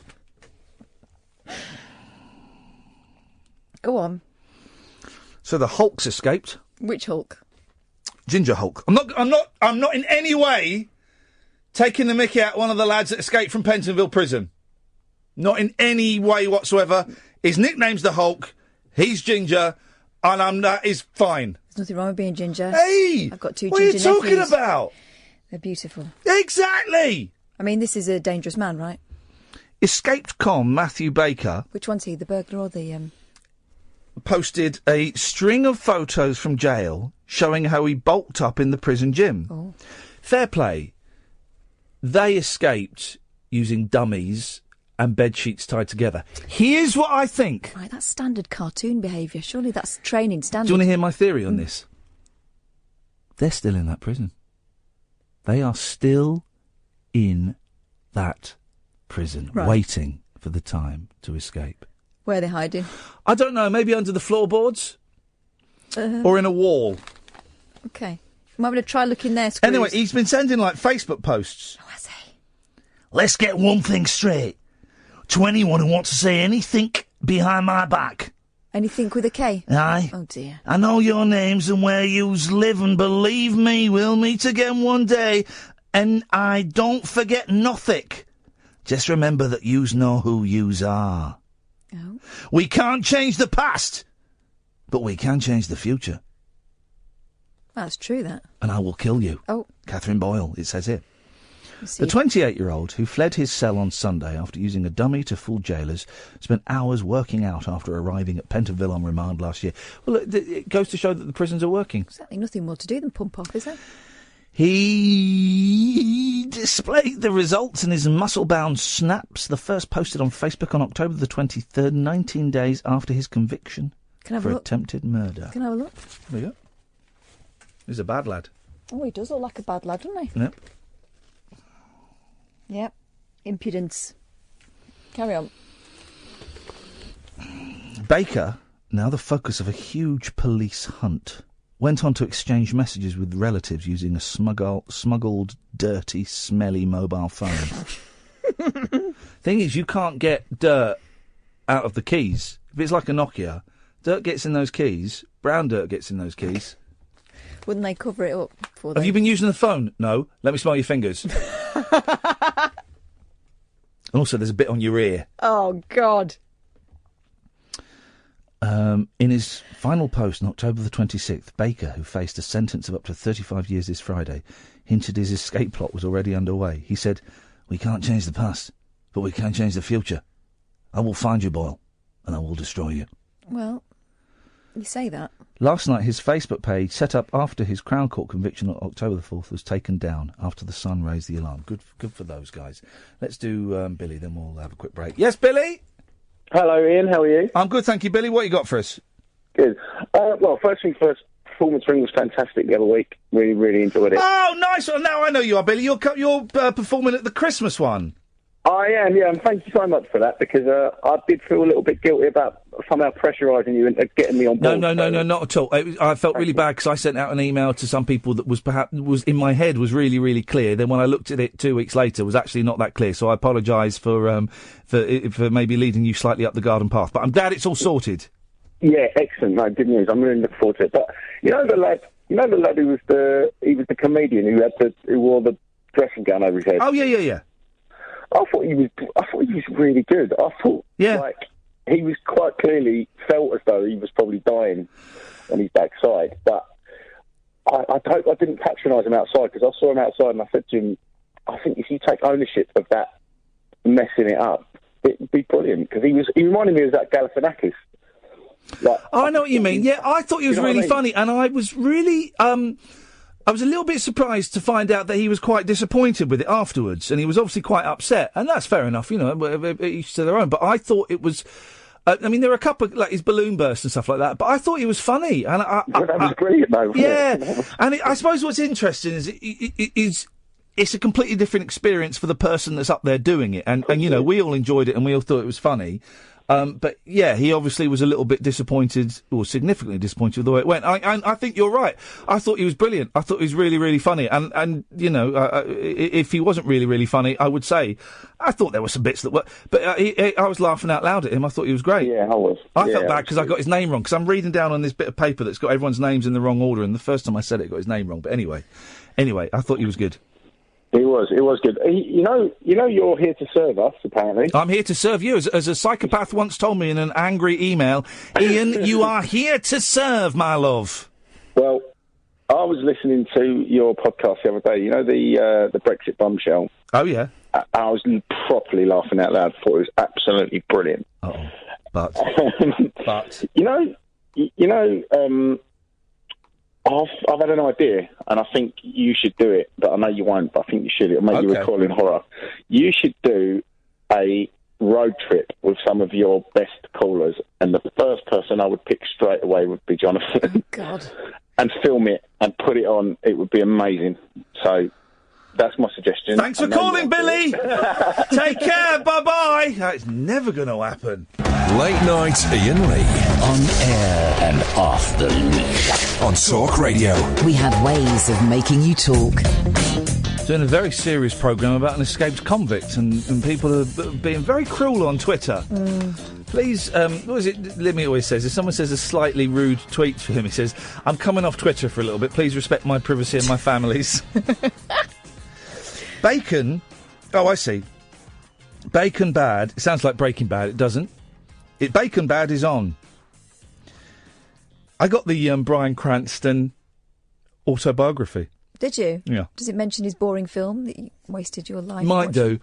Go on. So the Hulk's escaped. Which Hulk? Ginger Hulk. I'm not in any way taking the mickey out one of the lads that escaped from Pentonville prison. Not in any way whatsoever. His nickname's the Hulk. He's ginger, and that is fine. There's nothing wrong with being ginger. Hey, I've got two what are you ginger talking nephews. about? They're beautiful. Exactly. I mean, this is a dangerous man, right? Escaped con Matthew Baker. Which one's he, the burglar or the... posted a string of photos from jail showing how he bulked up in the prison gym. Oh. Fair play. They escaped using dummies and bed sheets tied together. Here's what I think. Right, that's standard cartoon behaviour. Surely that's training standard. Do you want to hear my theory on this? They're still in that prison. They are still in that prison, waiting for the time to escape. Where are they hiding? I don't know, maybe under the floorboards? Or in a wall. Okay. Might want to try looking there, Screws. Anyway, he's been sending, Facebook posts. Oh, has he? Let's get one thing straight. To anyone who wants to say anything behind my back. Anything with a K? Aye. Oh, dear. I know your names and where yous live, and believe me, we'll meet again one day. And I don't forget nothing. Just remember that yous know who yous are. Oh. We can't change the past, but we can change the future. That's true, that. And I will kill you. Oh. Catherine Boyle, it says here. The 28-year-old, who fled his cell on Sunday after using a dummy to fool jailers, spent hours working out after arriving at Pentonville on remand last year. Well, it goes to show that the prisons are working. Exactly, nothing more to do than pump off, is there? He displayed the results in his muscle-bound snaps, the first posted on Facebook on October the 23rd, 19 days after his conviction for attempted murder. Can I have a look? There you go. He's a bad lad. Oh, he does look like a bad lad, doesn't he? Yep. Yep. Impudence. Carry on. Baker, now the focus of a huge police hunt, went on to exchange messages with relatives using a smuggled, dirty, smelly mobile phone. Thing is, you can't get dirt out of the keys. If it's like a Nokia, dirt gets in those keys, brown dirt gets in those keys. Wouldn't they cover it up for them? Have you been using the phone? No. Let me smell your fingers. And also, there's a bit on your ear. Oh, God. In his final post on October the 26th, Baker, who faced a sentence of up to 35 years this Friday, hinted his escape plot was already underway. He said, "We can't change the past, but we can change the future. I will find you, Boyle, and I will destroy you." Well, you say that. Last night, his Facebook page, set up after his Crown Court conviction on October the 4th, was taken down after the Sun raised the alarm. Good for those guys. Let's do Billy, then we'll have a quick break. Yes, Billy? Hello, Ian. How are you? I'm good, thank you, Billy. What you got for us? Good. Well, first thing first, Performance Ring was fantastic the other week. Really, really enjoyed it. Oh, nice one. Now I know you are, Billy. You're performing at the Christmas one. I am, yeah, and thank you so much for that, because I did feel a little bit guilty about somehow pressurising you into getting me on board. No, not at all. I felt really bad because I sent out an email to some people that was in my head was really, really clear. Then when I looked at it 2 weeks later, it was actually not that clear. So I apologise for maybe leading you slightly up the garden path. But I'm glad it's all sorted. Yeah, excellent. No, good news. I'm really looking forward to it. But you know the lad who was the comedian who wore the dressing gown over his head. Oh yeah. I thought he was really good. I thought, he was quite clearly felt as though he was probably dying on his backside. But I hope I didn't patronise him outside, because I saw him outside and I said to him, I think if you take ownership of that messing it up, it'd be brilliant. Because he reminded me of that Galifianakis. I know what you mean. Yeah, I thought he was really funny, and I was really. I was a little bit surprised to find out that he was quite disappointed with it afterwards, and he was obviously quite upset, and that's fair enough, each to their own. But I thought it was, there were a couple of, his balloon bursts and stuff like that, but I thought he was funny. And that was brilliant, though. Yeah, and I suppose what's interesting is it's a completely different experience for the person that's up there doing it, and we all enjoyed it and we all thought it was funny. But yeah, he obviously was a little bit disappointed, or significantly disappointed with the way it went. I think you're right. I thought he was brilliant. I thought he was really, really funny. And if he wasn't really, really funny, I would say I thought there were some bits that were. But I was laughing out loud at him. I thought he was great. Yeah, I was. I felt bad because I got his name wrong. Because I'm reading down on this bit of paper that's got everyone's names in the wrong order. And the first time I said it, got his name wrong. But anyway, I thought he was good. It was good. You know, you're here to serve us, apparently. I'm here to serve you. As a psychopath once told me in an angry email, Ian, you are here to serve, my love. Well, I was listening to your podcast the other day, the Brexit bombshell. Oh, yeah. I was properly laughing out loud. Thought it was absolutely brilliant. Uh-oh. But... I've had an idea, and I think you should do it, but I know you won't, but I think you should. It'll make you recoil in horror. You should do a road trip with some of your best callers, and the first person I would pick straight away would be Jonathan. God. And film it and put it on. It would be amazing. So, That's my suggestion. Thanks for calling, Billy. Take care. Bye-bye. That's never going to happen. Late night Iain Lee. On air and off the leash. On Talk Radio. We have ways of making you talk. Doing a very serious programme about an escaped convict, and people are being very cruel on Twitter. Please, what is it Limmy always says? If someone says a slightly rude tweet for him, he says, I'm coming off Twitter for a little bit. Please respect my privacy and my family's. Bacon. Oh, I see. Bacon Bad. It sounds like Breaking Bad. It doesn't. Bacon Bad is on. I got the Bryan Cranston autobiography. Did you? Yeah. Does it mention his boring film that you wasted your life Might watching? do.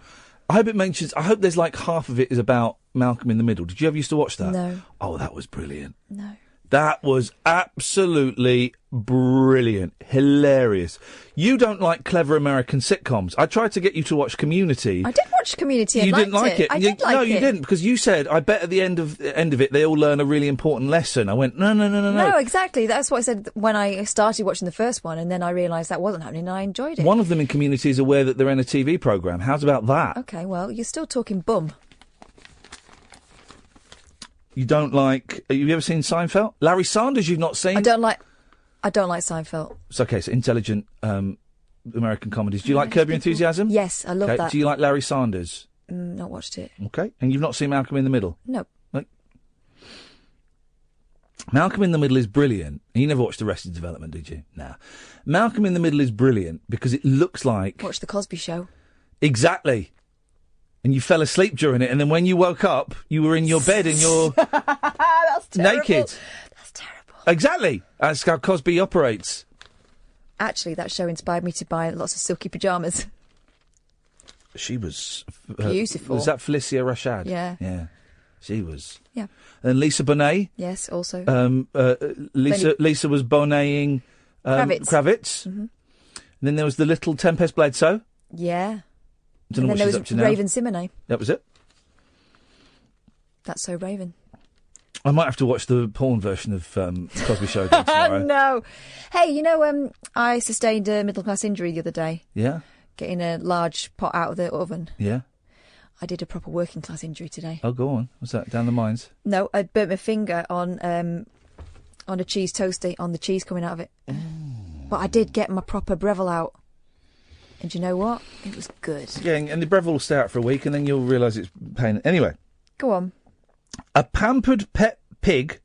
I hope it mentions... I hope there's like half of it is about Malcolm in the Middle. Did you ever used to watch that? No. Oh, that was brilliant. No. That was absolutely brilliant. Hilarious. You don't like clever American sitcoms. I tried to get you to watch Community. I did watch Community and You liked didn't like it. I did like no, it. you didn't, because you said, I bet at the end of it they all learn a really important lesson. I went, no. No, exactly. That's what I said when I started watching the first one, and then I realised that wasn't happening, and I enjoyed it. One of them in Community is aware that they're in a TV programme. How's about that? Okay, well, you're still talking bum. You don't like... Have you ever seen Seinfeld? Larry Sanders you've not seen? I don't like Seinfeld. It's okay, so intelligent American comedies. Do you like Curb Your Enthusiasm? Yes, I love that. Do you like Larry Sanders? Not watched it. Okay. And you've not seen Malcolm in the Middle? No. Like, Malcolm in the Middle is brilliant. And you never watched Arrested Development, did you? Nah. Malcolm in the Middle is brilliant because it looks like... Watch The Cosby Show. Exactly. And you fell asleep during it, and then when you woke up, you were in your bed and you're That's terrible. naked. That's terrible. Exactly. That's how Cosby operates. Actually, that show inspired me to buy lots of silky pyjamas. She was... Beautiful. Was that Felicia Rashad? Yeah. Yeah. She was. Yeah. And Lisa Bonet. Yes, also. Lisa was Boneting Kravitz. Mm-hmm. And then there was the little Tempest Bledsoe. Yeah. Don't know and what then she's there up to was now. Raven Simonet. That was it. That's so Raven. I might have to watch the porn version of Cosby Show again tomorrow. No. Hey, you know, I sustained a middle-class injury the other day. Yeah? Getting a large pot out of the oven. Yeah? I did a proper working-class injury today. Oh, go on. What's that? Down the mines? No, I burnt my finger on a cheese toastie, on the cheese coming out of it. But I did get my proper Breville out. And you know what? It was good. Yeah, and the Breville will stay out for a week, and then you'll realise it's pain. Anyway. Go on. A pampered pet pig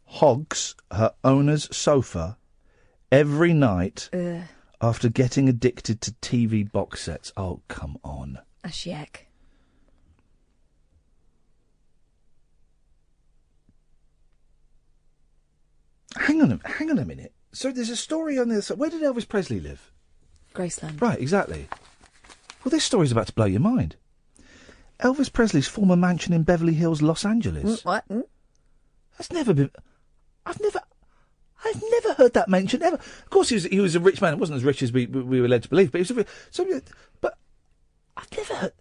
hogs her owner's sofa every night after getting addicted to TV box sets. Oh, come on. A shack. Hang on a minute. So there's a story on this. Where did Elvis Presley live? Graceland. Right, exactly. Well, this story's about to blow your mind. Elvis Presley's former mansion in Beverly Hills, Los Angeles. What? That's never been... I've never heard that mentioned ever. Of course, he was a rich man. It wasn't as rich as we were led to believe, but he was but I've never heard...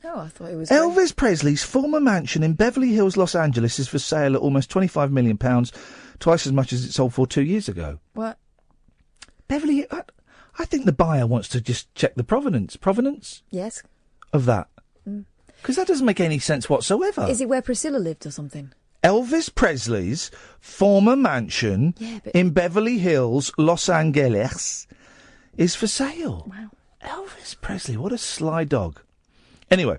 No, I thought it was... Elvis Presley's former mansion in Beverly Hills, Los Angeles is for sale at almost £25 million, twice as much as it sold for 2 years ago. What? Beverly... I think the buyer wants to just check the provenance Yes. of that. Because that doesn't make any sense whatsoever. Is it where Priscilla lived or something? Elvis Presley's former mansion in Beverly Hills, Los Angeles, is for sale. Wow. Elvis Presley, what a sly dog. Anyway,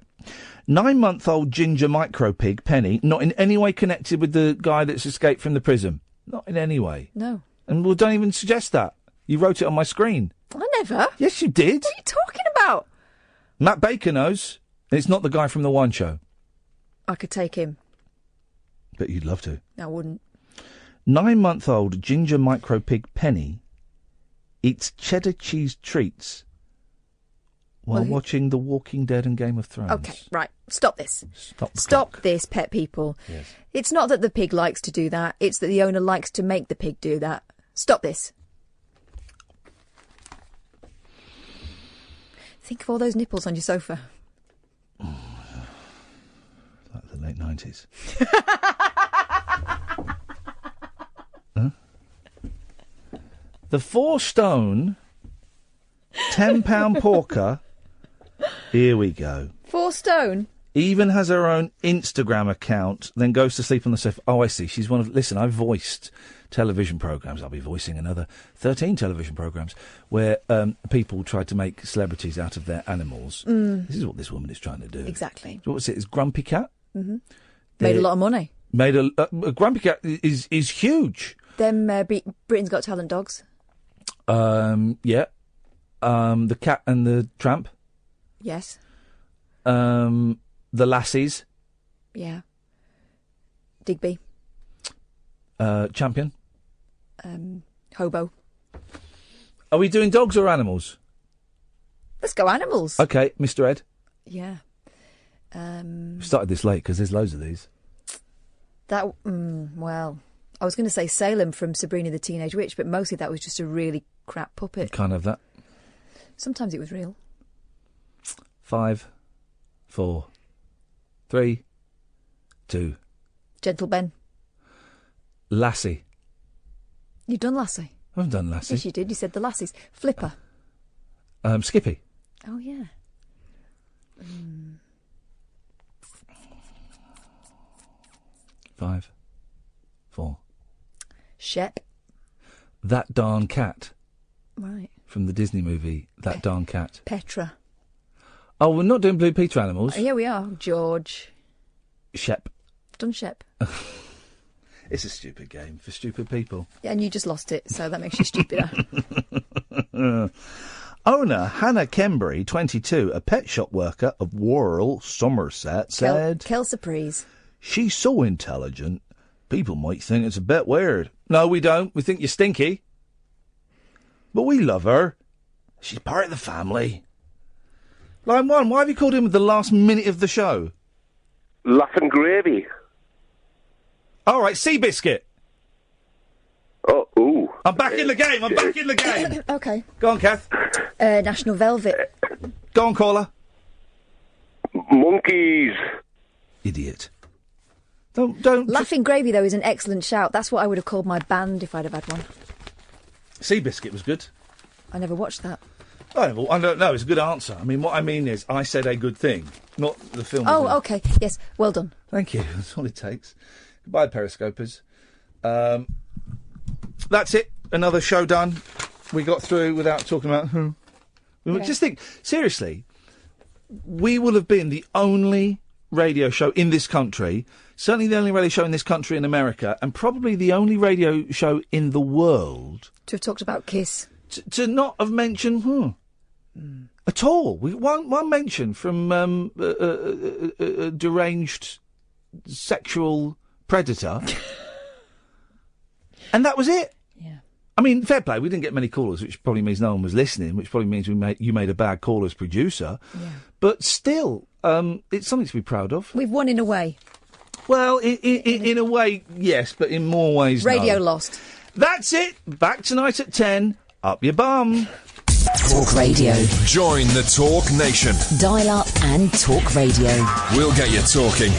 9-month-old ginger micro pig, Penny, not in any way connected with the guy that's escaped from the prison. Not in any way. No. And well, don't even suggest that. You wrote it on my screen. I never. Yes, you did. What are you talking about? Matt Baker knows. And it's not the guy from the wine show. I could take him. But you'd love to. I wouldn't. 9-month-old ginger micro pig Penny eats cheddar cheese treats while watching The Walking Dead and Game of Thrones. Okay, right. Stop this. Stop this, pet people. Yes. It's not that the pig likes to do that. It's that the owner likes to make the pig do that. Stop this. Think of all those nipples on your sofa. Like the late 90s. The 4 stone, £10 porker. Here we go. 4 stone? Even has her own Instagram account, then goes to sleep on the sofa. Oh, I see. She's one of... Listen, I've voiced television programmes. I'll be voicing another 13 television programmes where people tried to make celebrities out of their animals. This is what this woman is trying to do. Exactly. What was it? It's Grumpy Cat? Mm-hmm. Made a lot of money. Made a Grumpy Cat is huge. Them Britain's Got Talent dogs. Yeah. The Cat and the Tramp. Yes. The Lassies. Yeah. Digby. Champion. Hobo. Are we doing dogs or animals? Let's go animals. Okay, Mr. Ed. Yeah. We started this late because there's loads of these. Well, I was going to say Salem from Sabrina the Teenage Witch, but mostly that was just a really crap puppet. Can't have that. Sometimes it was real. 5, 4, 3, 2. Gentle Ben. Lassie. You've done Lassie? I haven't done Lassie. Yes, you did. You said the Lassies. Flipper. Skippy. Oh, yeah. 5, 4. Shep. That Darn Cat. Right. From the Disney movie, That Darn Cat. Petra. Oh, we're not doing Blue Peter animals. Yeah, we are. George. Shep. Done Shep. It's a stupid game for stupid people. Yeah, and you just lost it, so that makes you stupider. Owner Hannah Kembury, 22, a pet shop worker of Worrell, Somerset, said... Kel Surprise. She's so intelligent, people might think it's a bit weird. No, we don't. We think you're stinky. But we love her. She's part of the family. Line 1, why have you called in with the last minute of the show? Laughing gravy. All right, Seabiscuit. Oh, ooh. I'm back in the game. I'm back in the game. Okay. Go on, Kath. National Velvet. Go on, caller. Monkeys. Idiot. Don't. Laughing Gravy, though, is an excellent shout. That's what I would have called my band if I'd have had one. Seabiscuit was good. I never watched that. I don't know. It's a good answer. I mean, what I mean is, I said a good thing, not the film. Oh, okay. Yes. Well done. Thank you. That's all it takes. Goodbye, Periscopers. That's it. Another show done. We got through without talking about who. Yeah. Just think, seriously, we will have been the only radio show in this country, certainly the only radio show in this country in America, and probably the only radio show in the world to have talked about Kiss. To not have mentioned at all. One mention from a deranged sexual predator, and that was it. Yeah. I mean, fair play. We didn't get many callers, which probably means no one was listening, which probably means you made a bad call as producer. Yeah. But still, it's something to be proud of. We've won in a way. Well, in a way, yes, but in more ways, Radio no. lost. That's it. Back tonight at 10. Up your bum. Talk Radio. Join the Talk Nation. Dial up and talk radio. We'll get you talking.